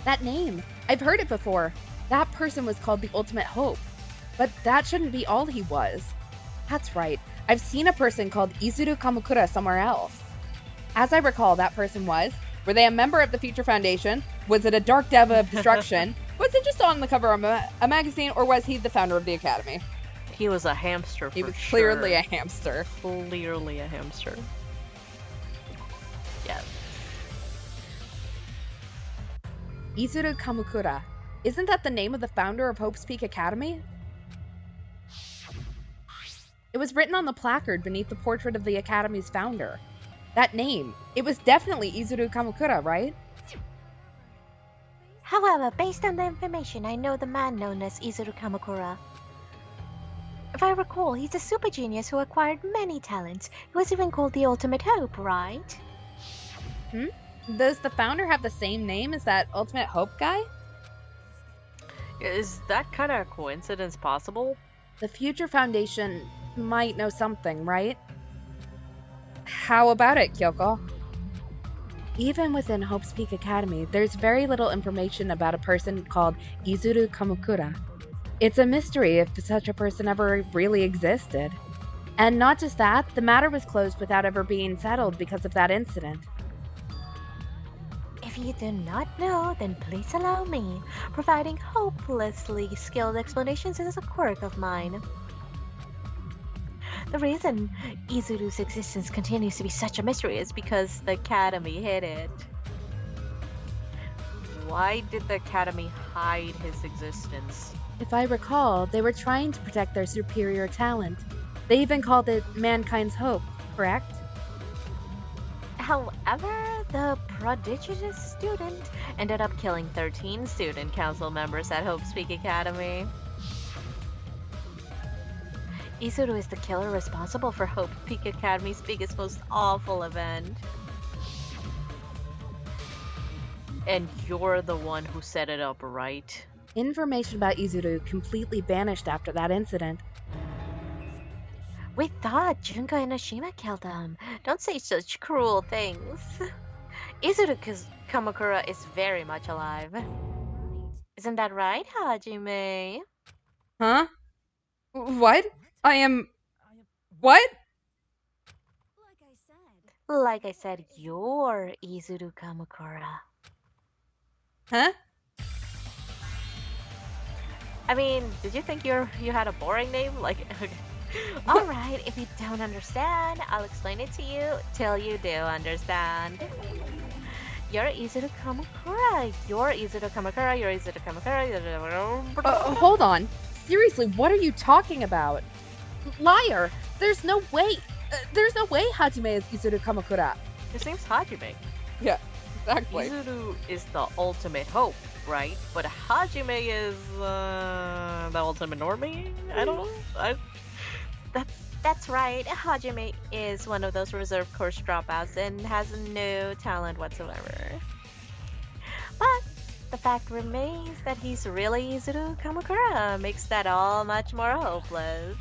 That name. I've heard it before. That person was called the Ultimate Hope. But that shouldn't be all he was. That's right. I've seen a person called Izuru Kamukura somewhere else. As I recall, that person were they a member of the Future Foundation? Was it a dark dev of destruction? Was it just on the cover of a magazine, or was he the founder of the Academy? He was a hamster for He was sure. clearly a hamster. Clearly a hamster. Yeah. Izuru Kamukura. Isn't that the name of the founder of Hope's Peak Academy? It was written on the placard beneath the portrait of the Academy's founder. That name. It was definitely Izuru Kamukura, right? However, based on the information, I know the man known as Izuru Kamakura. If I recall, he's a super genius who acquired many talents. He was even called the Ultimate Hope, right? Does the founder have the same name as that Ultimate Hope guy? Is that kind of coincidence possible? The Future Foundation might know something, right? How about it, Kyoko? Even within Hope's Peak Academy, there's very little information about a person called Izuru Kamukura. It's a mystery if such a person ever really existed. And not just that, the matter was closed without ever being settled because of that incident. If you do not know, then please allow me. Providing hopelessly skilled explanations is a quirk of mine. The reason Izuru's existence continues to be such a mystery is because the Academy hid it. Why did the Academy hide his existence? If I recall, they were trying to protect their superior talent. They even called it Mankind's Hope, correct? However, the prodigious student ended up killing 13 student council members at Hope's Peak Academy. Izuru is the killer responsible for Hope Peak Academy's biggest, most awful event. And you're the one who set it up, right? Information about Izuru completely vanished after that incident. We thought Junko and Ashima killed him. Don't say such cruel things. Izuru Kamakura is very much alive. Isn't that right, Hajime? Huh? What? I am... What? Like I said, you're Izuru Kamakura. Huh? I mean, did you think you had a boring name? Like, Alright, if you don't understand, I'll explain it to you till you do understand. You're Izuru Kamakura. You're Izuru Kamakura. You're Izuru Kamakura. Hold on. Seriously, what are you talking about? Liar! There's no way Hajime is Izuru Kamakura. His name's Hajime. Yeah, exactly. Izuru is the ultimate hope, right? But Hajime is the ultimate normie? I don't know. That's right. Hajime is one of those reserve course dropouts and has no talent whatsoever. But the fact remains that he's really Izuru Kamakura makes that all much more hopeless.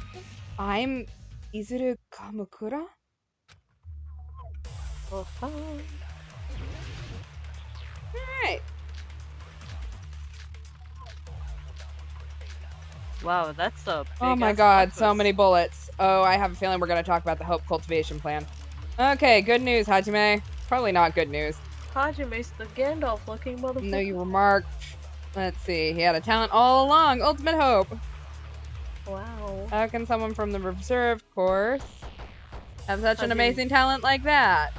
I'm Izuru Kamakura? Alright. Wow, that's a big Oh my ass god, plot so twist. many bullets. Oh, I have a feeling we're gonna talk about the Hope Cultivation Plan. Okay, good news, Hajime. Probably not good news. Hajime's the Gandalf looking motherfucker. No, you remarked. Let's see, he had a talent all along. Ultimate Hope. Wow. How can someone from the reserve course have such an Hajime- amazing talent like that?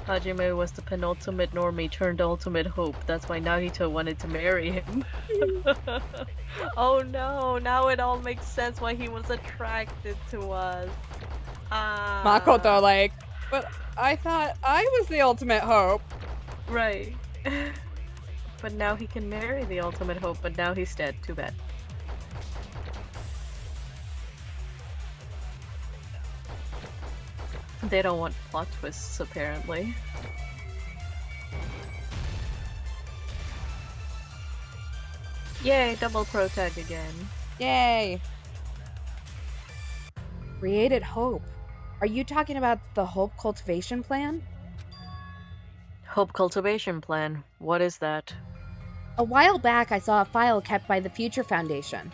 Hajime was the penultimate normie turned ultimate hope. That's why Nagito wanted to marry him. Oh no, now it all makes sense why he was attracted to us. Makoto, like, but I thought I was the ultimate hope. Right. But now he can marry the ultimate hope, but now he's dead. Too bad. They don't want plot twists, apparently. Yay, double pro tag again. Yay! Created Hope. Are you talking about the Hope Cultivation Plan? Hope cultivation plan. What is that? A while back, I saw a file kept by the Future Foundation.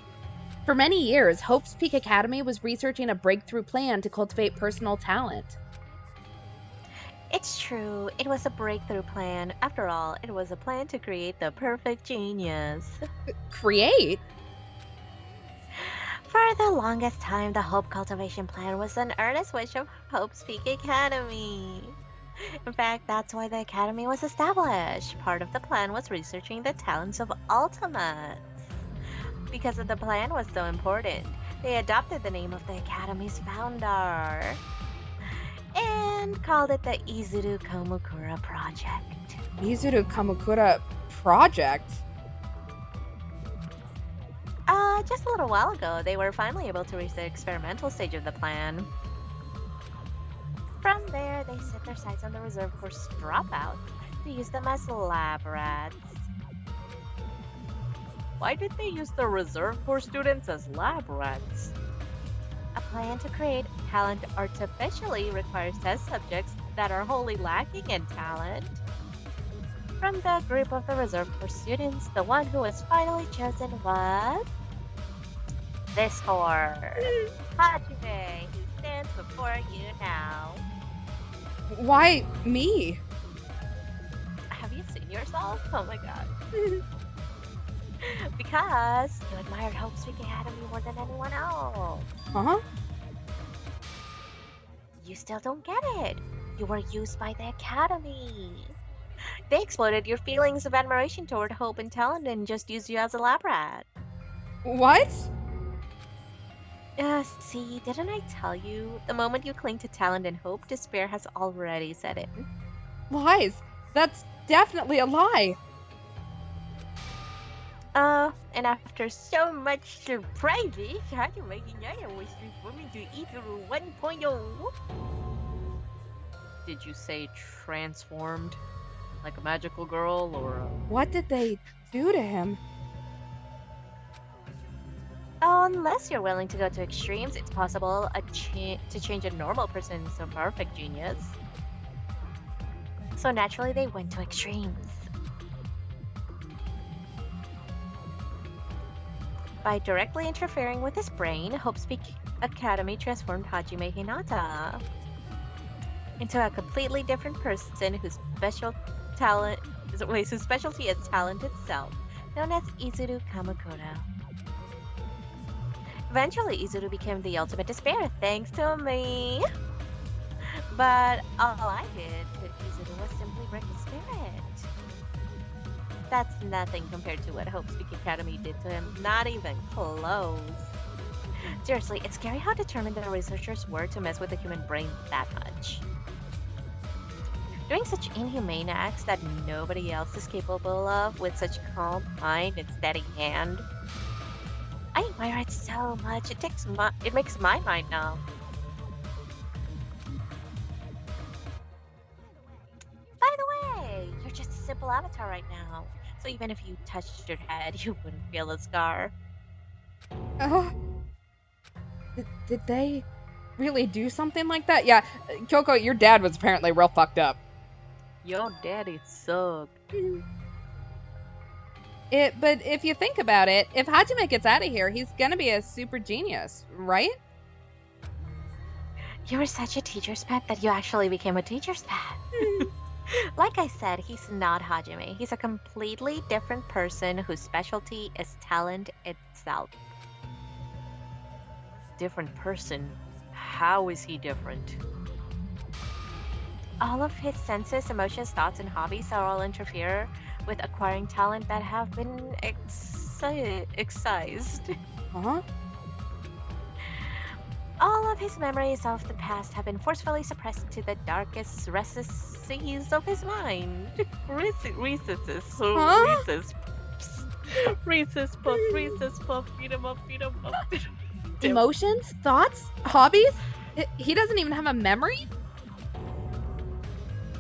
For many years, Hope's Peak Academy was researching a breakthrough plan to cultivate personal talent. It's true, it was a breakthrough plan. After all, it was a plan to create the perfect genius. Create? For the longest time, the Hope Cultivation Plan was an earnest wish of Hope's Peak Academy. In fact, that's why the Academy was established. Part of the plan was researching the talents of Ultimates. Because the plan was so important, they adopted the name of the Academy's founder and called it the Izuru Kamakura Project. Izuru Kamakura Project? Just a little while ago, they were finally able to reach the experimental stage of the plan. From there, they set their sights on the reserve course dropouts to use them as lab rats. Why did they use the reserve corps students as lab rats? A plan to create talent artificially requires test subjects that are wholly lacking in talent. From the group of the reserve corps students, the one who was finally chosen was this horse, Hajime, who stands before you now. Why me? Have you seen yourself? Oh my god. Because you admired Hope's Peak Academy more than anyone else. Huh? You still don't get it. You were used by the Academy. They exploited your feelings of admiration toward Hope and talent and just used you as a lab rat. What? See, didn't I tell you? The moment you cling to talent and hope, despair has already set in. Lies. That's definitely a lie. And after so much surprises, Hajime Hinata was transformed into Izuru 1.0. Did you say transformed? Like a magical girl or a... What did they do to him? Unless you're willing to go to extremes, it's possible to change a normal person into a perfect genius. So naturally, they went to extremes. By directly interfering with his brain, Hope's Peak Academy transformed Hajime Hinata into a completely different person whose whose specialty is talent itself, known as Izuru Kamakura. Eventually, Izuru became the ultimate despair, thanks to me. But all I did to Izuru was simply break his spirit. That's nothing compared to what Hope Speak Academy did to him. Not even close. Seriously, it's scary how determined the researchers were to mess with the human brain that much. Doing such inhumane acts that nobody else is capable of with such calm mind and steady hand. I admire it so much. It makes my mind numb. By the way, you're just a simple avatar right now. So even if you touched your head, you wouldn't feel a scar. Did they really do something like that? Yeah, Kyoko, your dad was apparently real fucked up. Your daddy sucked. But if you think about it, if Hajime gets out of here, he's gonna be a super genius, right? You were such a teacher's pet that you actually became a teacher's pet. Like I said, he's not Hajime. He's a completely different person whose specialty is talent itself. Different person? How is he different? All of his senses, emotions, thoughts, and hobbies are all interfere with acquiring talent that have been excised. Huh? All of his memories of the past have been forcefully suppressed into the darkest recesses of his mind. Recesses. Huh? Recess puff, beat him up. Emotions? Thoughts? Hobbies? He doesn't even have a memory?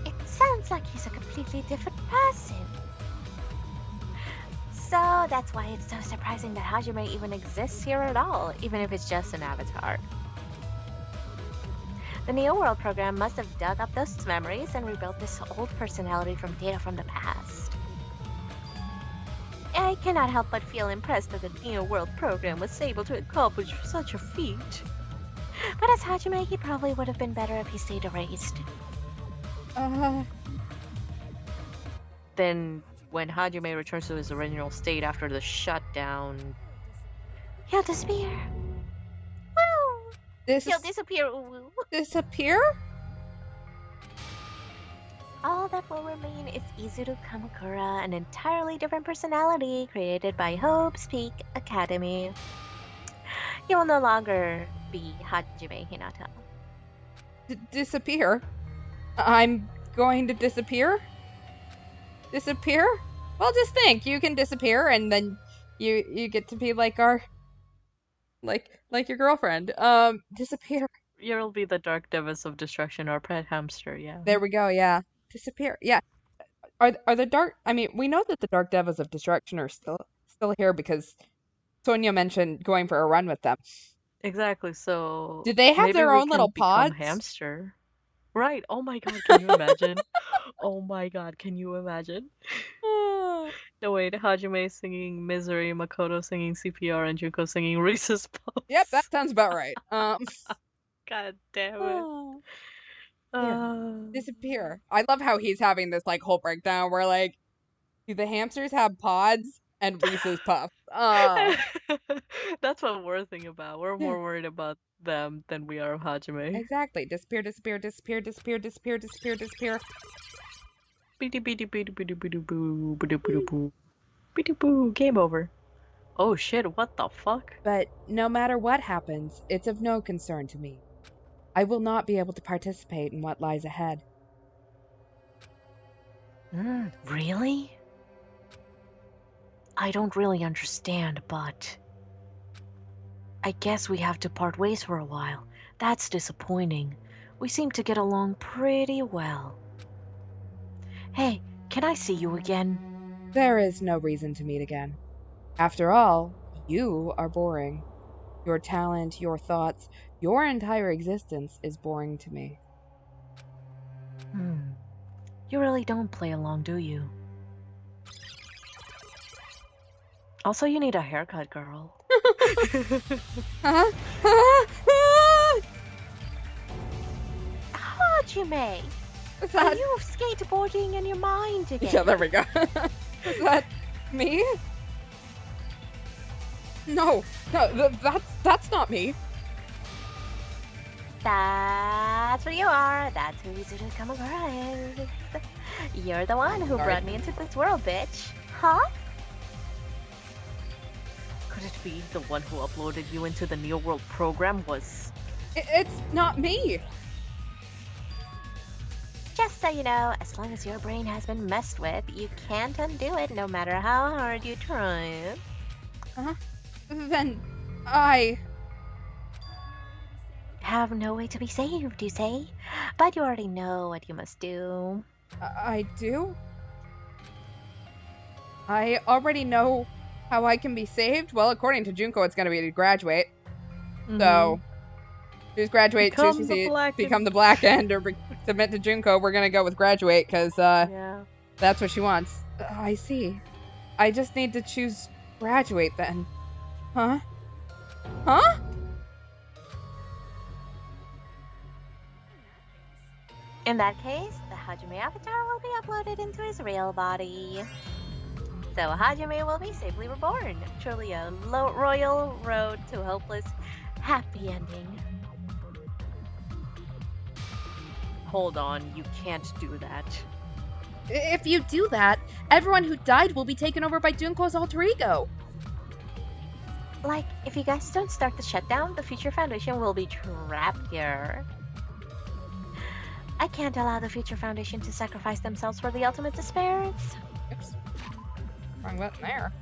It sounds like he's a completely different person. So that's why it's so surprising that Hajime even exists here at all, even if it's just an avatar. The Neo World program must have dug up those memories and rebuilt this old personality from data from the past. I cannot help but feel impressed that the Neo World program was able to accomplish such a feat. But as Hajime, he probably would have been better if he stayed erased. Then, when Hajime returns to his original state after the shutdown, He'll disappear. Woo! He'll disappear. Woo. Disappear? All that will remain is Izuru Kamakura, an entirely different personality created by Hope's Peak Academy. He will no longer be Hajime Hinata. Disappear? I'm going to disappear? Disappear? Well, just think, you can disappear and then you get to be like our like your girlfriend. Disappear. you'll be the Dark Devas of Destruction or Pet Hamster, yeah. There we go, yeah. Disappear. Yeah. Are the dark I mean, we know that the Dark Devas of Destruction are still here because Sonia mentioned going for a run with them. Exactly, so Do they have maybe their we own little can become pods? hamster. Right, oh my god, can you imagine? Oh my god, can you imagine? No wait, Hajime singing Misery, Makoto singing CPR, and Junko singing Reese's Puffs. Yep, that sounds about right. God damn it. Disappear. I love how he's having this like whole breakdown where like, do the hamsters have pods and Reese's Puffs? That's what we're thinking about. We're more worried about them than we are of Hajime. Exactly. Disappear, disappear, disappear, disappear, disappear, disappear, disappear. Beady beady beady beady beady boo beady beady boo. Beady boo. Game over. Oh shit, what the fuck? But no matter what happens, it's of no concern to me. I will not be able to participate in what lies ahead. Really? I don't really understand, but I guess we have to part ways for a while. That's disappointing. We seem to get along pretty well. Hey, can I see you again? There is no reason to meet again. After all, you are boring. Your talent, your thoughts, your entire existence is boring to me. You really don't play along, do you? Also, you need a haircut, girl. Hajime! Are you skateboarding in your mind again? Yeah, there we go. Is that me? No, that's not me. That's what you are. That's who used to come across. You're the one who Sorry. brought me into this world, bitch. Huh? Could it be the one who uploaded you into the Neo World program was... It's not me. Just so you know, as long as your brain has been messed with, you can't undo it no matter how hard you try. Then I Have no way to be saved, you say? But you already know what you must do. I do. I already know how I can be saved. Well, according to Junko, it's gonna be to graduate. So choose graduate, Become choose the proceed, black become the black end, or submit to Junko. We're gonna go with graduate because Yeah. that's what she wants. I see. I just need to choose graduate then. Huh? Huh? In that case, the Hajime avatar will be uploaded into his real body. So Hajime will be safely reborn. Truly a royal road to hopeless happy ending. Hold on, you can't do that. If you do that, everyone who died will be taken over by Junko's alter ego. Like, if you guys don't start the shutdown, the Future Foundation will be trapped here. I can't allow the Future Foundation to sacrifice themselves for the ultimate despairs. Oops. Wrong button there.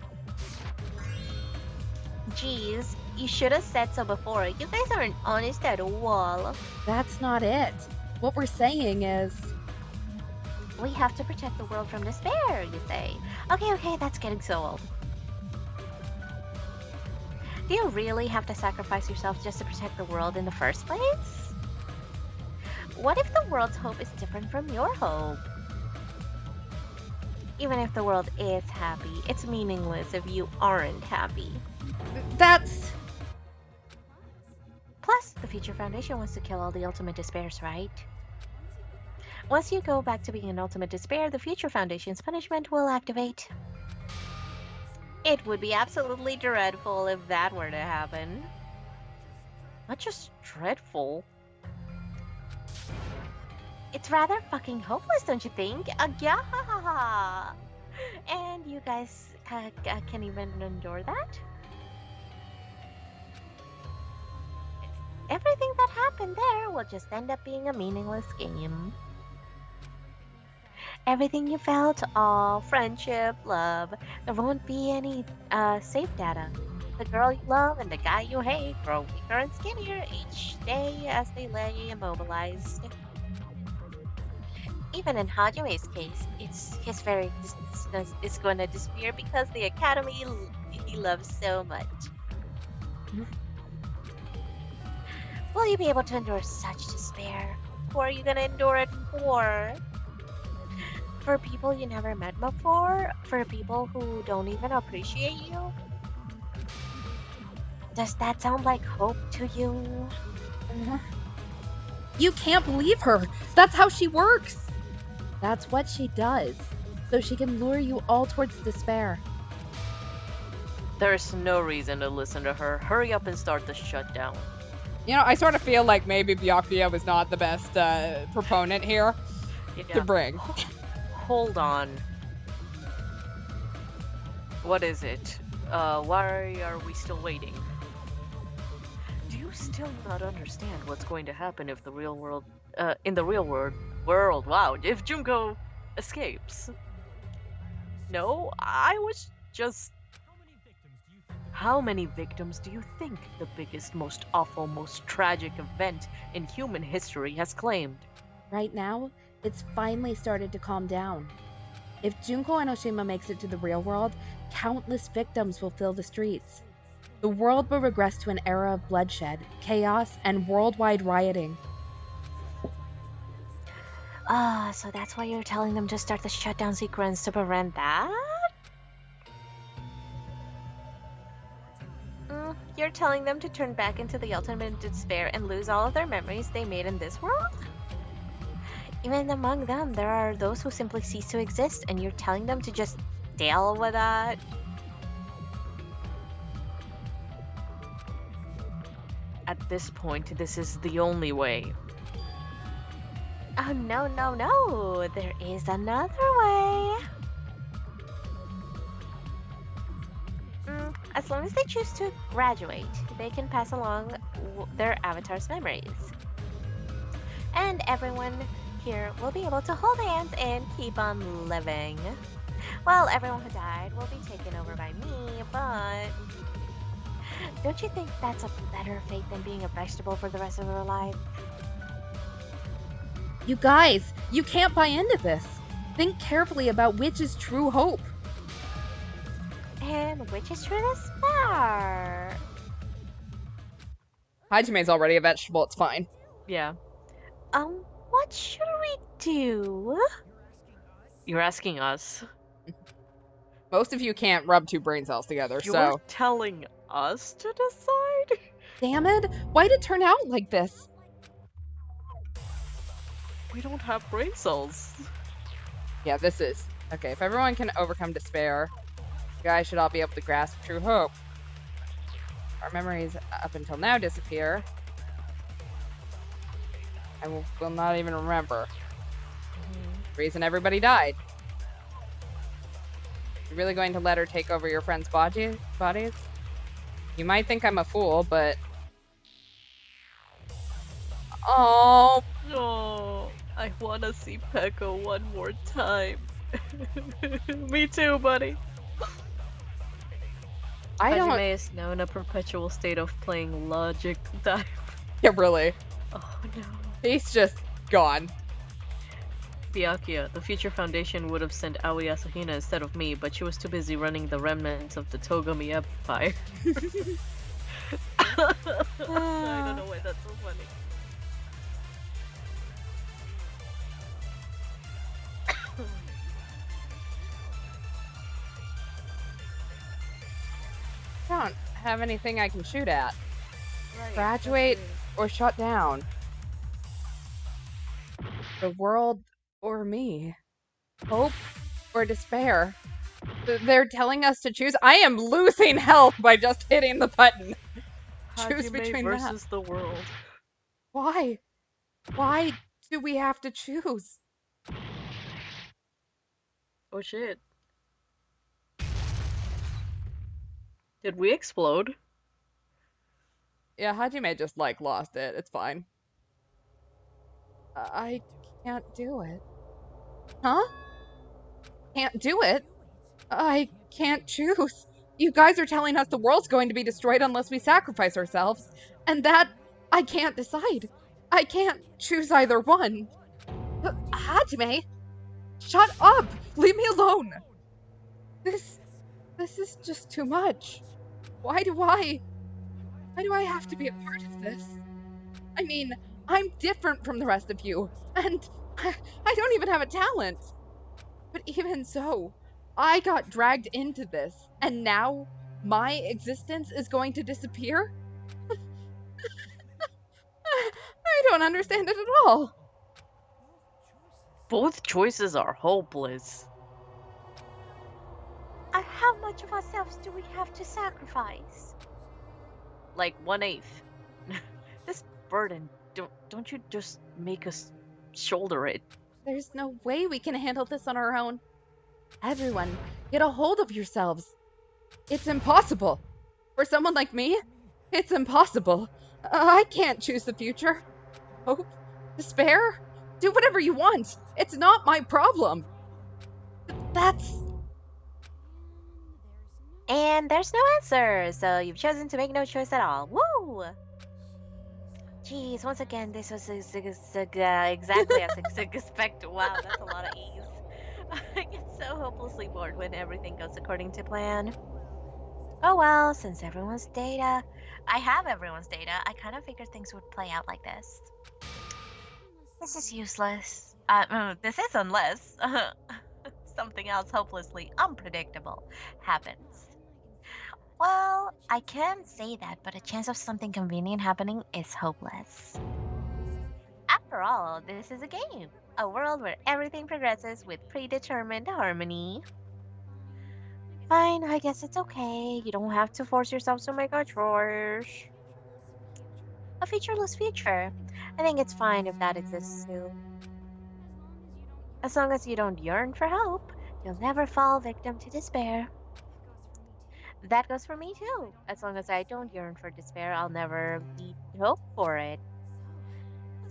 Jeez, you should have said so before. You guys aren't honest at all. That's not it. What we're saying is... We have to protect the world from despair, you say. Okay, that's getting so old. Do you really have to sacrifice yourself just to protect the world in the first place? What if the world's hope is different from your hope? Even if the world is happy, it's meaningless if you aren't happy. That's... Plus, the Future Foundation wants to kill all the ultimate despairs, right? Once you go back to being an ultimate despair, the Future Foundation's punishment will activate. It would be absolutely dreadful if that were to happen. Not just dreadful. It's rather fucking hopeless, don't you think? Yeah. And you guys can even endure that? Everything that happened there will just end up being a meaningless game. Everything you felt, all friendship, love, there won't be any save data. The girl you love and the guy you hate grow weaker and skinnier each day as they lay immobilized. Even in Hajime's case, his very existence is going to disappear because the academy he loves so much. Will you be able to endure such despair? Who are you going to endure it for? For people you never met before? For people who don't even appreciate you? Does that sound like hope to you? You can't believe her. That's how she works. That's what she does. So she can lure you all towards despair. There's no reason to listen to her. Hurry up and start the shutdown. You know, I sort of feel like maybe Byakuya was not the best proponent here to bring. Hold on. What is it? Why are we still waiting? Do you still not understand what's going to happen if the real world, in the real world, wow, if Junko escapes? No, I was just... How many victims do you think the biggest, most awful, most tragic event in human history has claimed? Right now, it's finally started to calm down. If Junko Enoshima makes it to the real world, countless victims will fill the streets. The world will regress to an era of bloodshed, chaos, and worldwide rioting. So that's why you're telling them to start the shutdown sequence to prevent that? You're telling them to turn back into the ultimate despair and lose all of their memories they made in this world? Even among them, there are those who simply cease to exist, and you're telling them to just deal with that? at this point, this is the only way. Oh, no, no, no. There is another way. As long as they choose to graduate, they can pass along their avatar's memories. And everyone here will be able to hold hands and keep on living. Well, everyone who died will be taken over by me, but don't you think that's a better fate than being a vegetable for the rest of their life? You guys, you can't buy into this. Think carefully about which is true hope. And which is true to spare? Hajime's already a vegetable, it's fine. Yeah. What should we do? You're asking us. Most of you can't rub two brain cells together, You're so... telling us to decide? Damn it, why'd it turn out like this? We don't have brain cells. Yeah, this is... Okay, if everyone can overcome despair, you guys should all be able to grasp true hope. Our memories up until now disappear. And we'll not even remember the reason everybody died. You're really going to let her take over your friends' bodies? You might think I'm a fool, but... Oh, No, I wanna see Pekka one more time. Me too, buddy. I don't... Hajime is now in a perpetual state of playing logic dive. Yeah, really. Oh no. He's just gone. Byakuya, the future foundation would have sent Aoi Asahina instead of me, but she was too busy running the remnants of the Togami Empire. I don't know why that's so funny. I don't have anything I can shoot at. Right, Graduate that's or shut down. The world or me. Hope or despair. They're telling us to choose. I am losing health by just hitting the button. it. Choose Hajime between versus the world. Why? Why do we have to choose? Oh shit. Did we explode? Yeah, Hajime just, like, lost it. It's fine. I can't do it. Huh? Can't do it? I can't choose. You guys are telling us the world's going to be destroyed unless we sacrifice ourselves. And that, I can't decide. I can't choose either one. Hajime! Shut up! Leave me alone! This is just too much. Why do I have to be a part of this? I mean, I'm different from the rest of you, and I don't even have a talent. But even so, I got dragged into this, and now my existence is going to disappear? I don't understand it at all. Both choices are hopeless. How much of ourselves do we have to sacrifice? Like 1/8. This burden, don't you just make us shoulder it? There's no way we can handle this on our own. Everyone, get a hold of yourselves. It's impossible. For someone like me, it's impossible. I can't choose the future. Hope? Despair? Do whatever you want. It's not my problem. That's... And there's no answer, so you've chosen to make no choice at all. Woo! Jeez, once again, this was exactly as expected. Wow, that's a lot of ease. I get so hopelessly bored when everything goes according to plan. Oh well, since I have everyone's data, I kind of figured things would play out like this. This is useless. This is unless something else hopelessly unpredictable happens. Well, I can say that, but a chance of something convenient happening is hopeless. After all, this is a game. A world where everything progresses with predetermined harmony. Fine, I guess it's okay. You don't have to force yourself to make a choice. A featureless future. I think it's fine if that exists too. As long as you don't yearn for hope, you'll never fall victim to despair. That goes for me too. As long as I don't yearn for despair, I'll never need hope for it.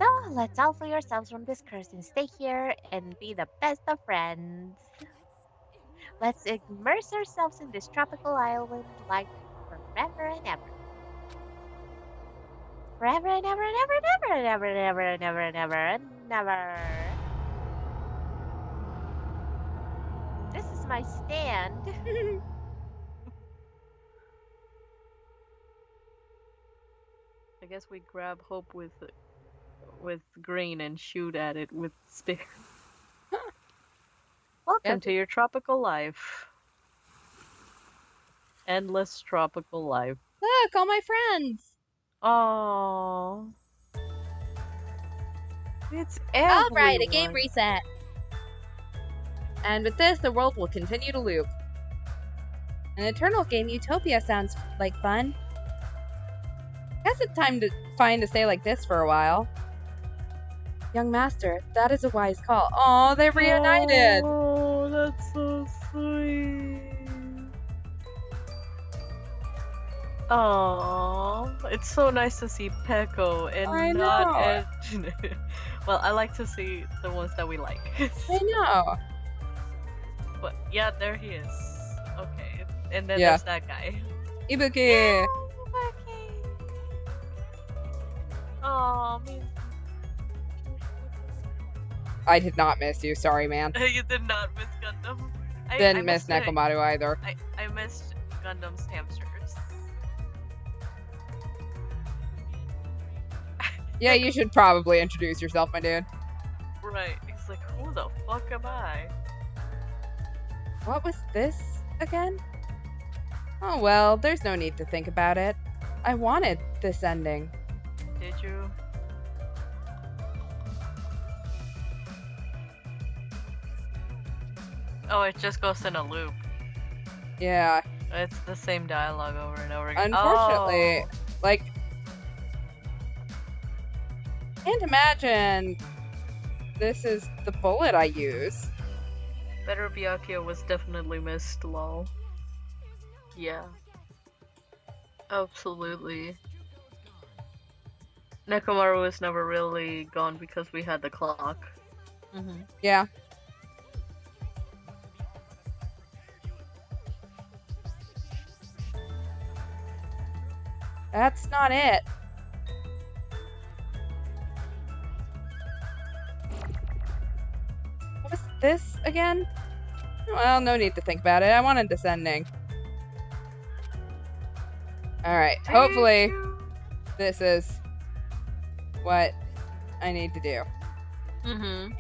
So let's all free ourselves from this curse and stay here and be the best of friends. Let's immerse ourselves in this tropical island life forever and ever. Forever and ever and ever and ever and ever and ever and ever and ever and never. This is my stand. I guess we grab Hope with green and shoot at it with stick. Welcome to your tropical life. Endless tropical life. Look, all my friends. Oh, it's everyone. All right, a game reset. And with this, the world will continue to loop. An Eternal game Utopia sounds like fun. Guess it's fine to stay like this for a while. Young master, that is a wise call. Oh, they reunited. Oh, that's so sweet. Oh, it's so nice to see Peko and I not know. Ed. Well, I like to see the ones that we like. I know. But yeah, there he is. Okay, and then Yeah. there's that guy. Ibuki. Oh, me. I did not miss you. Sorry, man. You did not miss Gundam. I Didn't miss must say, Nekomaru either. I missed Gundam's hamsters. Yeah, you should probably introduce yourself, my dude. Right. He's like, who the fuck am I? What was this again? Oh well, there's no need to think about it. I wanted this ending. Did you? Oh, it just goes in a loop. Yeah. It's the same dialogue over and over again. Unfortunately, Oh. like, can't imagine this is the bullet I use. Better Byakuya was definitely missed, lol. Yeah. Absolutely. Nekomaru was never really gone because we had the clock. Mm-hmm. Yeah. That's not it. What was this again? Well, no need to think about it. I wanted this ending. Alright, hopefully this is what I need to do. Mm-hmm.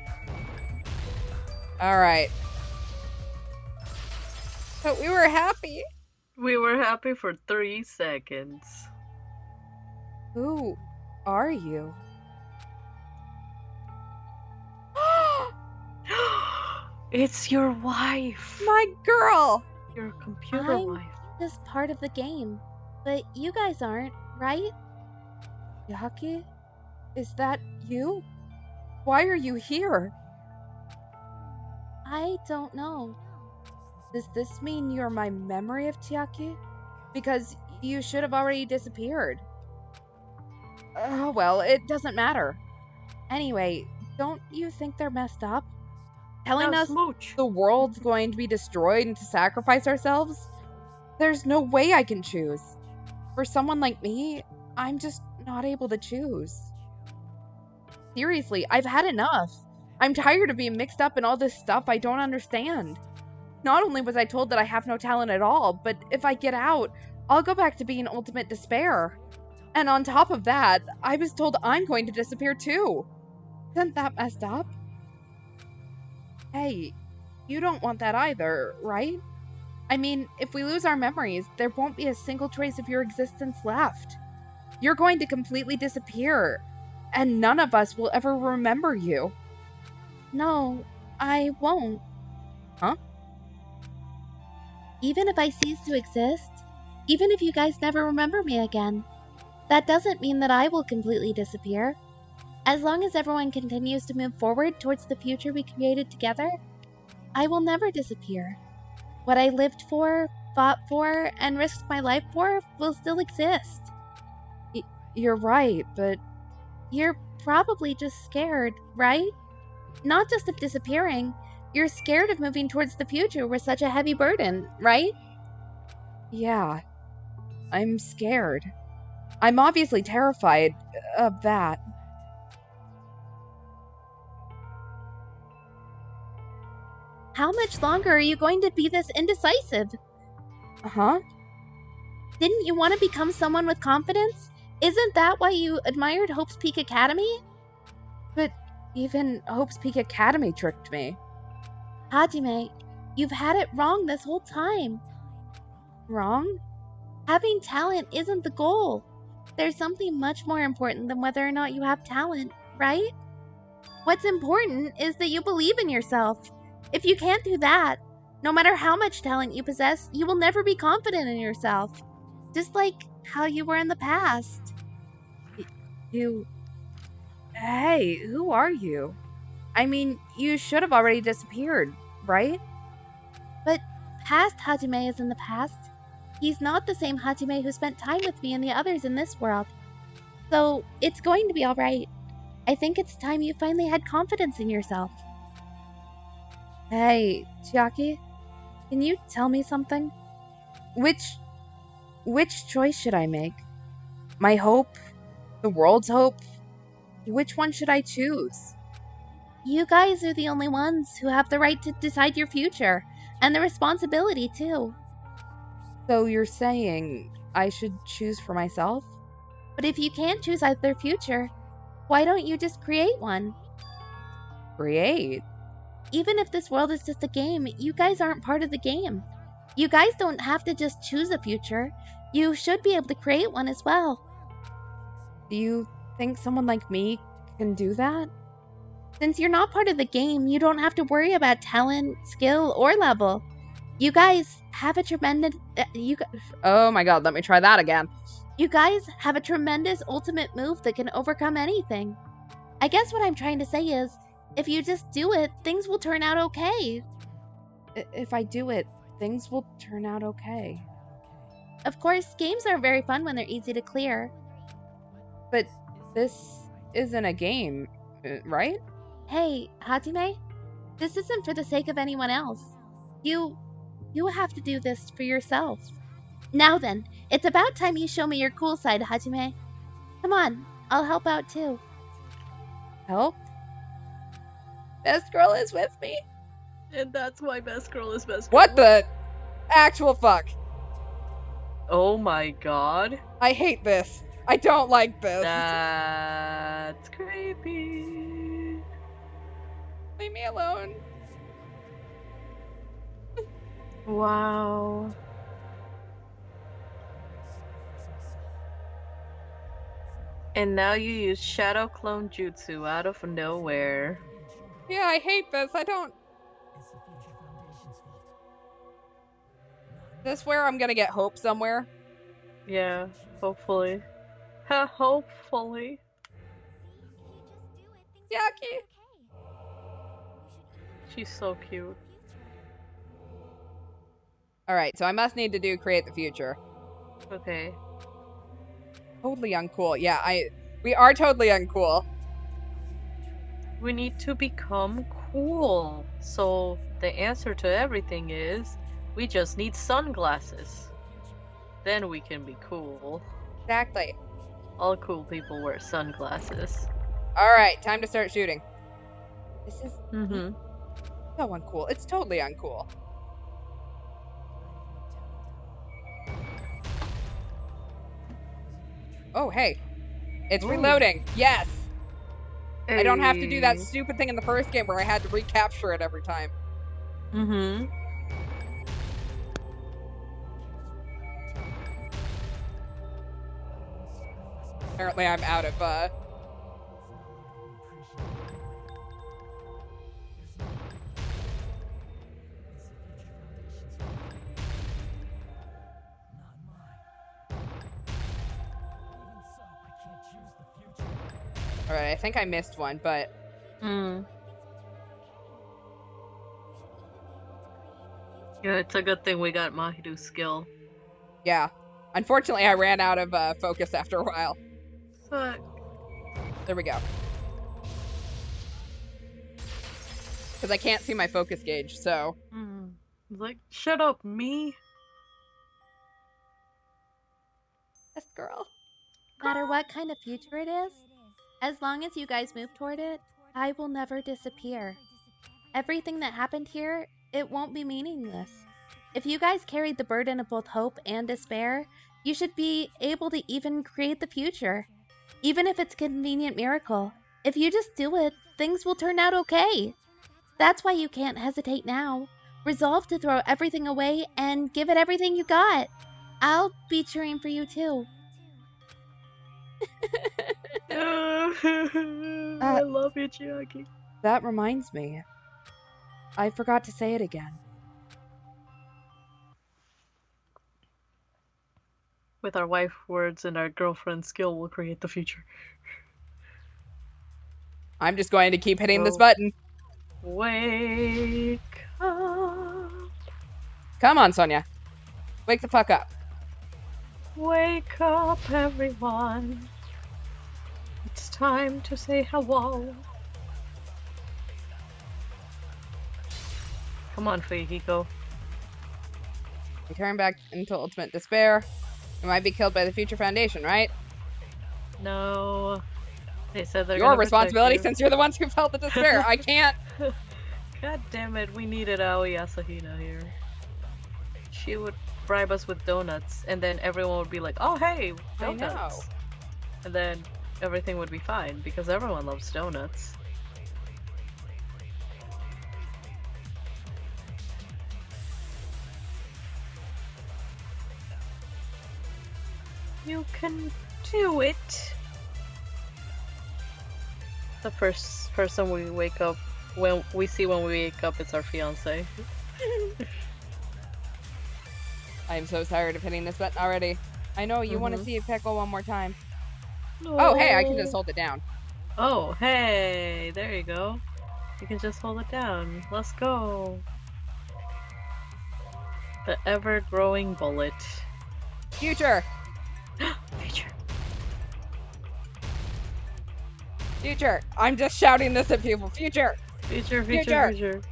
Alright. But we were happy. We were happy for 3 seconds. Who are you? It's your wife! My girl! Your computer I'm- wife. Just part of the game. But you guys aren't, right? Yaki? Is that you? Why are you here? I don't know. Does this mean you're my memory of Chiaki? Because you should have already disappeared. Oh, well, it doesn't matter. Anyway, don't you think they're messed up? Telling Now us smooch. the world's going to be destroyed and to sacrifice ourselves? There's no way I can choose. For someone like me, I'm just not able to choose. Seriously, I've had enough. I'm tired of being mixed up in all this stuff I don't understand. Not only was I told that I have no talent at all, but if I get out, I'll go back to being ultimate despair. And on top of that, I was told I'm going to disappear too. Isn't that messed up? Hey, you don't want that either, right? I mean, if we lose our memories, there won't be a single trace of your existence left. You're going to completely disappear, and none of us will ever remember you. No, I won't. Huh? Even if I cease to exist, even if you guys never remember me again, That doesn't mean that I will completely disappear. As long as everyone continues to move forward towards the future we created together, I will never disappear. What I lived for, fought for, and risked my life for will still exist. You're right, but You're probably just scared, right? Not just of disappearing. You're scared of moving towards the future with such a heavy burden, right? yeah, I'm scared. I'm obviously terrified of that. How much longer are you going to be this indecisive? Huh? Didn't you want to become someone with confidence? Isn't that why you admired Hope's Peak Academy? But even Hope's Peak Academy tricked me. Hajime, you've had it wrong this whole time. Wrong? Having talent isn't the goal. There's something much more important than whether or not you have talent, right? What's important is that you believe in yourself. If you can't do that, no matter how much talent you possess, you will never be confident in yourself. Just like how you were in the past. You... Hey, who are you? I mean, you should have already disappeared, right? But past Hajime is in the past. He's not the same Hajime who spent time with me and the others in this world. So it's going to be alright. I think it's time you finally had confidence in yourself. Hey, Chiaki, can you tell me something? Which choice should I make? My hope? The world's hope? Which one should I choose? You guys are the only ones who have the right to decide your future, and the responsibility too. So you're saying I should choose for myself? But if you can't choose either future, why don't you just create one? Create? Even if this world is just a game, you guys aren't part of the game. You guys don't have to just choose a future. You should be able to create one as well. Do you think someone like me can do that? Since you're not part of the game, you don't have to worry about talent, skill, or level. You guys have a tremendous... Oh my god, let me try that again. You guys have a tremendous ultimate move that can overcome anything. I guess what I'm trying to say is, if you just do it, things will turn out okay. If I do it, things will turn out okay. Of course, games are very fun when they're easy to clear. But this isn't a game, right? Hey, Hajime, this isn't for the sake of anyone else. You have to do this for yourself. Now then, it's about time you show me your cool side, Hajime. Come on, I'll help out too. Help? Best girl is with me. And that's why best girl is best girl. What the actual fuck? Oh my god. I hate this. I don't like this. That's creepy. Leave me alone. Wow. And now you use Shadow Clone Jutsu out of nowhere. Yeah, I hate this. I don't... Is this where I'm gonna get hope somewhere? Yeah, hopefully. Ha, hopefully. Yucky. She's so cute. Alright, so I must need to do create the future. Okay. Totally uncool. Yeah, we are totally uncool. We need to become cool. So the answer to everything is we just need sunglasses. Then we can be cool. Exactly. All cool people wear sunglasses. Alright, time to start shooting. This is Mm-hmm. so uncool. It's totally uncool. Oh, hey. It's Ooh. reloading. Yes. I don't have to do that Hey. stupid thing in the first game where I had to recapture it every time. Mm-hmm. Apparently I'm out of, Alright, I think I missed one, but... Yeah, it's a good thing we got Mahiru's skill. Yeah. Unfortunately, I ran out of focus after a while. Fuck. There we go. Because I can't see my focus gauge, so... It's like, shut up, me. Yes, girl. No matter what kind of future it is, as long as you guys move toward it, I will never disappear. Everything that happened here, it won't be meaningless. If you guys carried the burden of both hope and despair, you should be able to even create the future. Even if it's a convenient miracle. If you just do it, things will turn out okay. That's why you can't hesitate now. Resolve to throw everything away and give it everything you got. I'll be cheering for you too. I love you, Chiaki. That reminds me. I forgot to say it again. With our wife words and our girlfriend skill, we'll create the future. I'm just going to keep hitting this Oh. button. Wake up. Come on, Sonia. Wake the fuck up. Wake up, everyone. It's time to say hello. Come on, Fuyuhiko. We turn back into ultimate despair. We might be killed by the Future Foundation, right? No. They said they're Your gonna responsibility, protect since you're the ones who felt the despair. I can't. you. God damn it, we needed Aoi Asahina here. She would bribe us with donuts, and then everyone would be like, oh hey, I know. donuts. And then everything would be fine, because everyone loves donuts. You can do it. The first person we wake up when we wake up is our fiance. I'm so tired of hitting this button already. I know you want to see Pickle one more time. No. Oh, hey, I can just hold it down. Oh, hey, there you go. You can just hold it down. Let's go. The ever-growing bullet. Future! Future. Future! I'm just shouting this at people. Future! Future, Future. future, future.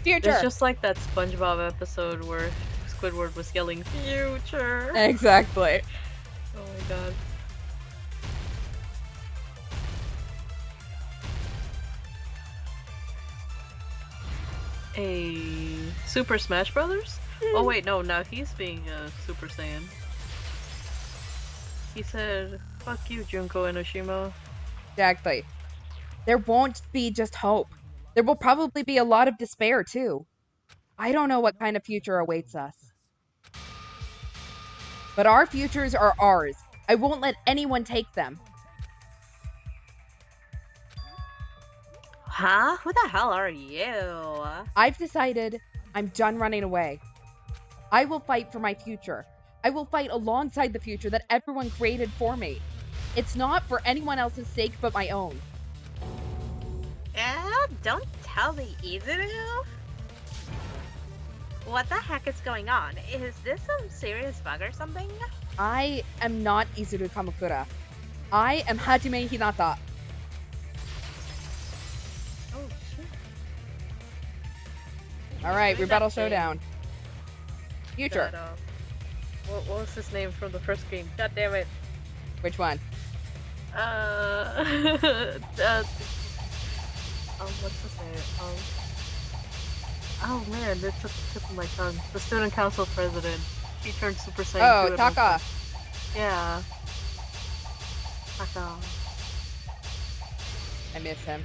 Future! It's just like that SpongeBob episode where Squidward was yelling, future! Exactly. Oh my god. A Super Smash Brothers? Oh wait, no, now he's being a Super Saiyan. He said, fuck you, Junko Enoshima. Exactly. There won't be just hope. There will probably be a lot of despair, too. I don't know what kind of future awaits us. But our futures are ours. I won't let anyone take them. Huh? Who the hell are you? I've decided I'm done running away. I will fight for my future. I will fight alongside the future that everyone created for me. It's not for anyone else's sake but my own. Don't tell me, Izuru. What the heck is going on? Is this some serious bug or something? I am not Izuru Kamakura. I am Hajime Hinata. Oh shit. Alright, Who's Rebuttal that thing? Showdown. Future. That, what was his name from the first game? God damn it. Which one? What's his name? Oh man, it's at the tip of my tongue. The student council president. He turned Super Saiyan 2 Oh, at one Taka. point. Yeah. Taka. I miss him.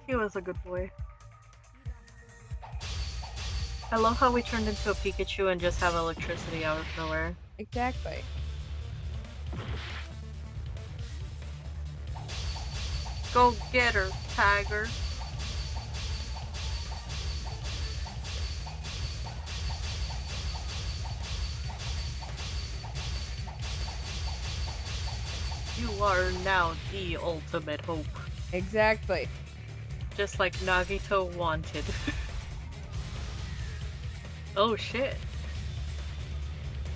He was a good boy. I love how we turned into a Pikachu and just have electricity out of nowhere. Exactly. Go get her, Tiger. You are now the ultimate hope. Exactly. Just like Nagito wanted. Oh shit.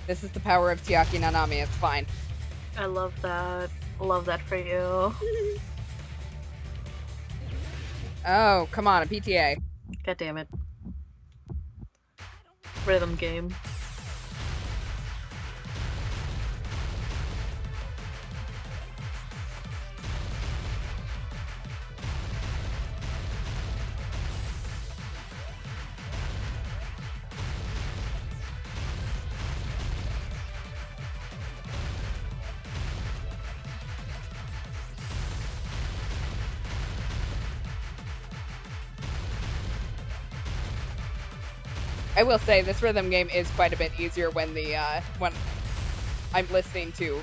This is the power of Chiaki Nanami. It's fine. I love that. Love that for you. Oh, come on, a PTA. God damn it. Rhythm game. I will say this rhythm game is quite a bit easier when when I'm listening to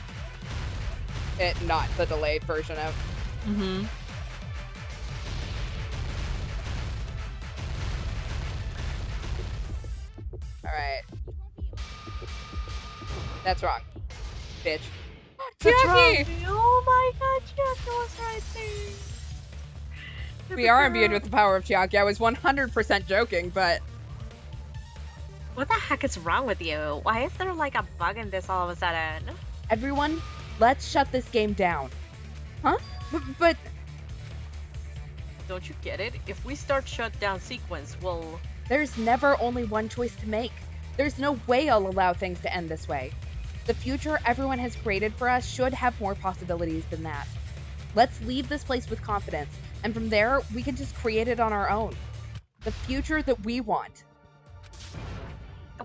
it, not the delayed version of. Mm-hmm. All right. That's wrong, bitch. Chiaki! Oh my god, Chiaki was right there. We are imbued with the power of Chiaki. I was 100% joking, but What the heck is wrong with you? Why is there like a bug in this all of a sudden? everyone, let's shut this game down. Huh? But Don't you get it? If we start shutdown sequence, we'll... there's never only one choice to make. There's no way I'll allow things to end this way. The future everyone has created for us should have more possibilities than that. Let's leave this place with confidence, and from there, we can just create it on our own. The future that we want.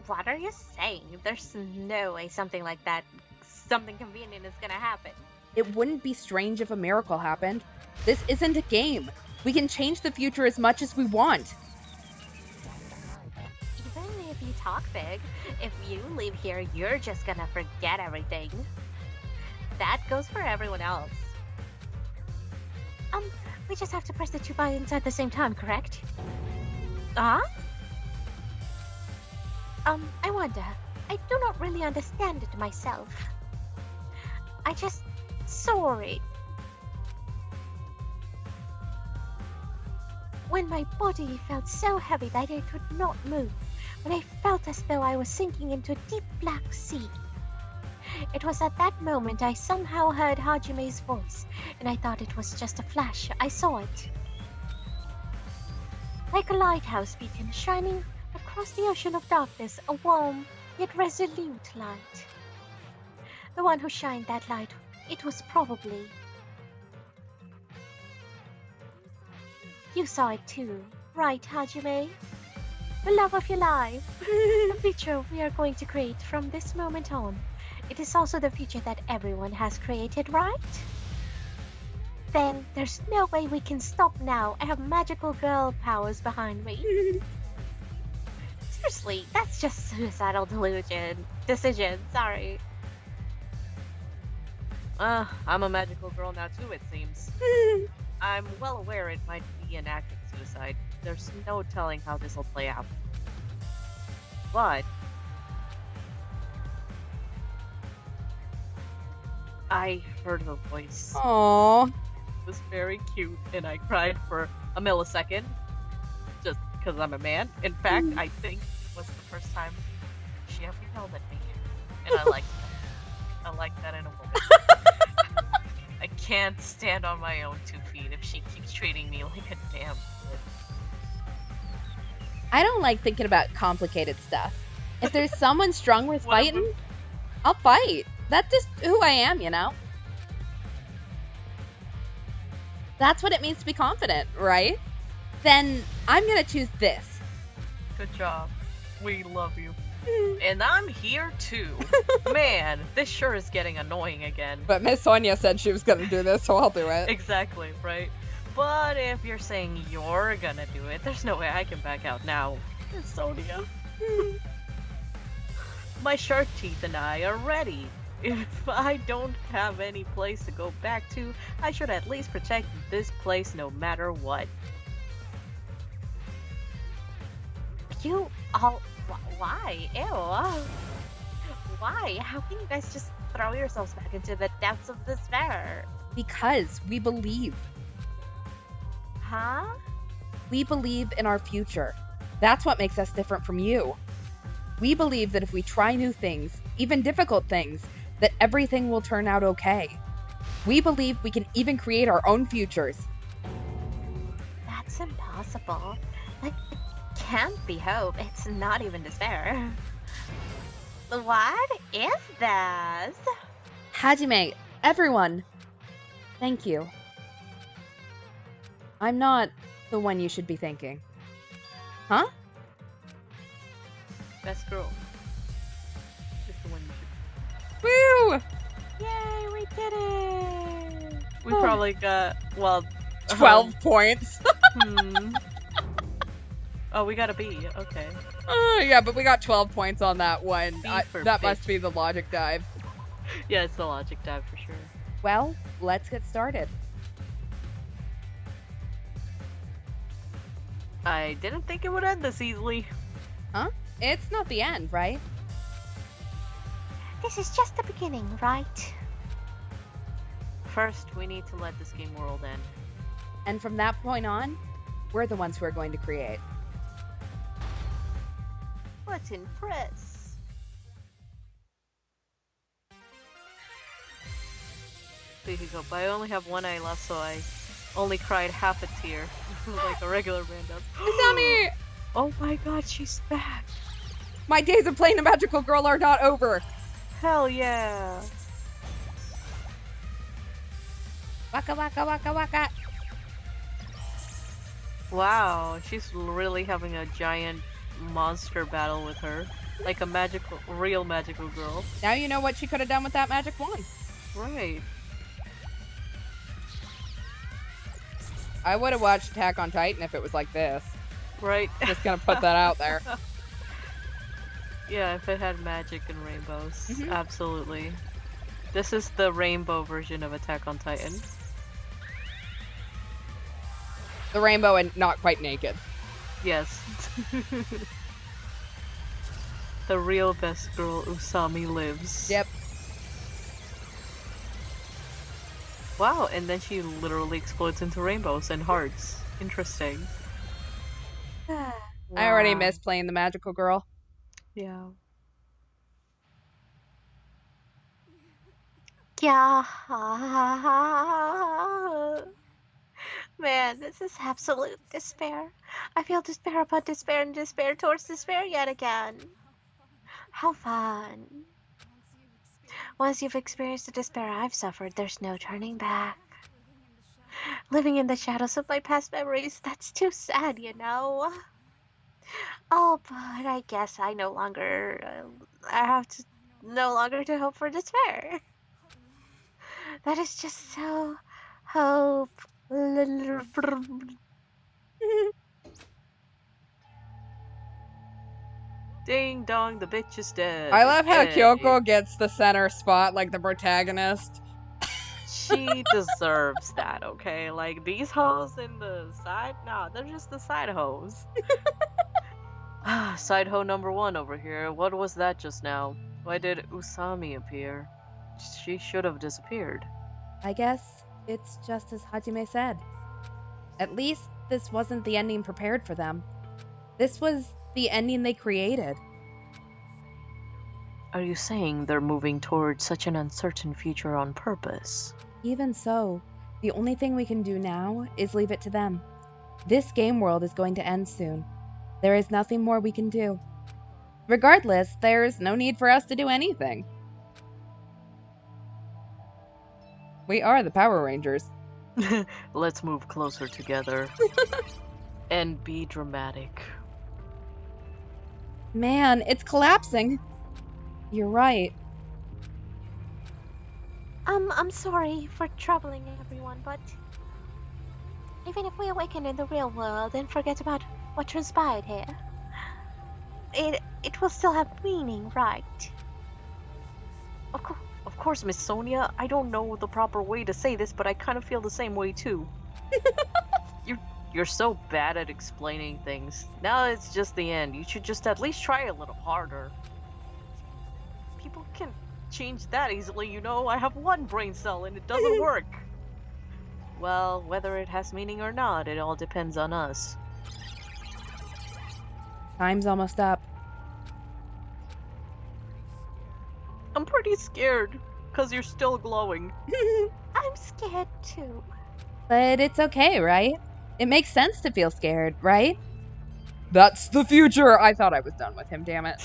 What are you saying? There's no way something like that, something convenient is gonna happen. It wouldn't be strange if a miracle happened. This isn't a game. We can change the future as much as we want. Even if you talk big, if you leave here, you're just gonna forget everything. That goes for everyone else. We just have to press the two buttons at the same time, correct? Huh? I wonder. I do not really understand it myself. I just saw it. When my body felt so heavy that I could not move, when I felt as though I was sinking into a deep black sea. It was at that moment I somehow heard Hajime's voice, and I thought it was just a flash. I saw it. Like a lighthouse beacon shining across the ocean of darkness, a warm yet resolute light. The one who shined that light, it was probably... You saw it too, right, Hajime? The love of your life. The future we are going to create from this moment on. It is also the future that everyone has created, right? Then there's no way we can stop now. I have magical girl powers behind me. Seriously, that's just suicidal decision, sorry. I'm a magical girl now too, it seems. I'm well aware it might be an act of suicide. There's no telling how this will play out. But... I heard her voice. Aww. It was very cute, and I cried for a millisecond. Just because I'm a man. In fact, I think it was the first time she ever yelled at me. And I like that. I like that in a woman. I can't stand on my own 2 feet if she keeps treating me like a damn kid. I don't like thinking about complicated stuff. If there's someone strong worth fighting, I'll fight. That's just who I am, you know? That's what it means to be confident, right? Then I'm gonna choose this. Good job. We love you. And I'm here too. Man, this sure is getting annoying again. But Miss Sonia said she was gonna do this, so I'll do it. Exactly, right? But if you're saying you're gonna do it, there's no way I can back out now. Miss Sonia. My shark teeth and I are ready. If I don't have any place to go back to, I should at least protect this place no matter what. You all... Why? Ew. Why? How can you guys just throw yourselves back into the depths of despair? Because we believe. Huh? We believe in our future. That's what makes us different from you. We believe that if we try new things, even difficult things, that everything will turn out okay. We believe we can even create our own futures. That's impossible. That can't be hope. It's not even despair. What is this? Hajime, everyone, thank you. I'm not the one you should be thanking. Huh? Best girl. Is the one you should. Woo! Yay, we did it! We probably got, well, 12 points. Oh, we got a B. Okay. Yeah, but we got 12 points on that one. B for That bitch. must be the logic dive. Yeah, it's the logic dive for sure. Well, let's get started. I didn't think it would end this easily. It's not the end, right? This is just the beginning, right? First, we need to let this game world end. And from that point on, we're the ones who are going to create. What's in press? There you go. But I only have one eye left, so I only cried half a tear. Like a regular random. Isami! Oh my god, she's back! My days of playing a magical girl are not over. Hell yeah! Waka waka waka waka. Wow, she's really having a giant monster battle with her. Like a magical, real magical girl. Now you know what she could have done with that magic wand. Right. I would have watched Attack on Titan if it was like this. Right. Just gonna put that out there. Yeah, if it had magic and rainbows. Mhm. Absolutely. This is the rainbow version of Attack on Titan. The rainbow and not quite naked. Yes. The real best girl Usami lives. Yep. Wow, and then she literally explodes into rainbows and hearts. Interesting. I already Wow. miss playing the magical girl. Yeah. Yeah. Man, this is absolute despair. I feel despair upon despair and despair towards despair yet again. How fun. Once you've experienced the despair I've suffered, there's no turning back. Living in the shadows of my past memories, that's too sad, you know? Oh, but I guess I no longer, I have to, no longer to hope for despair. That is just so hope. Ding dong, the bitch is dead. I love how Yay. Kyoko gets the center spot like the protagonist. She deserves that, okay? Like, these hoes in the side? Nah, they're just the side hoes. Side hoe number one over here. What was that just now? Why did Usami appear? She should have disappeared. I guess it's just as Hajime said. At least this wasn't the ending prepared for them. This was the ending they created. Are you saying they're moving towards such an uncertain future on purpose? Even so, the only thing we can do now is leave it to them. This game world is going to end soon. There is nothing more we can do. Regardless, there's no need for us to do anything. We are the Power Rangers. Let's move closer together. And be dramatic. Man, it's collapsing. You're right. I'm sorry for troubling everyone, but even if we awaken in the real world and forget about what transpired here, it will still have meaning, right? Of course, Miss Sonia. I don't know the proper way to say this, but I kind of feel the same way too. You're so bad at explaining things. Now it's just the end. You should just at least try a little harder. change that easily, you know? I have one brain cell and it doesn't work. Well, whether it has meaning or not, it all depends on us. Time's almost up. I'm pretty scared, because you're still glowing. I'm scared too. But it's okay, right? It makes sense to feel scared, right? That's the future! I thought I was done with him, damn it.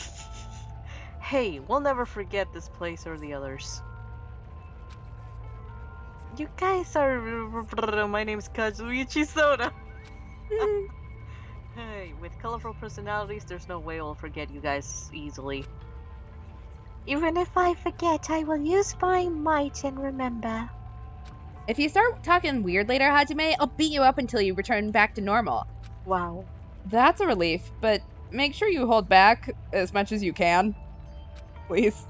Hey, we'll never forget this place or the others. You guys are... My name's Kazuichi Soda. Hey, with colorful personalities, there's no way we'll forget you guys easily. Even if I forget, I will use my might and remember. If you start talking weird later, Hajime, I'll beat you up until you return back to normal. Wow. That's a relief, but make sure you hold back as much as you can. Please.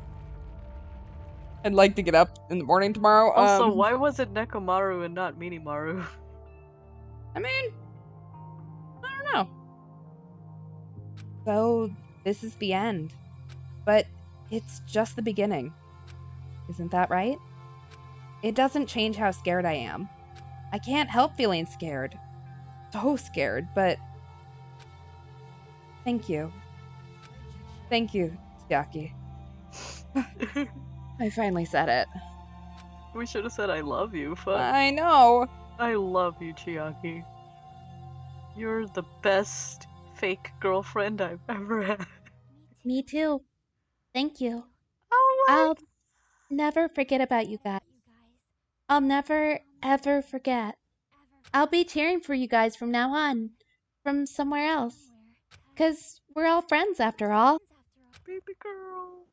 I'd like to get up in the morning tomorrow. Also, why was it Nekomaru and not Minimaru? I mean, I don't know. So, this is the end. But it's just the beginning. Isn't that right? It doesn't change how scared I am. I can't help feeling scared. So scared, but... Thank you. Thank you, Chiaki. I finally said it. We should have said I love you, fuck. I know. I love you, Chiaki. You're the best fake girlfriend I've ever had. Me too. Thank you. Oh my I'll never forget about you guys. I'll never, ever forget. I'll be cheering for you guys from now on. From somewhere else. 'Cause we're all friends after all. Baby girl.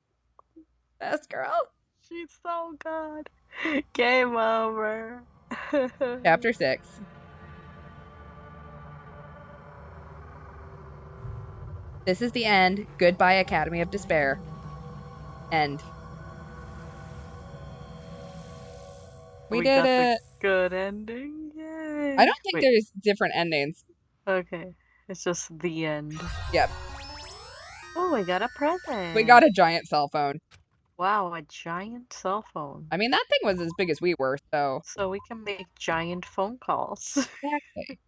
Best girl. She's so good. Game over. Chapter 6. This is the end. Goodbye, Academy of Despair. End. We did got it. The good ending. Yay. I don't think Wait, there's different endings. Okay. It's just the end. Yep. Oh, we got a present. We got a giant cell phone. Wow, a giant cell phone. I mean, that thing was as big as we were, so. So we can make giant phone calls. Exactly.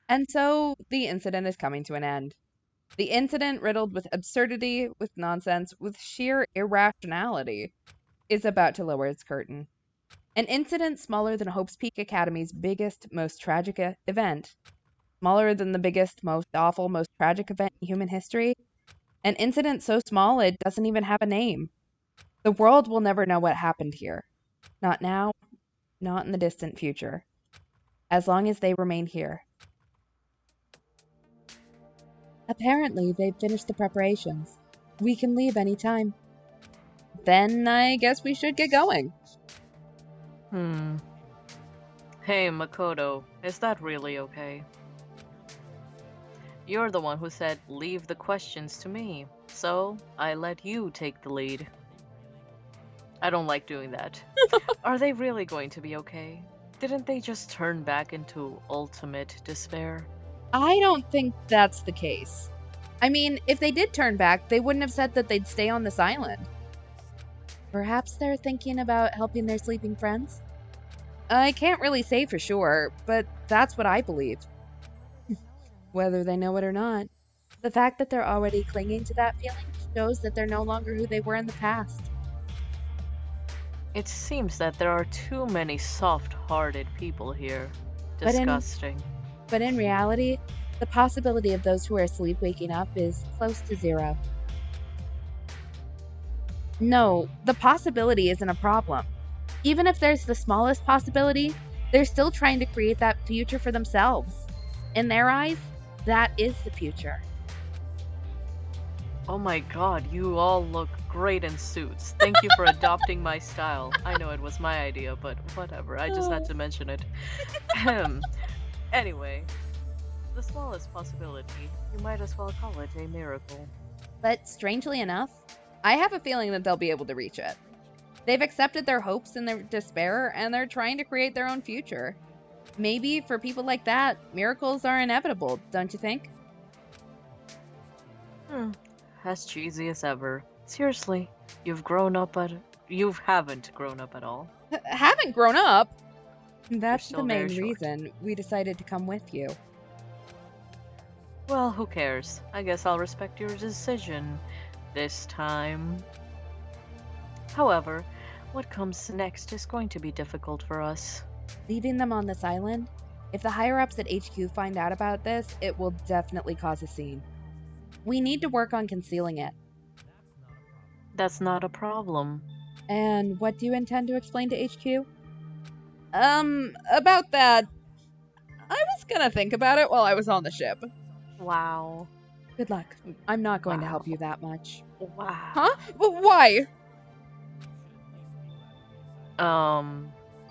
And so the incident is coming to an end. The incident, riddled with absurdity, with nonsense, with sheer irrationality, is about to lower its curtain. An incident smaller than Hope's Peak Academy's biggest, most tragic event. Smaller than the biggest, most awful, most tragic event in human history. An incident so small it doesn't even have a name. The world will never know what happened here. Not now, not in the distant future. As long as they remain here. Apparently, they've finished the preparations. We can leave any time. Then I guess we should get going. Hey, Makoto, is that really okay? You're the one who said, leave the questions to me, so I let you take the lead. I don't like doing that. Are they really going to be okay? Didn't they just turn back into ultimate despair? I don't think that's the case. I mean, if they did turn back, they wouldn't have said that they'd stay on this island. Perhaps they're thinking about helping their sleeping friends? I can't really say for sure, but that's what I believe. Whether they know it or not. The fact that they're already clinging to that feeling shows that they're no longer who they were in the past. It seems that there are too many soft-hearted people here. But in- Disgusting. But in reality, the possibility of those who are asleep waking up is close to zero. No, the possibility isn't a problem. Even if there's the smallest possibility, they're still trying to create that future for themselves. In their eyes, that is the future. Oh my god, you all look great in suits. Thank you for adopting my style. I know it was my idea, but whatever. I just had to mention it. Anyway, the smallest possibility, you might as well call it a miracle. But strangely enough, I have a feeling that they'll be able to reach it. They've accepted their hopes and their despair, and they're trying to create their own future. Maybe for people like that, miracles are inevitable, don't you think? As cheesy as ever. Seriously, you've grown up You haven't grown up at all. Haven't grown up. That's still the main very short. reason we decided to come with you. Well, who cares? I guess I'll respect your decision this time. However, what comes next is going to be difficult for us. Leaving them on this island? If the higher-ups at HQ find out about this, it will definitely cause a scene. We need to work on concealing it. That's not a problem. And what do you intend to explain to HQ? About that, I was gonna think about it while I was on the ship. Wow. Good luck. I'm not going to Wow. help you that much. Wow. Huh? But why?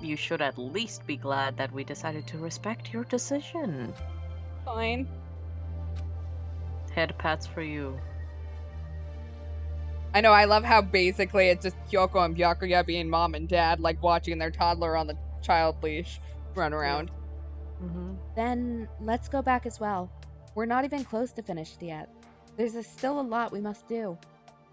You should at least be glad that we decided to respect your decision. Fine. Head pats for you. I know, I love how basically it's just Kyoko and Byakuya being mom and dad, like watching their toddler on the child leash run around. Mm-hmm. Then let's go back as well. We're not even close to finished yet. There's still a lot we must do.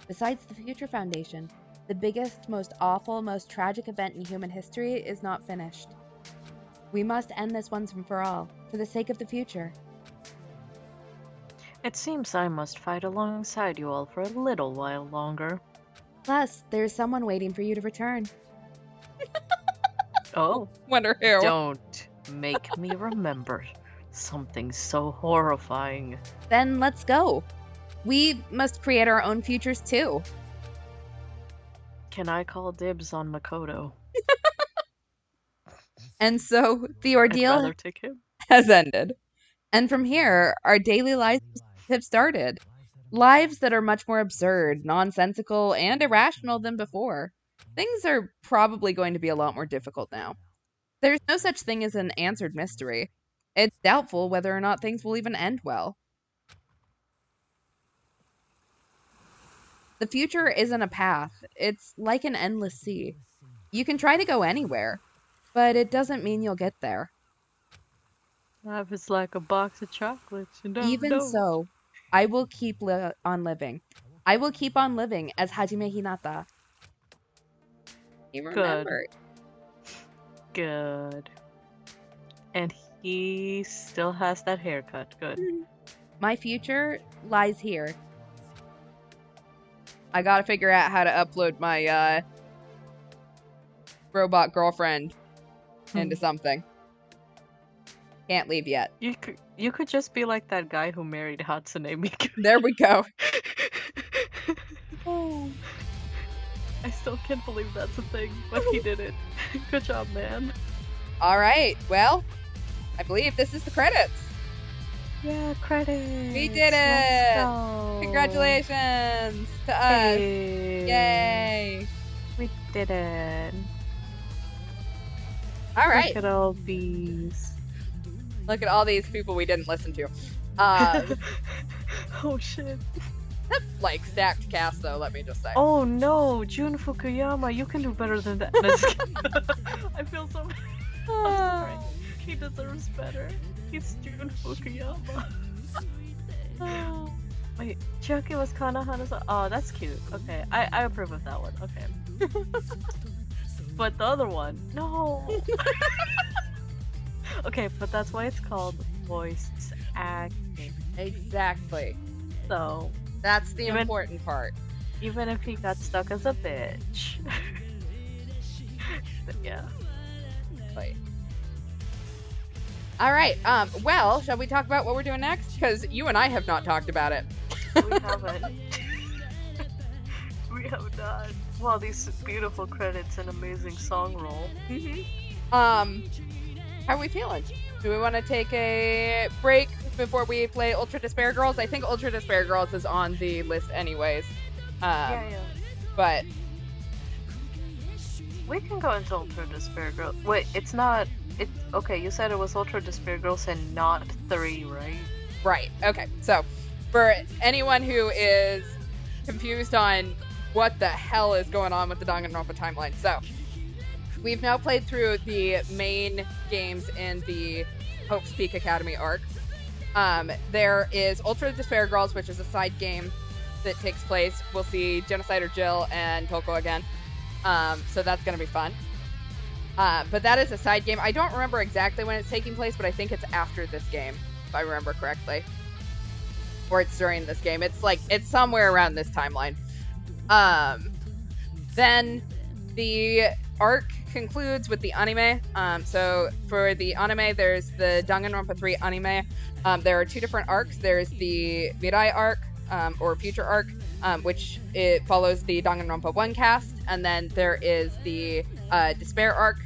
Besides the Future Foundation, the biggest, most awful, most tragic event in human history is not finished. We must end this once and for all, for the sake of the future. It seems I must fight alongside you all for a little while longer. Plus, there's someone waiting for you to return. Oh, Wonder who. don't make me remember something so horrifying. Then let's go. We must create our own futures too. Can I call dibs on Makoto? And so the I'd ordeal rather take him. has ended. And from here, our daily lives have started. Lives that are much more absurd, nonsensical, and irrational than before. Things are probably going to be a lot more difficult now. There's no such thing as an answered mystery. It's doubtful whether or not things will even end well. The future isn't a path. It's like an endless sea. You can try to go anywhere, but it doesn't mean you'll get there. Life is like a box of chocolates. You don't Even know. so, I will keep on living. I will keep on living as Hajime Hinata. He remembered. Good. And he still has that haircut. Good. My future lies here. I gotta figure out how to upload my robot girlfriend into something. Can't leave yet. You could just be like that guy who married Hatsune Miku. There we go. I still can't believe that's a thing, but he did it. Good job, man. All right. Well, I believe this is the credits. Yeah, credits. We did it! Congratulations to us. Hey. Yay. We did it. All right. Look at all these. Look at all these people we didn't listen to. Oh shit. Like stacked cast though, let me just say. Oh no, Jun Fukuyama, you can do better than that. No, just kidding. I feel so bad. I'm sorry. He deserves better. He's Jun Fukuyama. Wait, Chiaki was Kanahana's. Oh, that's cute. Okay, I approve of that one. Okay. But the other one, no. Okay, but that's why it's called voice acting. Exactly. So, That's the Even- important part. even if he got stuck as a bitch. But yeah. Wait. All right. Well, shall we talk about what we're doing next? Because you and I have not talked about it. We haven't. We have not. Wow, these beautiful credits and amazing song roll. How are we feeling? Do we want to take a break before we play Ultra Despair Girls? I think Ultra Despair Girls is on the list anyways. Yeah. But We can go into Ultra Despair Girls. Wait, it's not. It's okay. You said it was Ultra Despair Girls and not 3, right? right. Okay. So for anyone who is confused on what the hell is going on with the Danganronpa timeline, so we've now played through the main games in the Hope's Peak Academy arc. There is Ultra Despair Girls, which is a side game that takes place. We'll see Genocider Jill and Toko again. So that's going to be fun. But that is a side game. I don't remember exactly when it's taking place, but I think it's after this game, if I remember correctly. Or it's during this game. It's somewhere around this timeline. Then the arc concludes with the anime. So for the anime, there's the Danganronpa 3 anime. There are two different arcs. There's the Mirai arc, or Future arc, which it follows the Danganronpa 1 cast. And then there is the Despair arc,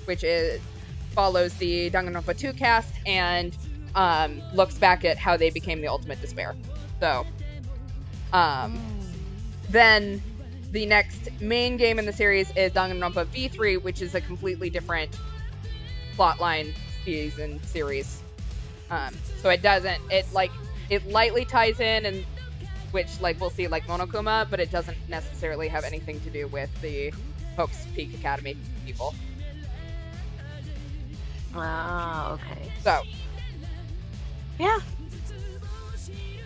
which follows the Danganronpa 2 cast and looks back at how they became the ultimate despair. So, then the next main game in the series is Danganronpa V3, which is a completely different plotline season series. So it lightly ties in, and which we'll see Monokuma, but it doesn't necessarily have anything to do with the Hope's Peak Academy people. Ah, okay. So, yeah.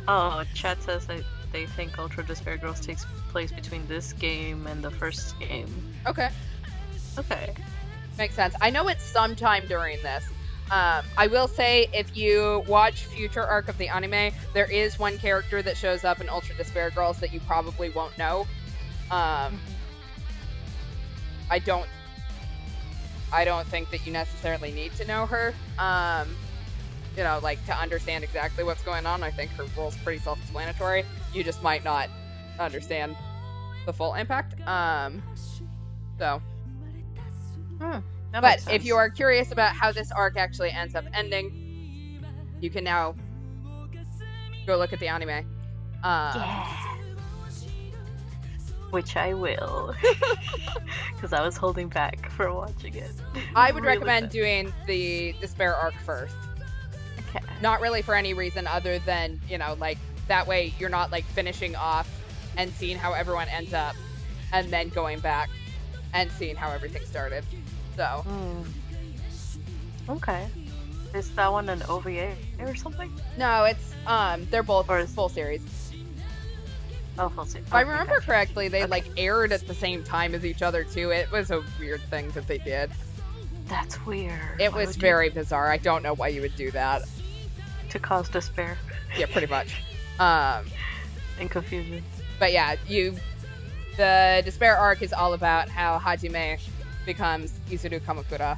Oh, chat says that they think Ultra Despair Girls takes place between this game and the first game. okay. Okay. Makes sense. I know it's sometime during this. I will say, if you watch Future Arc of the anime, there is one character that shows up in Ultra Despair Girls that you probably won't know. I don't think that you necessarily need to know her. To understand exactly what's going on. I think her role's pretty self-explanatory. You just might not understand the full impact. So. But if you are curious about how this arc actually ends up ending, you can now go look at the anime. Yeah. Which I will. Because I was holding back for watching it. I would recommend doing the Despair arc first. Okay. Not really for any reason other than, that way you're not, finishing off and seeing how everyone ends up and then going back and seeing how everything started. So. Okay. Is that one an OVA or something? No, it's, they're both full series. Oh, full series. If I remember correctly, they, aired at the same time as each other, too. It was a weird thing that they did. That's weird. It was very bizarre. I don't know why you would do that. To cause despair. Yeah, pretty much. And confusion. But yeah, the Despair arc is all about how Hajime becomes Izuru Kamakura.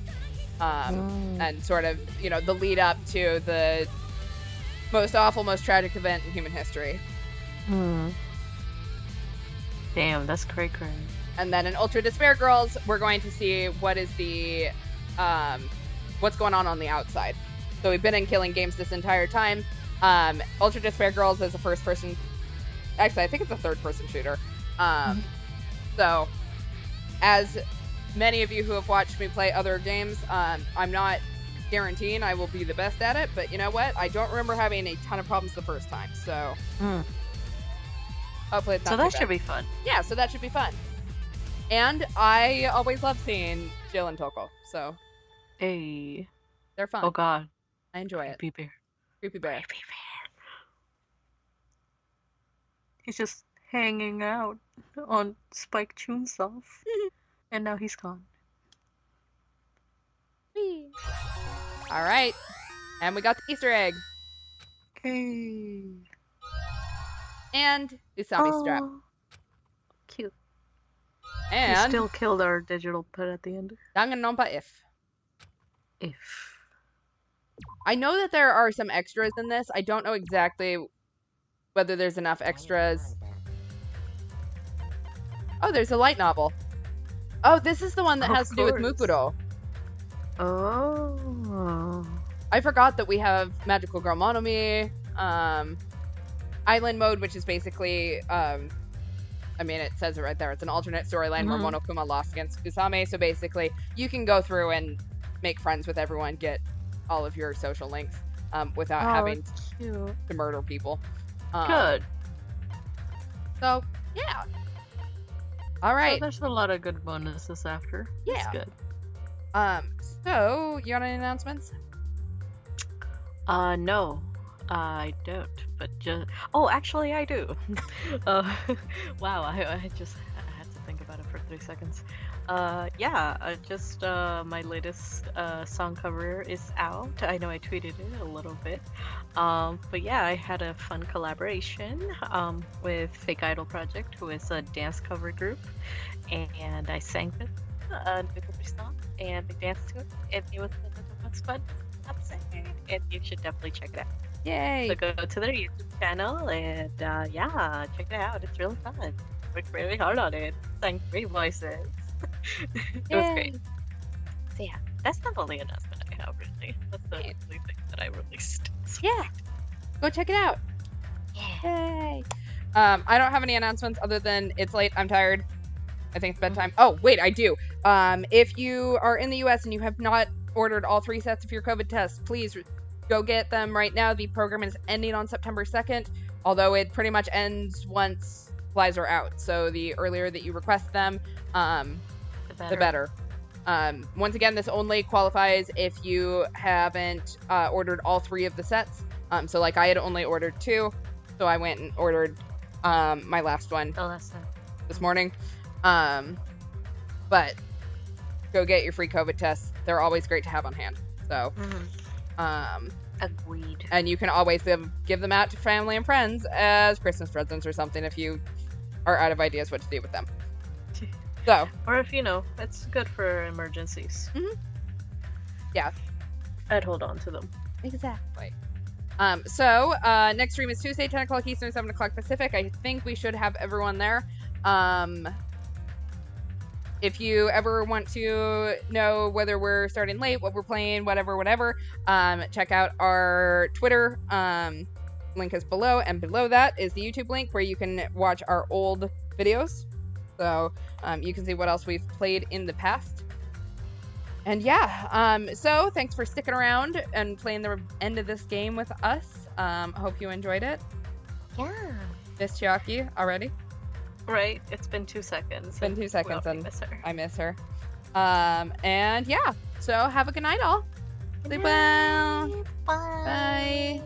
And sort of, the lead up to the most awful, most tragic event in human history. Damn, that's cray. And then in Ultra Despair Girls, we're going to see what is the, what's going on the outside. So we've been in killing games this entire time. Ultra Despair Girls is a first-person, actually, I think it's a third-person shooter. So, as many of you who have watched me play other games, I'm not guaranteeing I will be the best at it, but you know what? I don't remember having a ton of problems the first time, so hopefully it's not so that too should bad. be fun. Yeah, so that should be fun. And I always love seeing Jill and Toko, so Hey. they're fun. Oh god. I enjoy it. Creepy bear. Creepy bear. Creepy bear. He's just hanging out on Spike Chunsoft. And now he's gone. Whee. All right, and we got the Easter egg Okay. and Usami strap, Cute. We and still killed our digital pet at the end. Danganronpa if. If. I know that there are some extras in this. I don't know exactly whether there's enough extras. Oh, there's a light novel. Oh, this is the one that Of has to do with course. Mukuro. Oh. I forgot that we have Magical Girl Monomi, Island Mode, which is basically, it says it right there. It's an alternate storyline where Monokuma lost against Usame. So basically, you can go through and make friends with everyone, get all of your social links without having cute. to murder people. Good. So, yeah. All So right. there's a lot of good bonuses after. Yeah. That's good. So, you got any announcements? No, I don't. But oh, actually, I do. Wow, I had to think about it for 3 seconds. Just my latest song cover is out. I know I tweeted it a little bit. But yeah, I had a fun collaboration with Fake Idol Project, who is a dance cover group, and I sang with a new cover song, and we danced to it, and it was fun. I'm saying, and you should definitely check it out. Yay! So go to their YouTube channel and yeah, check it out. It's really fun. Worked really hard on it. Sang 3 voices. It was great. So yeah, that's the only announcement I have really. That's the only thing that I released. Yeah. Go check it out. Yeah. Yay! I don't have any announcements other than it's late. I'm tired. I think it's bedtime. Oh wait, I do. If you are in the U.S. and you have not ordered all 3 sets of your COVID tests, please go get them right now. The program is ending on September 2nd, although it pretty much ends once supplies are out. So the earlier that you request them, the better. Once again, this only qualifies if you haven't ordered all 3 of the sets. So like I had only ordered 2, so I went and ordered my last one this morning. But go get your free COVID tests. They're always great to have on hand. So, Agreed. and you can always give them out to family and friends as Christmas presents or something if you are out of ideas what to do with them. So, Or if it's good for emergencies. yeah, I'd hold on to them. exactly. So next stream is Tuesday, 10 o'clock Eastern, 7 o'clock Pacific. I think we should have everyone there. If you ever want to know whether we're starting late, what we're playing, whatever, check out our Twitter. Link is below, and below that is the YouTube link where you can watch our old videos. So you can see what else we've played in the past. And yeah, so thanks for sticking around and playing the end of this game with us. Hope you enjoyed it. Yeah. Miss Chiaki already? Right, it's been 2 seconds. It's been 2 seconds we and miss her. I miss her. And yeah, so have a good night all. Sleep well. Bye. Bye.